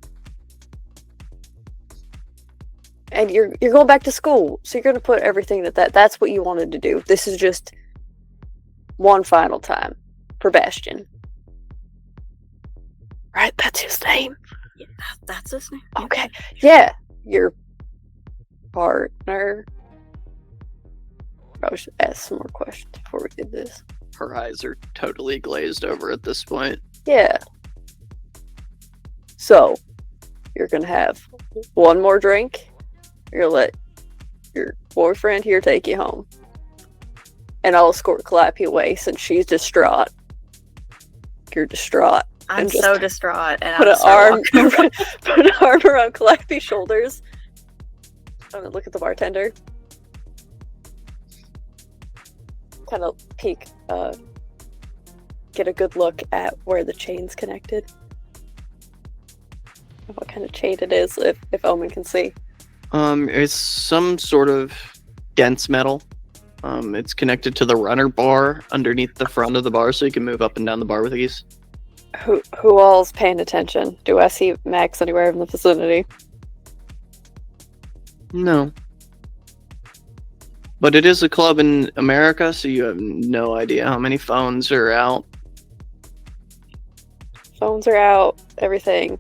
And you're going back to school, so you're going to put everything that's what you wanted to do. This is just one final time for Bastion. Right, that's his name. Yeah, that's his name. Okay, yeah, your partner. Probably should ask some more questions before we did this. Her eyes are totally glazed over at this point. Yeah. So, you're going to have one more drink. You're going to let your boyfriend here take you home. And I'll escort Calliope away since she's distraught. You're distraught. I'm just so distraught, and Put I'm put an arm around Calliope's shoulders. I'm going to look at the bartender. Kind of peek, get a good look at where the chain's connected. What kind of chain it is, if Omen can see. It's some sort of dense metal. It's connected to the runner bar underneath the front of the bar, so you can move up and down the bar with ease. Who all's paying attention? Do I see Max anywhere in the vicinity? No. But it is a club in America, so you have no idea how many phones are out. Phones are out, everything.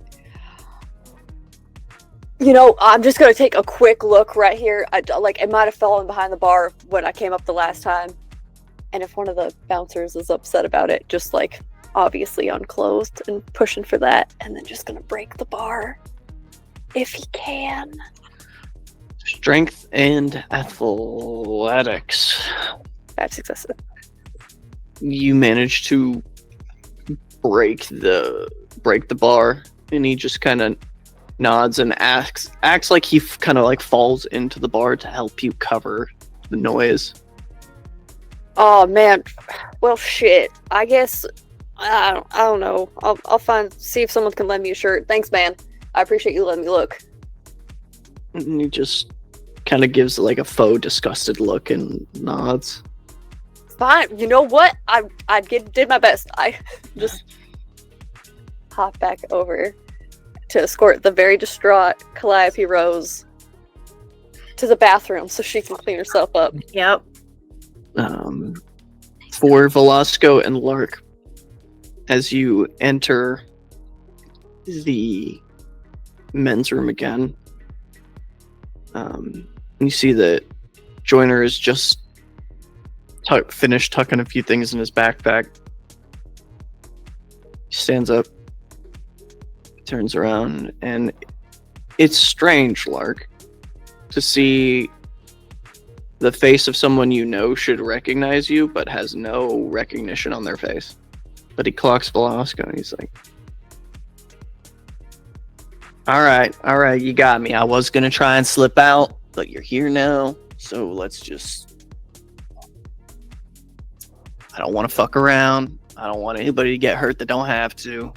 You know, I'm just going to take a quick look right here. It might have fallen behind the bar when I came up the last time. And if one of the bouncers is upset about it, just obviously unclothed and pushing for that, and then just going to break the bar. If he can. Strength and athletics. That's excessive. You manage to break the bar, and he just kind of nods and acts like he kind of falls into the bar to help you cover the noise. Oh man, well shit. I guess I don't know. I'll see if someone can lend me a shirt. Thanks, man. I appreciate you letting me look. And he just kind of gives a faux disgusted look and nods. Fine. You know what? I did my best. I just hop back over to escort the very distraught Calliope Rose to the bathroom so she can clean herself up. Yep. For Velasco and Lark, as you enter the men's room again, you see that Joyner is just finished tucking a few things in his backpack. He stands up, turns around, and it's strange, Lark, to see the face of someone you know should recognize you, but has no recognition on their face. But he clocks Velasco, and he's like, all right, you got me. I was going to try and slip out, but you're here now, so let's just... I don't want to fuck around. I don't want anybody to get hurt that don't have to.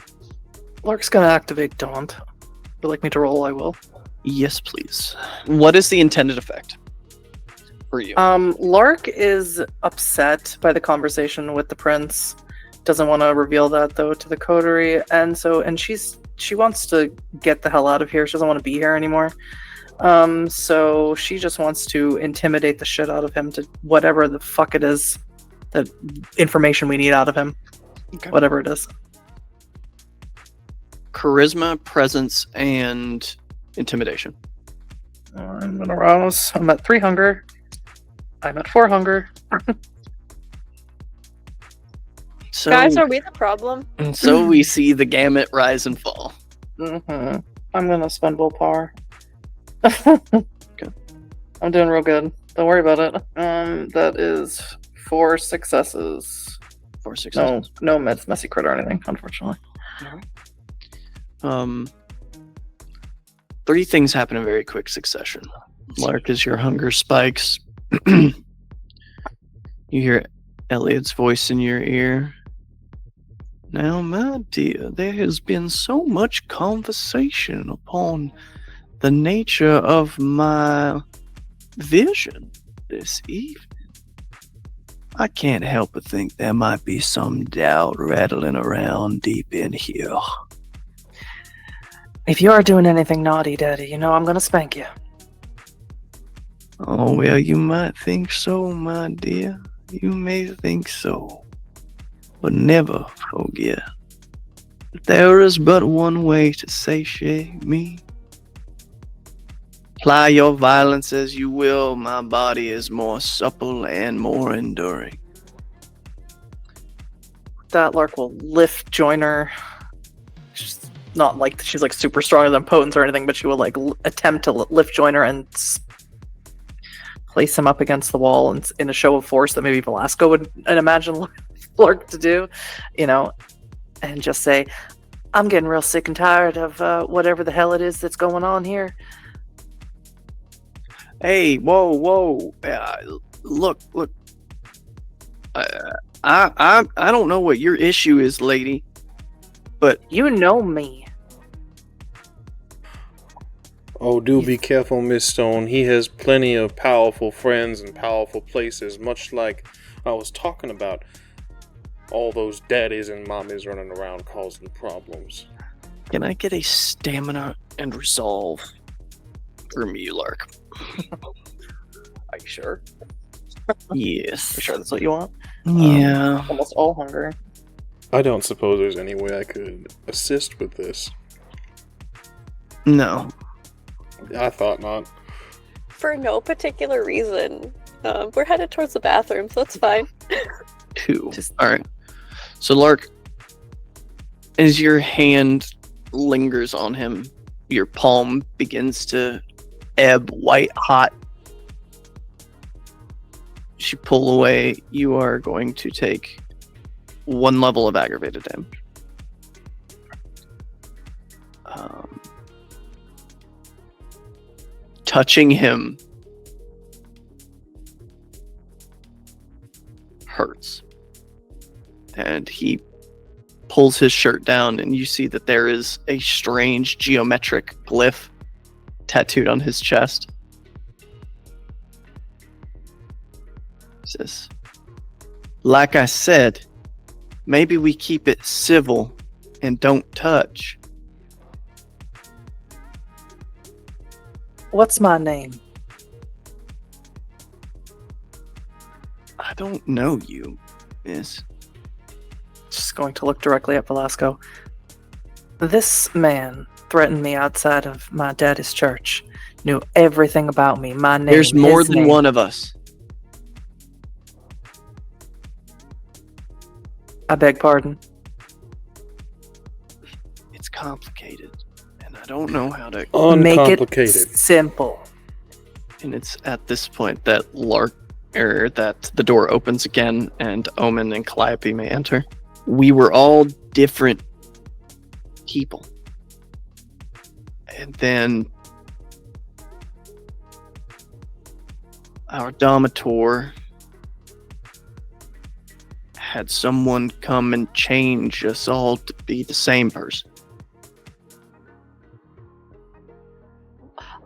Lark's gonna activate Daunt. If you'd like me to roll, I will. Yes, please. What is the intended effect for you? Lark is upset by the conversation with the prince. Doesn't want to reveal that though to the Coterie, and she wants to get the hell out of here. She doesn't want to be here anymore. So she just wants to intimidate the shit out of him to whatever the fuck it is, the information we need out of him. Okay. Whatever it is. Charisma, presence, and intimidation. I'm gonna rouse. I'm at 3 hunger. I'm at 4 hunger. So, Guys, are we the problem? so we see the gamut rise and fall. Mm-hmm. I'm gonna spend willpower. Okay. I'm doing real good. Don't worry about it. That is 4 successes. 4 successes. No messy crit or anything, unfortunately. Alright. 3 things happen in very quick succession. Lark, as your hunger spikes, you hear Elliot's voice in your ear. Now, my dear, there has been so much conversation upon the nature of my vision this evening. I can't help but think there might be some doubt rattling around deep in here. If you are doing anything naughty, Daddy, you know I'm gonna spank you. Oh, well, you might think so, my dear. You may think so. But never forget that there is but one way to satiate me. Apply your violence as you will, my body is more supple and more enduring. That Lark will lift Joyner. She's not like she's like super stronger than Potence or anything, but she will like attempt to lift Joyner and place him up against the wall, and in a show of force that maybe Velasco would imagine Lark to do, you know, and just say, "I'm getting real sick and tired of whatever the hell it is that's going on here." Hey, whoa! Look! I don't know what your issue is, lady, but You know me. Oh, do be careful, Miss Stone. He has plenty of powerful friends and powerful places, much like I was talking about. All those daddies and mommies running around causing problems. can I get a stamina and resolve from you, Lark? Are you sure? Yes. You sure that's what you want? Yeah. Almost all hunger. I don't suppose there's any way I could assist with this. No. I thought not. For no particular reason. We're headed towards the bathroom, so it's fine. 2. Alright. So, Lark, as your hand lingers on him, your palm begins to ebb white hot. As you pull away, you are going to take 1 level of aggravated damage. Touching him hurts. And he pulls his shirt down, and you see that there is a strange geometric glyph tattooed on his chest. He says, like I said, maybe we keep it civil and don't touch. What's my name? I don't know you, miss. Just going to look directly at Velasco. This man threatened me outside of my daddy's church. Knew everything about me. My name. There's more his than name. one of us. I beg pardon. It's complicated, and I don't know how to. Make it Uncomplicated. simple. And it's at this point that that the door opens again, and Omen and Calliope may enter. We were all different people, and then our Domitor had someone come and change us all to be the same person.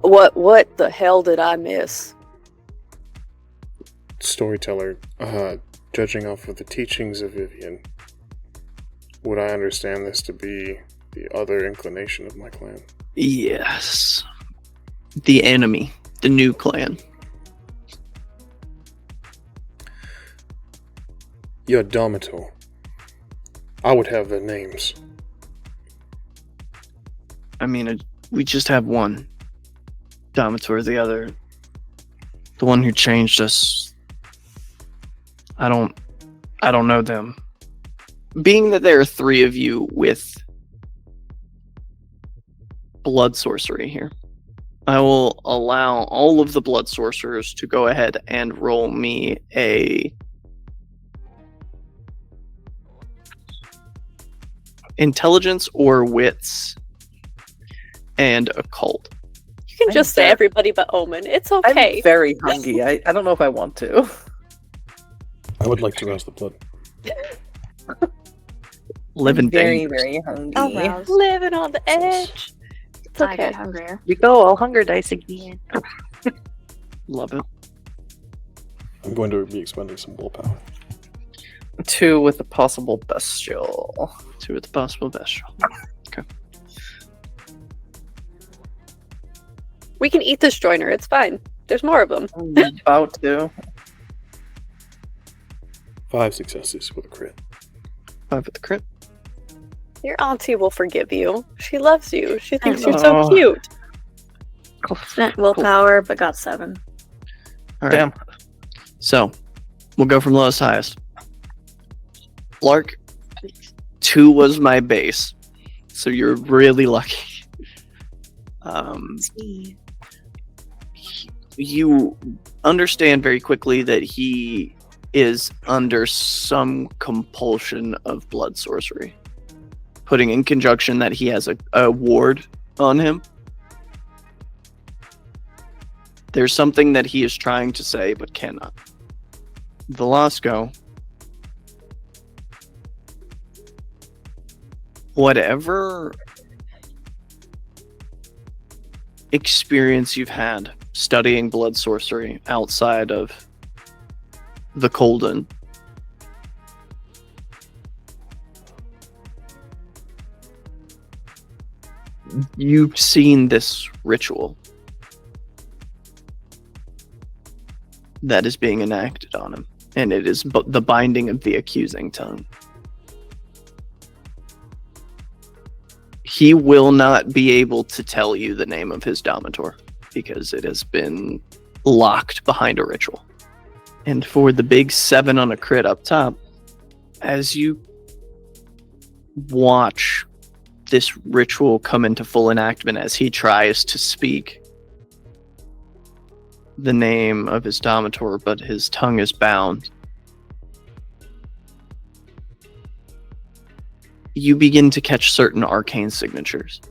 What the hell did I miss? Storyteller, judging off of the teachings of Vivian, would I understand this to be the other inclination of my clan? Yes. The enemy. The new clan. Your Domitor. I would have their names. I mean, we just have one Domitor. The other, the one who changed us, I don't know them. Being that there are three of you with blood sorcery here, I will allow all of the blood sorcerers to go ahead and roll me a intelligence or wits and occult. You can I'm just say very- everybody but Omen. It's okay. I'm very hungry. I don't know if I want to. I would like to rouse the blood. Living very, dangerous. very hungry. Oh, wow. Living on the edge. It's I okay. got hungrier. You go, I'll hunger dice again. Love it. I'm going to be expending some willpower. 2 with a possible bestial. 2 with the possible bestial. Okay. We can eat this joiner. It's fine. There's more of them. I'm about to. 5 successes with a crit. 5 with the crit. Your auntie will forgive you. She loves you. She thinks I you're so know. cute. Spent willpower, but got 7. All right. Damn. So, we'll go from lowest to highest. Lark, 2 was my base, so you're really lucky. You understand very quickly that he is under some compulsion of blood sorcery, putting in conjunction that he has a ward on him. There's something that he is trying to say but cannot. Velasco, whatever experience you've had studying blood sorcery outside of the Colden, you've seen this ritual that is being enacted on him, and it is the binding of the accusing tongue. He will not be able to tell you the name of his Domitor because it has been locked behind a ritual. And for the big 7 on a crit up top, as you watch this ritual come into full enactment as he tries to speak the name of his Domitor, but his tongue is bound, you begin to catch certain arcane signatures.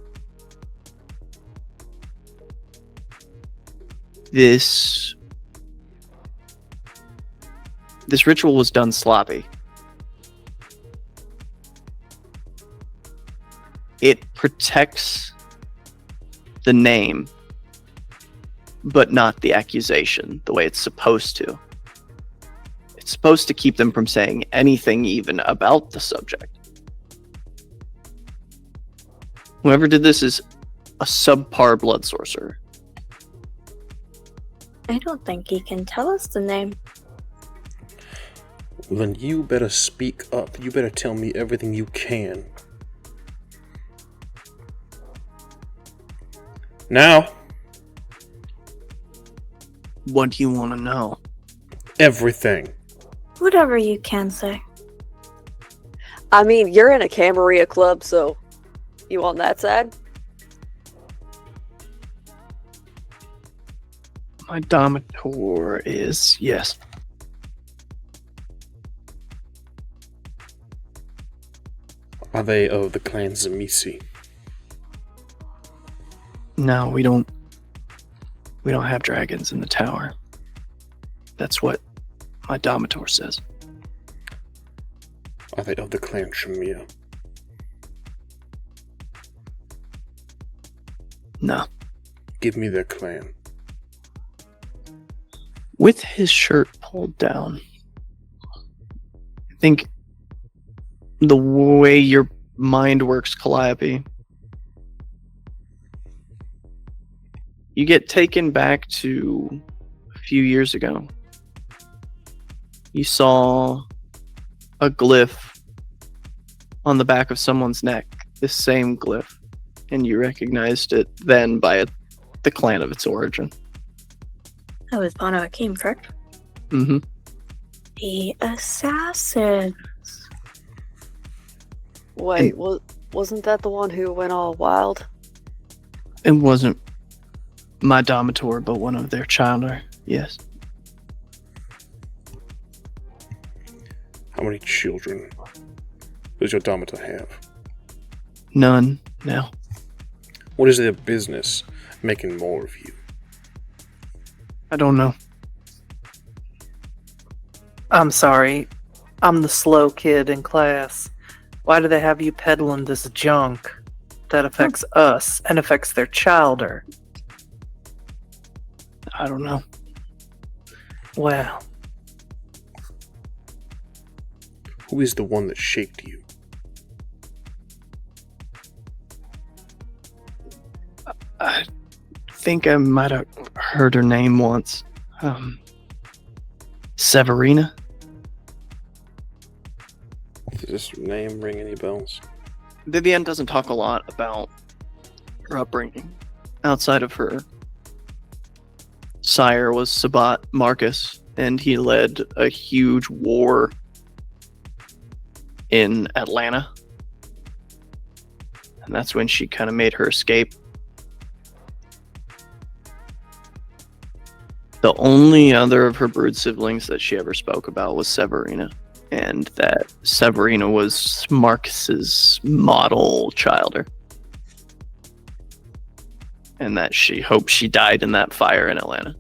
This ritual was done sloppy. It protects the name, but not the accusation the way it's supposed to. It's supposed to keep them from saying anything even about the subject. Whoever did this is a subpar blood sorcerer. I don't think he can tell us the name. Well, then you better speak up. You better tell me everything you can. Now, What do you want to know? everything. Whatever you can say. I mean, you're in a Camarilla club, so you on that side? My Domitor is, yes. Are they of the clan Zamisi? No, we don't have dragons in the tower. That's what my Domitor says. Are they of the clan Shamia? No. Give me their clan. With his shirt pulled down, I think the way your mind works, Calliope, you get taken back to a few years ago. You saw a glyph on the back of someone's neck, this same glyph, and you recognized it then by the clan of its origin. That was Banu Hakim, correct? Mm-hmm. The assassin. Wait, wasn't that the one who went all wild? It wasn't my Domitor, but one of their childer, yes. How many children does your Domitor have? None, now. What is their business making more of you? I don't know. I'm sorry. I'm the slow kid in class. Why do they have you peddling this junk that affects us and affects their childer? I don't know. Well, Who is the one that shaped you? I think I might have heard her name once. Severina? Does this name ring any bells? Vivienne doesn't talk a lot about her upbringing. Outside of her sire was Sabat Marcus, and he led a huge war in Atlanta. And that's when she kind of made her escape. The only other of her brood siblings that she ever spoke about was Severina, and that Severina was Marcus's model childer, and that she hoped she died in that fire in Atlanta.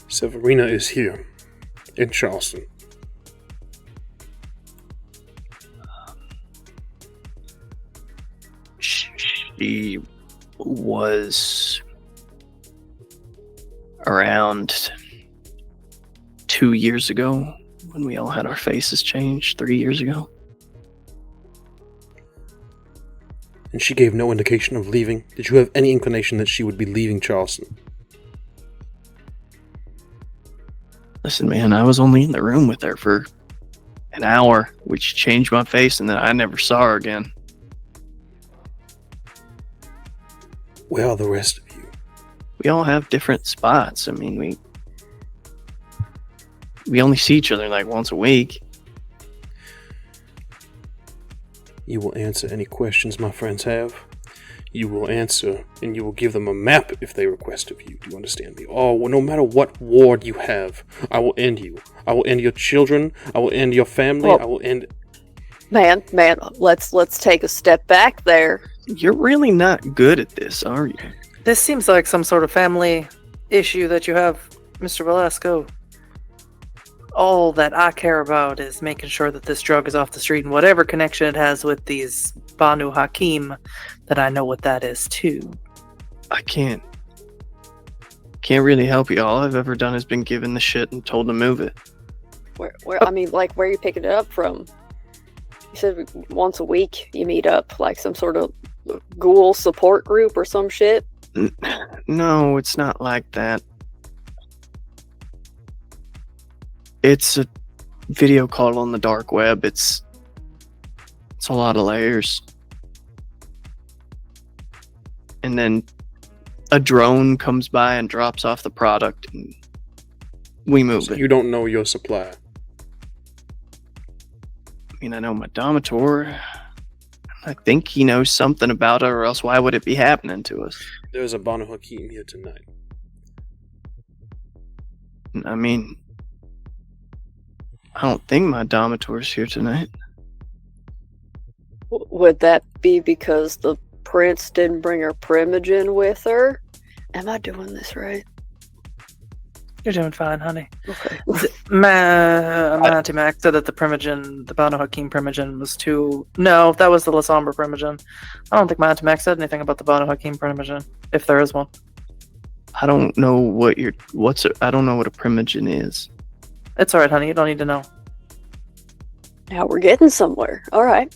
Severina is here, in Charleston. She was around 2 years ago when we all had our faces changed, 3 years ago. And she gave no indication of leaving. Did you have any inclination that she would be leaving Charleston? Listen, man, I was only in the room with her for an hour, which changed my face, and then I never saw her again. Where are the rest of you? We all have different spots. I mean, we only see each other like once a week. You will answer any questions my friends have. You will answer, and you will give them a map if they request of you. Do you understand me? Oh, well, no matter what ward you have, I will end you. I will end your children. I will end your family. Well, I will end... Man, let's take a step back there. You're really not good at this, are you? this seems like some sort of family issue that you have, Mr. Velasco. All that I care about is making sure that this drug is off the street, and whatever connection it has with these Banu Hakim, that I know what that is too. I can't really help you. All I've ever done is been given the shit and told to move it. Where I mean, like, where are you picking it up from? You said once a week you meet up, like some sort of ghoul support group or some shit? No, it's not like that. It's a video call on the dark web. It's a lot of layers. And then a drone comes by and drops off the product, and we move So it. you don't know your supplier. I mean, I know my Domitor. I think he knows something about it, or else why would it be happening to us? There's a Banu Hakim here tonight. I mean, I don't think my Domitor's here tonight. Would that be because the prince didn't bring her primogen with her? Am I doing this right? You're doing fine, honey. Okay. Auntie Mac said that the primogen, the Banu Hakim primogen, was too. No, that was the Lasombra primogen. I don't think my Auntie Mac said anything about the Banu Hakim primogen, if there is one. I don't know what I don't know what a primogen is. It's alright, honey. You don't need to know. Now we're getting somewhere. All right.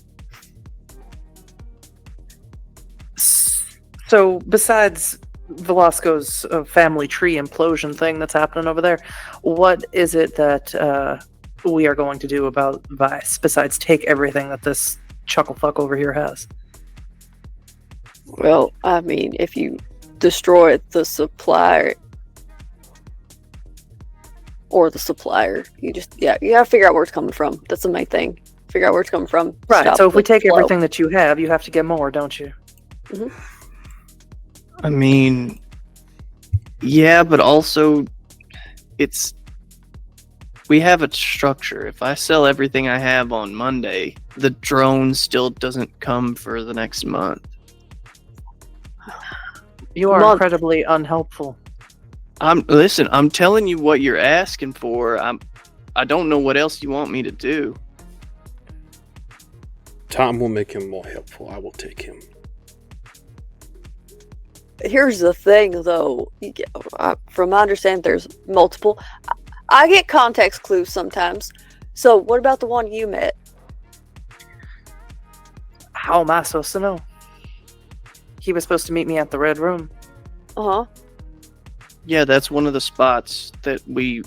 So, besides Velasco's family tree implosion thing that's happening over there, what is it that we are going to do about Vice besides take everything that this chucklefuck over here has? Well, I mean, if you destroy the supplier or the supplier, you gotta figure out where it's coming from. That's the main thing. Figure out where it's coming from. Right. Stop So if we the take flow. everything that you have to get more, don't you? I mean, yeah, but also we have a structure. If I sell everything I have on Monday, the drone still doesn't come for the next month. You are Month. incredibly unhelpful. Listen, I'm telling you what you're asking for. I don't know what else you want me to do. Time will make him more helpful. I will take him. Here's the thing, though. From my understanding, there's multiple. I get context clues sometimes. So, what about the one you met? How am I supposed to know? He was supposed to meet me at the Red Room. Uh huh. Yeah, that's one of the spots that we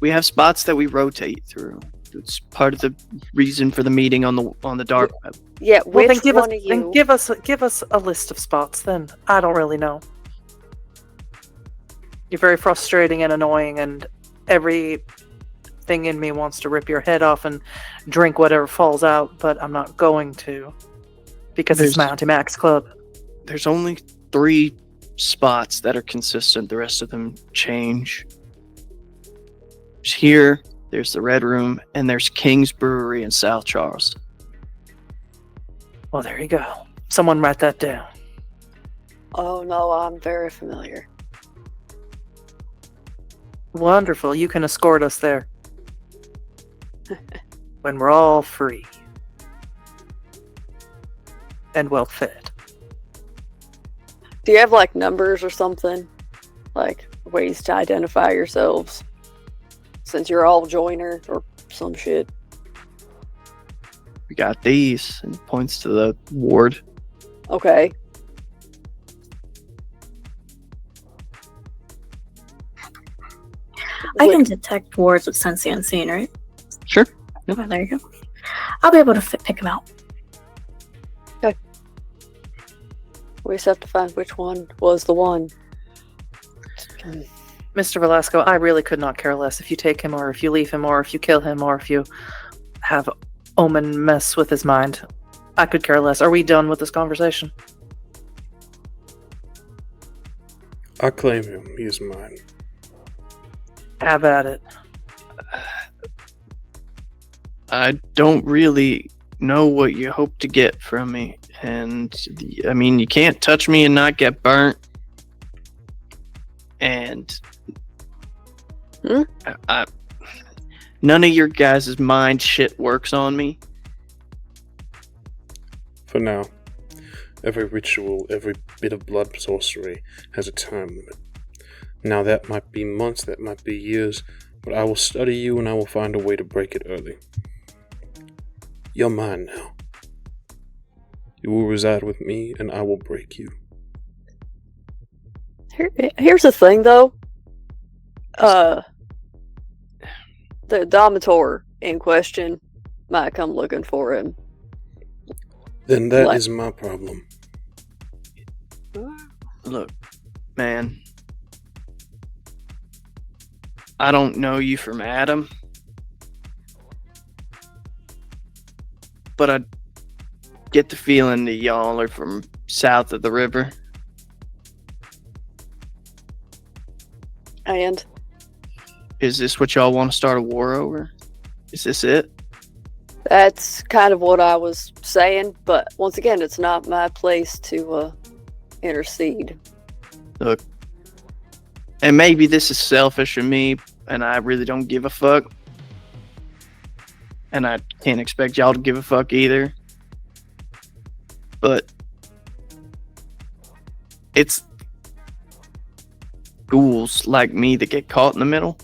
have spots that we rotate through. It's part of the reason for the meeting on the dark web. Yeah. Well, Which then one of you? give us a list of spots. Then I don't really know. You're very frustrating and annoying, and everything in me wants to rip your head off and drink whatever falls out, but I'm not going to because it's There's- my Auntie Mac's club. There's only 3 spots that are consistent. The rest of them change. There's here, there's the Red Room, and there's King's Brewery in South Charleston. Well, there you go. Someone write that down. Oh no, I'm very familiar. Wonderful. You can escort us there. When we're all free. And well fed. Do you have like numbers or something? Like ways to identify yourselves? Since you're all joiner or some shit. We got these, and points to the ward. Okay. I can detect wards with Sense the Unseen, right? Sure. Oh, there you go. I'll be able to pick them out. We just have to find which one was the one. Mr. Velasco, I really could not care less if you take him or if you leave him or if you kill him or if you have Omen mess with his mind. I could care less. Are we done with this conversation? I claim him. He is mine. Have at it. I don't really know what you hope to get from me. And, I mean, you can't touch me and not get burnt. And none of your guys' mind shit works on me. For now, every ritual, every bit of blood sorcery has a time limit. Now that might be months, that might be years, but I will study you and I will find a way to break it early. You're mine now. You will reside with me, and I will break you. Here's the thing, though. The Domitor in question might come looking for him. Then that is my problem. Look, man. I don't know you from Adam. But I get the feeling that y'all are from south of the river. And? Is this what y'all want to start a war over? Is this it? That's kind of what I was saying, but once again, it's not my place to intercede. Look, and maybe this is selfish of me, and I really don't give a fuck. And I can't expect y'all to give a fuck either. But it's ghouls like me that get caught in the middle.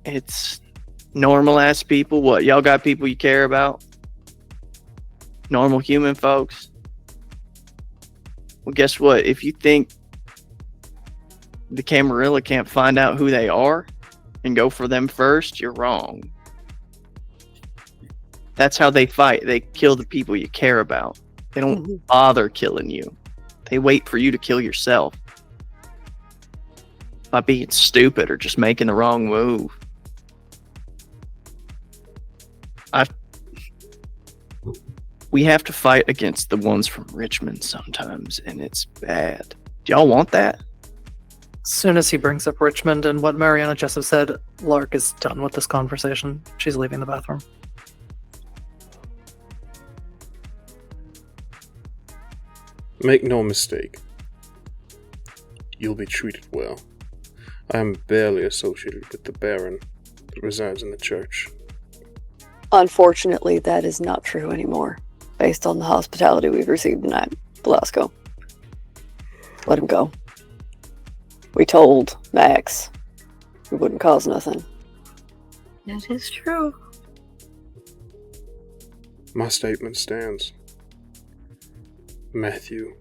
It's normal ass people. What, y'all got people you care about? Normal human folks? Well, guess what? If you think the Camarilla can't find out who they are and go for them first, you're wrong. That's how they fight. They kill the people you care about. They don't bother killing you. They wait for you to kill yourself by being stupid or just making the wrong move. We have to fight against the ones from Richmond sometimes, and it's bad. Do y'all want that? As soon as he brings up Richmond and what Mariana Jessup said, Lark is done with this conversation. She's leaving the bathroom. Make no mistake. You'll be treated well. I am barely associated with the Baron that resides in the church. Unfortunately, that is not true anymore, based on the hospitality we've received tonight. Velasco. Let him go. We told Max we wouldn't cause nothing. That is true. My statement stands. Matthew,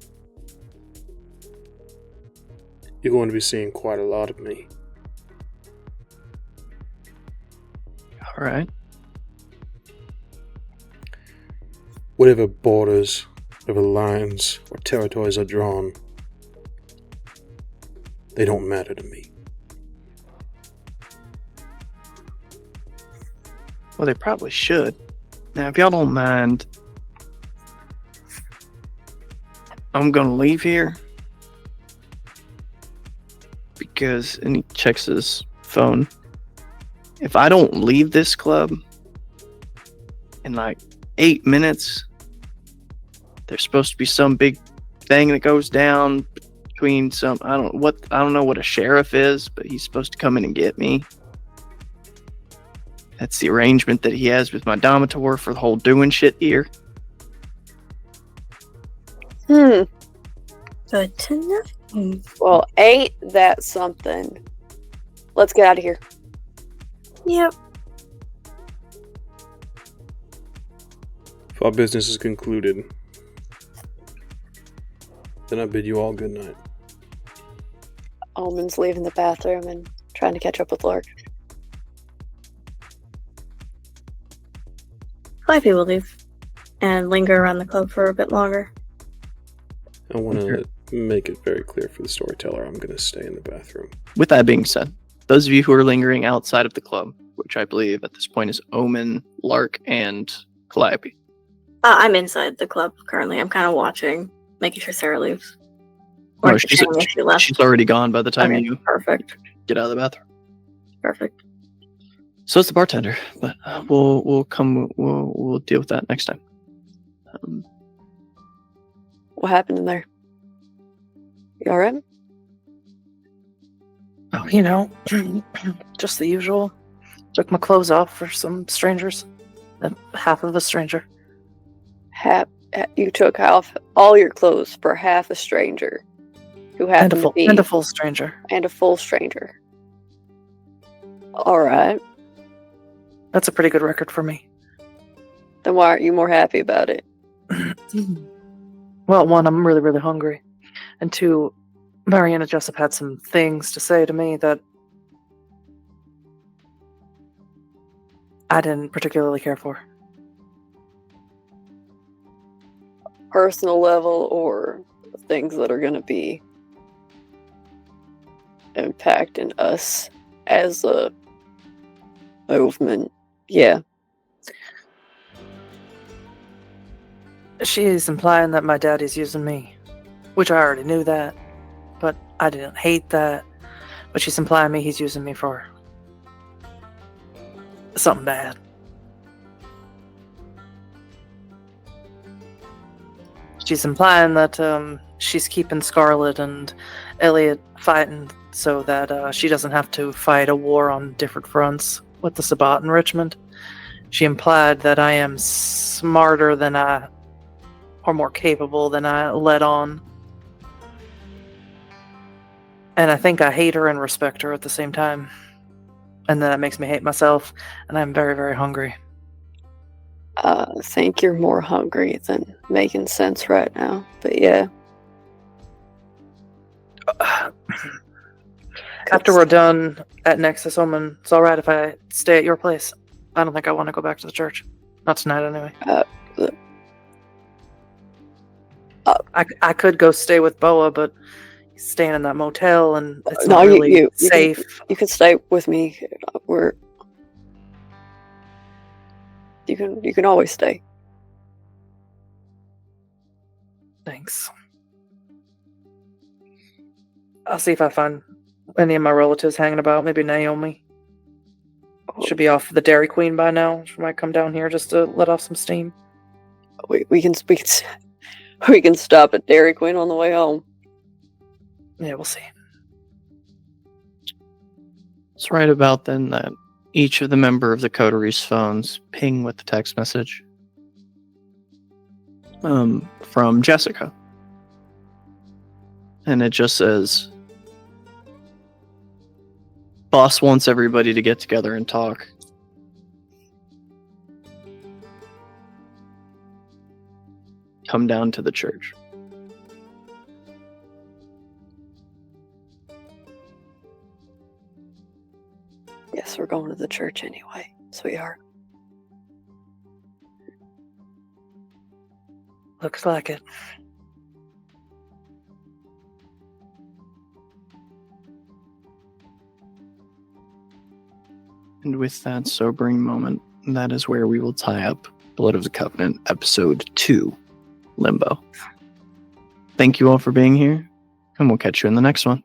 you're going to be seeing quite a lot of me. Alright. Whatever borders, whatever lines or territories are drawn, they don't matter to me. Well, they probably should. Now, if y'all don't mind, I'm gonna leave here. Because, and he checks his phone. If I don't leave this club in like 8 minutes, there's supposed to be some big thing that goes down between some, I don't know what a sheriff is, but he's supposed to come in and get me. That's the arrangement that he has with my Domitor for the whole doing shit here. Good to know. Well, ain't that something? Let's get out of here. Yep. If our business is concluded, then I bid you all good night. Almond's leaving the bathroom and trying to catch up with Lark. Clivey will leave and linger around the club for a bit longer. I want to make it very clear for the storyteller I'm going to stay in the bathroom. With that being said, those of you who are lingering outside of the club, which I believe at this point is Omen, Lark, and Calliope. I'm inside the club currently. I'm kind of watching, making sure Sarah leaves. Or No, checking if she left. she's already gone by the time Okay, you perfect. get out of the bathroom. Perfect. So it's the bartender, but we'll deal with that next time. What happened in there? You alright? Oh, you know, just the usual. Took my clothes off for some strangers. Half of a stranger. You took off all your clothes for half a stranger who happened to be And a full stranger. and a full stranger. All right. That's a pretty good record for me. Then why aren't you more happy about it? Well, one, I'm really, really hungry. And two, Mariana Jessup had some things to say to me that I didn't particularly care for. Personal level or things that are going to be impacting us as a movement. Yeah. She's implying that my daddy's using me, which I already knew that, but I didn't hate that. But she's implying he's using me for something bad. She's implying that she's keeping Scarlet and Elliot fighting so that she doesn't have to fight a war on different fronts with the Sabbat and Richmond. She implied that I am smarter than or more capable than I let on. And I think I hate her and respect her at the same time. And that makes me hate myself, and I'm very, very hungry. I think you're more hungry than making sense right now. But yeah. After we're done at Nexus, Omen, it's alright if I stay at your place. I don't think I want to go back to the church. Not tonight, anyway. I could go stay with Boa, but he's staying in that motel, and it's not really safe. You can stay with me. You can always stay. Thanks. I'll see if I find any of my relatives hanging about. Maybe Naomi. Should be off the Dairy Queen by now. She might come down here just to let off some steam. We can stop at Dairy Queen on the way home. Yeah, we'll see. It's right about then that each of the member of the Coterie's phones ping with the text message from Jessica. And it just says, "Boss wants everybody to get together and talk. Come down to the church." Yes, we're going to the church anyway, sweetheart. Looks like it. And with that sobering moment, that is where we will tie up Blood of the Covenant, Episode 2, Limbo. Thank you all for being here, and we'll catch you in the next one.